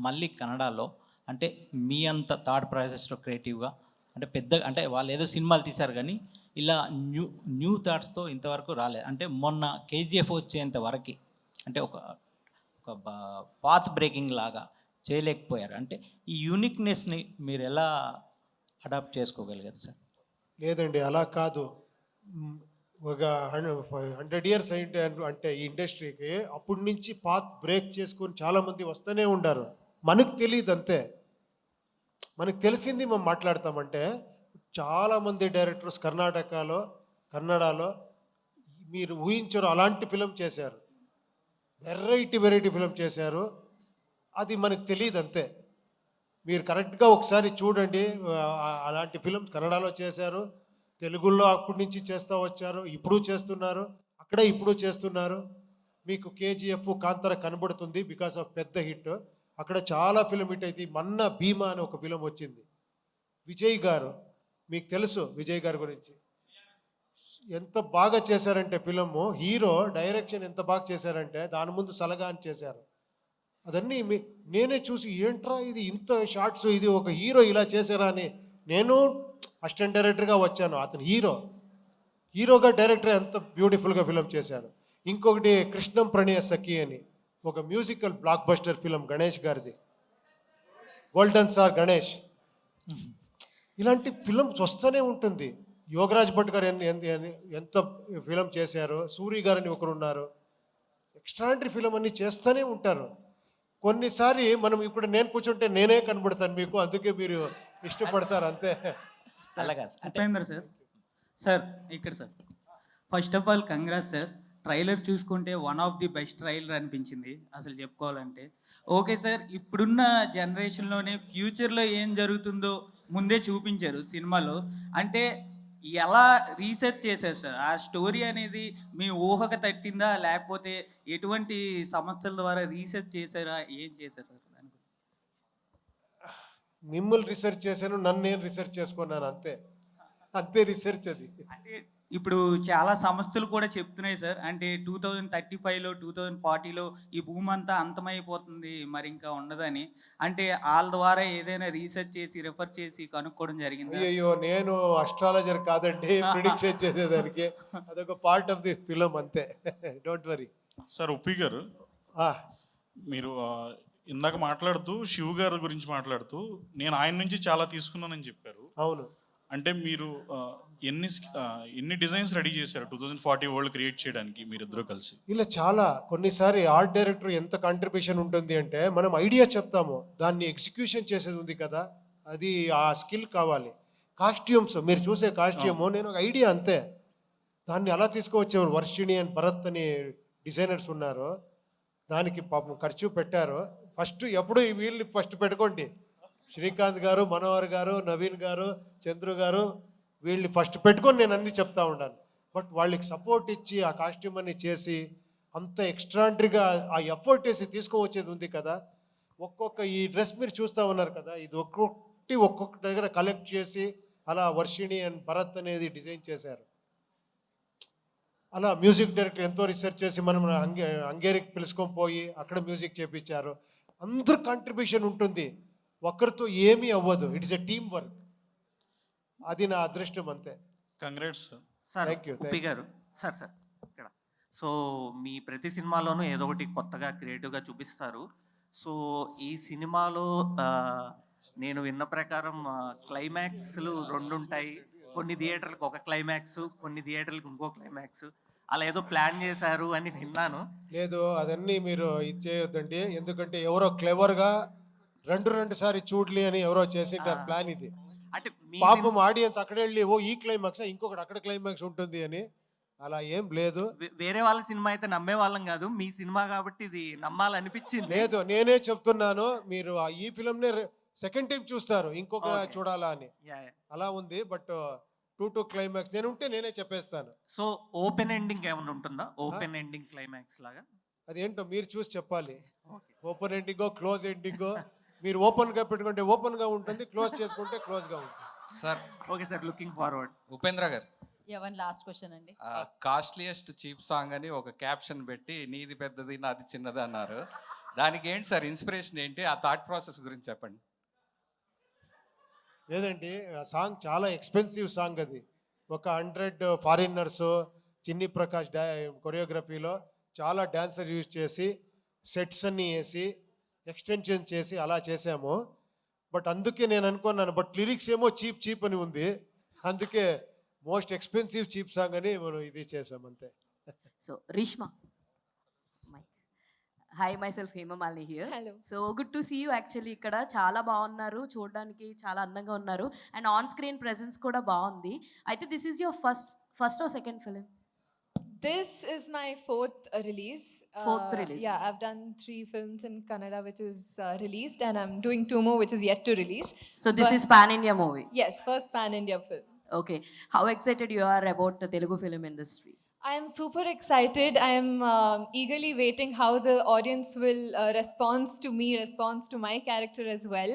మళ్ళీ కన్నడలో అంటే మీ అంత థాట్ ప్రాసెస్లో క్రియేటివ్గా అంటే పెద్ద అంటే వాళ్ళు ఏదో సినిమాలు తీశారు కానీ ఇలా న్యూ థాట్స్తో ఇంతవరకు రాలేదు. అంటే మొన్న కేజీఎఫ్ వచ్చేంత వరకు అంటే ఒక పాత్ బ్రేకింగ్ లాగా చేయలేకపోయారు. అంటే ఈ యూనిక్నెస్ని మీరు ఎలా అడాప్ట్ చేసుకోగలిగారు సార్? లేదండి, అలా కాదు. ఒక 100 years అంటే ఈ ఇండస్ట్రీకి అప్పటి నుంచి పాత్ బ్రేక్ చేసుకొని చాలామంది వస్తూనే ఉండారు. మనకు తెలియదు అంతే. మనకు తెలిసింది మనం మాట్లాడతామంటే చాలామంది డైరెక్టర్స్ కన్నడలో మీరు ఊహించరు అలాంటి ఫిలం చేశారు. వెరైటీ ఫిలం చేశారు. అది మనకు తెలియదు అంతే. మీరు కరెక్ట్గా ఒకసారి చూడండి. అలాంటి ఫిలం కన్నడలో చేశారు, తెలుగులో అప్పటి నుంచి చేస్తూ వచ్చారు, ఇప్పుడు చేస్తున్నారు, ఇప్పుడు చేస్తున్నారు. మీకు కేజీఎఫ్ కాంతార కనబడుతుంది బికాస్ ఆఫ్ పెద్ద హిట్. అక్కడ చాలా ఫిలం హిట్ అయితే మొన్న భీమా అని ఒక ఫిలం వచ్చింది. విజయ్ గారు, మీకు తెలుసు విజయ్ గారి గురించి, ఎంత బాగా చేశారంటే ఫిలము. హీరో డైరెక్షన్ ఎంత బాగా చేశారంటే దాని ముందు సలగా అని చేశారు. అదన్నీ నేనే చూసి ఏంట్రా ఇది ఇంత షార్ట్స్, ఇది ఒక హీరో ఇలా చేశారా అని నేను అసిస్టెంట్ డైరెక్టర్గా వచ్చాను. అతను హీరోగా డైరెక్టర్ ఎంత బ్యూటిఫుల్గా ఫిలం చేశారు. ఇంకొకటి కృష్ణం ప్రణయ సఖి అని ఒక musical block buster film Ganesh గారిది, గోల్డెన్ స్టార్ గణేష్. ఇలాంటి ఫిల్మ్స్ వస్తూనే ఉంటుంది. యోగరాజ్ భట్ గారు ఎంత ఫిలం చేశారు, సూరి గారని ఒకరు ఉన్నారు. ఎక్స్ట్రాండరీ ఫిలం అన్ని చేస్తూనే ఉంటారు. కొన్నిసారి మనం ఇప్పుడు నేను కూర్చుంటే నేనే కనబడతాను మీకు, అందుకే మీరు ఇష్టపడతారు అంతే. ఉపేంద్ర సార్ ఇక్కడ sir first of all congrats sir. Trailer చూసుకుంటే one of the best trailer అనిపించింది అసలు చెప్పుకోవాలంటే. ఓకే సార్, ఇప్పుడున్న జనరేషన్లోనే ఫ్యూచర్లో ఏం జరుగుతుందో ముందే చూపించారు సినిమాలో. అంటే ఎలా రీసెర్చ్ చేశారు సార్? ఆ స్టోరీ అనేది మీ ఊహకు తట్టిందా, లేకపోతే ఎటువంటి సంస్థల ద్వారా రీసెర్చ్ చేశారా, ఏం చేశారు సార్? మిమ్మల్ని రీసెర్చ్ చేశాను, నన్ను నేను రీసెర్చ్ చేసుకున్నాను అంతే రీసెర్చ్ అది. అంటే ఇప్పుడు చాలా సంస్థలు కూడా చెప్తున్నాయి సార్, అంటే 2035లో 2040లో ఈ భూమి అంతా అంతమైపోతుంది, మరి ఇంకా ఉండదని. అంటే వాళ్ళ ద్వారా ఏదైనా రీసెర్చ్ చేసి రెఫర్ చేసి కనుక్కోవడం జరిగింది? అయ్యో, నేను అస్ట్రాలజర్ కాదండి ప్రిడిక్షన్ చేసేదానికి. అదొక పార్ట్ ఆఫ్ ది ఫిలం అంతే, డోంట్ వరీ. సార్ ఉప్పి గారు, మీరు ఇందాక మాట్లాడుతూ శివ్ గారి గురించి మాట్లాడుతూ నేను ఆయన నుంచి చాలా తీసుకున్నానని చెప్పారు. అవును. అంటే మీరు ఎన్ని డిజైన్స్ రెడీ చేశారు 2040 వరల్డ్ క్రియేట్ చేయడానికి మీరిద్దరూ కలిసి? ఇలా చాలా కొన్నిసారి ఆర్ట్ డైరెక్టర్ ఎంత కాంట్రిబ్యూషన్ ఉంటుంది అంటే మనం ఐడియా చెప్తాము, దాన్ని ఎగ్జిక్యూషన్ చేసేది ఉంది కదా, అది ఆ స్కిల్ కావాలి. కాస్ట్యూమ్స్ మీరు చూసే కాస్ట్యూము నేను ఒక ఐడియా అంతే, దాన్ని అలా తీసుకువచ్చేవారు. వర్షిణి అండ్ భరత్ అని డిజైనర్స్ ఉన్నారు, దానికి పాపం ఖర్చు పెట్టారు. ఫస్ట్ ఎప్పుడు వీళ్ళని ఫస్ట్ పెట్టుకోండి, శ్రీకాంత్ గారు, మనోహర్ గారు, నవీన్ గారు, చంద్రు గారు, వీళ్ళని ఫస్ట్ పెట్టుకొని నేను అన్నీ చెప్తా ఉన్నాను. బట్ వాళ్ళకి సపోర్ట్ ఇచ్చి ఆ కాస్ట్యూమ్ అన్ని చేసి అంత ఎక్స్ట్రాండరీగా ఆ ఎఫర్ట్ వేసి తీసుకువచ్చేది ఉంది కదా. ఈ డ్రెస్ మీరు చూస్తూ ఉన్నారు కదా, ఇది ఒక్కొక్క దగ్గర కలెక్ట్ చేసి అలా వర్షిణి అండ్ భరత్ అనేది డిజైన్ చేశారు. అలా మ్యూజిక్ డైరెక్టర్ ఎంతో రీసెర్చ్ చేసి మనం హంగేరికి పిలుచుకొని పోయి అక్కడ మ్యూజిక్ చేపించారు. అందరు కాంట్రిబ్యూషన్ ఉంటుంది, ఒక్కరితో ఏమీ అవ్వదు. It is a team work. అది నా అదృష్టం అంతే. Congrats sir. ఉప్పి గారు సార్ ఇక్కడ సో మీ ప్రతి సినిమాలోనూ ఏదో ఒకటి కొత్తగా క్రియేటివ్గా చూపిస్తారు. సో ఈ సినిమాలో నేను విన్న ప్రకారం క్లైమాక్స్లు 2 ఉంటాయి. కొన్ని థియేటర్లకు ఒక క్లైమాక్స్, కొన్ని థియేటర్లకు ఇంకో క్లైమాక్స్, అలా ఏదో ప్లాన్ చేశారు అని విన్నాను. లేదు, అదన్నీ మీరు ఇది చేయొద్దండి, ఎందుకంటే ఎవరో క్లెవర్గా రెండు సారి చూడలి అని ఎవరో చేసింటారు ప్లాన్. ఇది అంటే పాపం ఆడియన్స్ అక్కడ వెళ్ళి ఓ ఈ క్లైమాక్స్ ఇంకొకటి అక్కడ క్లైమాక్స్ ఉంటుంది అని, అలా ఏం లేదు. వేరే వాళ్ళ సినిమా అయితే నమ్మే వాళ్ళం కాదు, మీ సినిమా కాబట్టి ఇది నమ్మాలనిపించింది. లేదు, నేనే చెప్తున్నాను, మీరు ఈ ఫిల్మ్నే సెకండ్ టైం చూస్తారు ఇంకొక చూడాలా అని, అలా ఉంది. బట్ 2 క్లైమాక్స్ నేను ఉంటే నేనే చెప్పేస్తాను. సో ఓపెన్ ఎండింగ్ ఏమైనా ఉంటుందా? ఓపెన్ ఎండింగ్ క్లైమాక్స్ లాగా? అదేంటో మీరు చూసి చెప్పాలి. ఓకే. ఓపెన్ ఎండింగో క్లోజ్ ఎండింగో మీరు ఓపెన్గా పెట్టుకుంటే ఓపెన్గా ఉంటుంది, క్లోజ్ చేసుకుంటే క్లోజ్గా ఉంటుంది. Sir okay sir, looking forward. Upendra గారు, ఎవరి లాస్ట్ క్వశ్చన్ అండి? కాస్ట్లీయెస్ట్ చీప్ సాంగ్ అని ఒక క్యాప్షన్ పెట్టి నీది పెద్దది నాది చిన్నది అన్నారు. దానికి ఏంటి సార్ ఇన్స్పిరేషన్ ఏంటి? ఆ థాట్ ప్రాసెస్ గురించి చెప్పండి. లేదండి, ఆ సాంగ్ చాలా ఎక్స్పెన్సివ్ సాంగ్ అది. ఒక 100 ఫారినర్స్ చిన్ని ప్రకాష్ కొరియోగ్రఫీలో చాలా డాన్సర్ యూజ్ చేసి సెట్స్ అన్నీ వేసి ఎక్స్టెన్షన్ చేసి అలా చేసాము. బట్ అందుకే నేను అనుకున్నాను, బట్ లిరిక్స్ ఏమో చీప్ అని ఉంది, అందుకే మోస్ట్ ఎక్స్పెన్సివ్ చీప్ సాంగ్ అని మనం ఇది చేసాం అంతే. So Reeshma, hi myself Hemamalini here. Hello. So good to see you. Actually ఇక్కడ చాలా బాగున్నారు, చూడడానికి చాలా అందంగా ఉన్నారు, అండ్ ఆన్ స్క్రీన్ ప్రెజెన్స్ కూడా బాగుంది. అయితే this is your first or second film? This is my fourth release. Fourth release. Yeah, I've done 3 films in Kannada which is released, and I'm doing 2 more which is yet to release. So this is pan India movie. Yes, first pan India film. Okay. How excited you are about the Telugu film industry? I am super excited. I am eagerly waiting how the audience will respond to my character as well.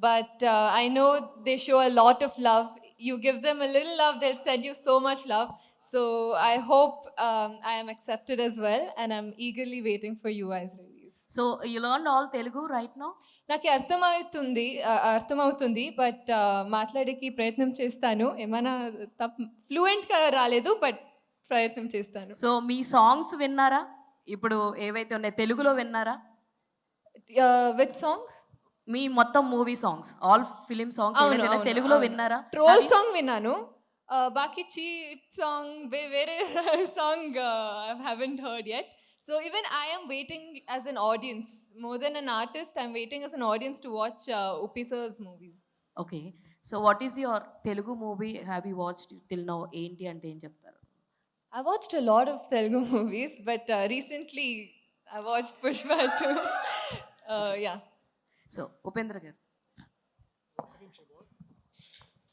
But I know they show a lot of love. You give them a little love, they'll send you so much love. So I hope I am accepted as well, and I'm eagerly waiting for you guys' release. So you learned all Telugu right now? నాకు అర్థమవుతుంది but మాట్లాడేకి ప్రయత్నం చేస్తాను. ఏమైనా ఫ్లూయెంట్గా రాలేదు, but ప్రయత్నం చేస్తాను. So మీ songs విన్నారా? ఇప్పుడు ఏవైతే ఉన్నాయో తెలుగులో విన్నారా? With song? మీ మొత్తం movie songs, all film songs తెలుగులో విన్నారా? ట్రోల్ సాంగ్ విన్నాను, బాకీ చీప్ సాంగ్ వేరే song I haven't heard yet. So even I am waiting as an audience, more than an artist, I'm waiting as an audience to watch Uppi sir's movies. Okay. So what is your Telugu movie have you watched till now? ఏంటి అంటే ఏం చెప్తారు? I watched a lot of Telugu movies, but recently I watched Pushpa too. Yeah. So Upendra గారు,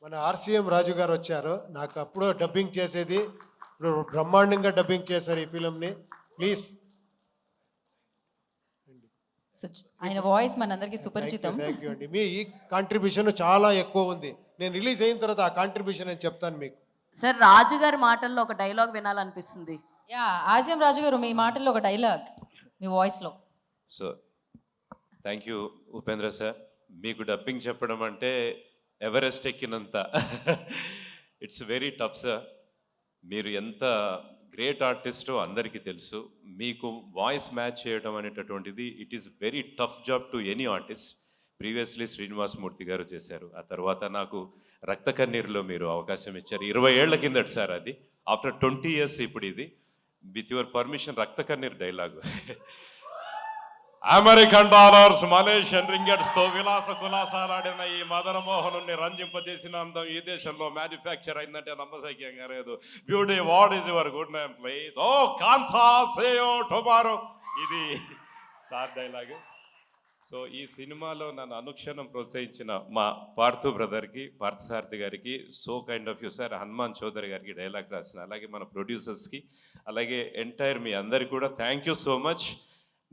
మన RCM రాజు గారు వచ్చారు, నాకు అప్పుడు డబ్బింగ్ చేసేది, ఇప్పుడు బ్రహ్మాండంగా డబ్బింగ్ చేశారు ఈ ఫిలింని. ప్లీజ్. ఆయన వాయిస్ మనందరికీ సుపరిచితం. థ్యాంక్ యూ అండి. మీ ఈ కాంట్రిబ్యూషన్ చాలా ఎక్కువ ఉంది. నేను రిలీజ్ అయిన తర్వాత ఆ కాంట్రిబ్యూషన్ నేను చెప్తాను మీకు. సార్ రాజు గారి మాటల్లో ఒక డైలాగ్ వినాలనిపిస్తుంది. యా, ఆసియం రాజు గారు మీ మాటల్లో ఒక డైలాగ్ మీ వాయిస్లో. So thank you Upendra sir. మీకు డబ్బింగ్ చెప్పడం అంటే ఎవరెస్ట్ ఎక్కినంత. It's very tough sir. మీరు ఎంత గ్రేట్ ఆర్టిస్టో అందరికీ తెలుసు. మీకు వాయిస్ మ్యాచ్ చేయడం అనేటటువంటిది it is very tough job to any artist. Previously Srinivas Murthy గారు చేశారు, ఆ తర్వాత నాకు రక్త కన్నీరులో మీరు అవకాశం ఇచ్చారు. 20 ఏళ్ల కిందట సార్ అది. ఆఫ్టర్ 20 years ఇప్పుడు ఇది. విత్ యువర్ పర్మిషన్ రక్త కన్నీరు డైలాగు. అమెరికన్ డాలర్స్, మలేషియన్ రింగెట్స్ తో విలాస కులాసాలాడిన ఈ మదన మోహనుని రంజింపజేసిన అందం ఈ దేశంలో మ్యానుఫ్యాక్చర్ అయిందంటే నమ్మశక్యంగా లేదు. Beauty, what is your good name please? ఓ కాంతా సేయో టుమారో. ఇది సార్ డైలాగ్. సో ఈ సినిమాలో నన్ను అనుక్షణం ప్రోత్సహించిన మా పార్థు బ్రదర్కి, పార్థసారథి గారికి, so kind of you sir, Hanuman Chowdary గారికి డైలాగ్ రాసిన, అలాగే మన ప్రొడ్యూసర్స్కి, అలాగే ఎంటైర్ మీ అందరికి కూడా థ్యాంక్ యూ సో మచ్.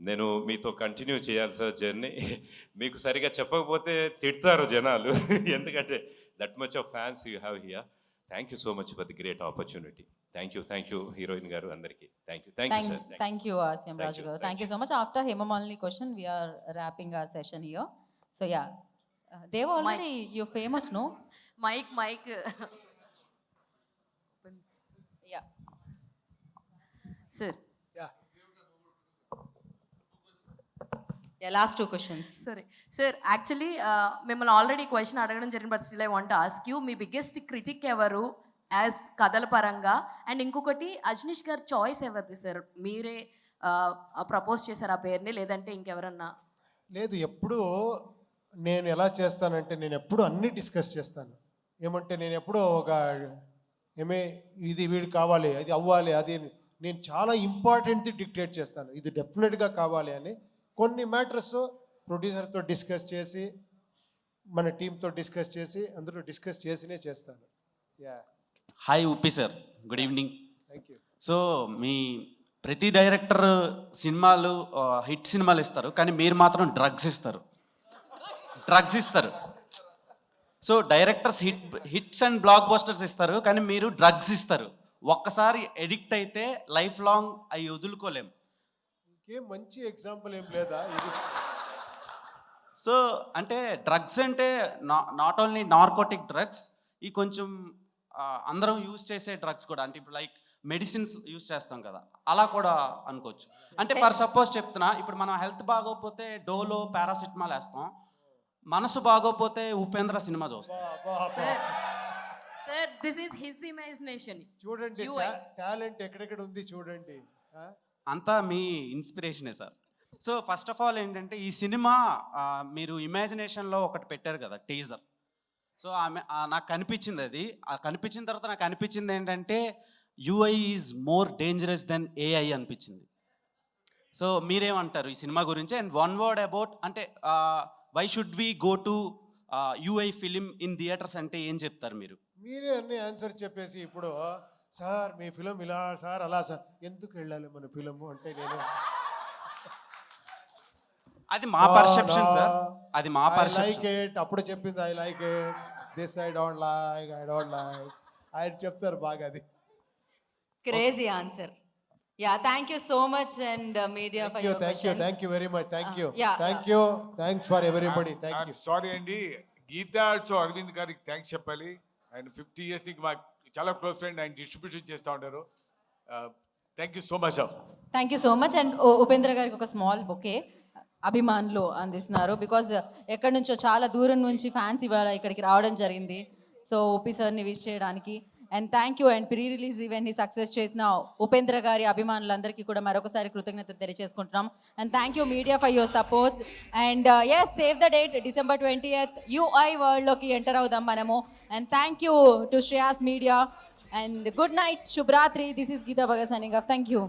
నేను మీతో కంటిన్యూ చేయాలి సార్ జర్నీ. మీకు సరిగా చెప్పకపోతే తిడతారు జనాలు, ఎందుకంటే that much of fans you have here. Thank you so much for the great opportunity. Thank you heroine గారు అందరికీ thank you sir. Thank you ఆసియం రాజు గారు. Thank you so much. After Hemamalini question we are wrapping our session here. So yeah, they were already you're famous, no? Mike Yeah. Sir. Yeah, last 2 questions. సరే sir, actually మిమ్మల్ని already question అడగడం జరిగింది, but still I want ask you, మీ biggest critic ఎవరు as కథల పరంగా? And ఇంకొకటి, అజనీష్ గారు చాయిస్ ఎవరిది సార్? మీరే ప్రపోజ్ చేశారు ఆ పేరుని, లేదంటే ఇంకెవరన్నా? లేదు, ఎప్పుడు నేను ఎలా చేస్తానంటే నేను ఎప్పుడు అన్నీ డిస్కస్ చేస్తాను. ఏమంటే నేను ఎప్పుడో ఒక ఇది వీడు కావాలి, అది అవ్వాలి, అది నేను చాలా ఇంపార్టెంట్ది డిక్టేట్ చేస్తాను, ఇది డెఫినెట్గా కావాలి అని. కొన్ని మ్యాటర్స్ ప్రొడ్యూసర్తో డిస్కస్ చేసి, మన టీంతో డిస్కస్ చేసి, అందరూ డిస్కస్ చేసినే చేస్తాను. Yeah. Hi Uppi sir, good evening. Thank you. So మీ ప్రతి డైరెక్టర్ సినిమాలు హిట్ సినిమాలు ఇస్తారు, కానీ మీరు మాత్రం డ్రగ్స్ ఇస్తారు. So directors hits and black busters ఇస్తారు, కానీ మీరు డ్రగ్స్ ఇస్తారు. ఒక్కసారి ఎడిక్ట్ అయితే లైఫ్ లాంగ్ అవి వదులుకోలేం. ఇంకేం మంచి ఎగ్జాంపుల్ ఏం లేదా ఇది? సో అంటే డ్రగ్స్ అంటే నాట్ ఓన్లీ నార్కోటిక్ డ్రగ్స్, ఈ కొంచెం అందరం యూజ్ చేసే డ్రగ్స్ కూడా, అంటే ఇప్పుడు లైక్ మెడిసిన్స్ యూజ్ చేస్తాం కదా, అలా కూడా అనుకోవచ్చు. అంటే ఫర్ సపోజ్ చెప్తున్నా, ఇప్పుడు మనం హెల్త్ బాగోకపోతే డోలో పారాసిటమాల్ వేస్తాం, మనసు బాగోపోతే ఉపేంద్ర సినిమా చూస్తాం. Sir this is his imagination. చూడండి టాలెంట్ ఎక్కడెక్కడ ఉంది చూడండి. అంతా మీ ఇన్స్పిరేషనే sir. So first of all ఏంటంటే ఈ సినిమా మీరు ఇమాజినేషన్లో ఒకటి పెట్టారు కదా టీజర్. సో నాకు కనిపించింది అది. కనిపించిన తర్వాత నాకు అనిపించింది ఏంటంటే UI is more dangerous than AI అనిపించింది. సో మీరేమంటారు ఈ సినిమా గురించి? అండ్ వన్ వర్డ్ అబౌట్, అంటే why should we go to UI film in theatres అంటే ఏం చెప్తారు మీరు? మీరే అన్ని ఆన్సర్ చెప్పేసి ఇప్పుడు సార్ మీ ఫిలం ఇలా సార్ అలా సార్ ఎందుకు వెళ్ళాలి మన ఫిలము అంటే నేను అది మా పర్సెప్షన్ సార్, అది మా పర్సెప్షన్. లైక్ ఇట్ అప్పుడు చెప్పింది I like it, this I don't like, ఆయన చెప్తారు బాగా అది. Crazy answer. Yeah, thank you so much and media for your questions. Thank you very much. Yeah. Thanks for everybody. Thank you. Sorry అండి, Gita arts Arvind గారికి thanks చెప్పాలి. ఆయన 50 years నుంచి మాకు చాలా క్లోజ్ ఫ్రెండ్, ఆయన డిస్ట్రిబ్యూషన్ చేస్తూ ఉంటారు. Thank you so much sir. Thank you so much. And Upendra గారికి ఒక స్మాల్ బొకే అభిమానులు అందిస్తున్నారు. బికాజ్ ఎక్కడి నుంచో చాలా దూరం నుంచి ఫ్యాన్స్ ఇవాళ ఇక్కడికి రావడం జరిగింది. సో ఓపీ సార్ని విష్ చేయడానికి. And thank you. And pre release ఈవెంట్ని సక్సెస్ చేసిన ఉపేంద్ర గారి అభిమానులందరికీ కూడా మరొకసారి కృతజ్ఞతలు తెలియజేసుకుంటున్నాం. And thank you media for your support. And yes, save the date, December 20th UI వరల్డ్లోకి ఎంటర్ అవుదాం మనము. And thank you to Shreyas media. And good night, శుభరాత్రి. This is Geeta Bhagat signing off. Thank you.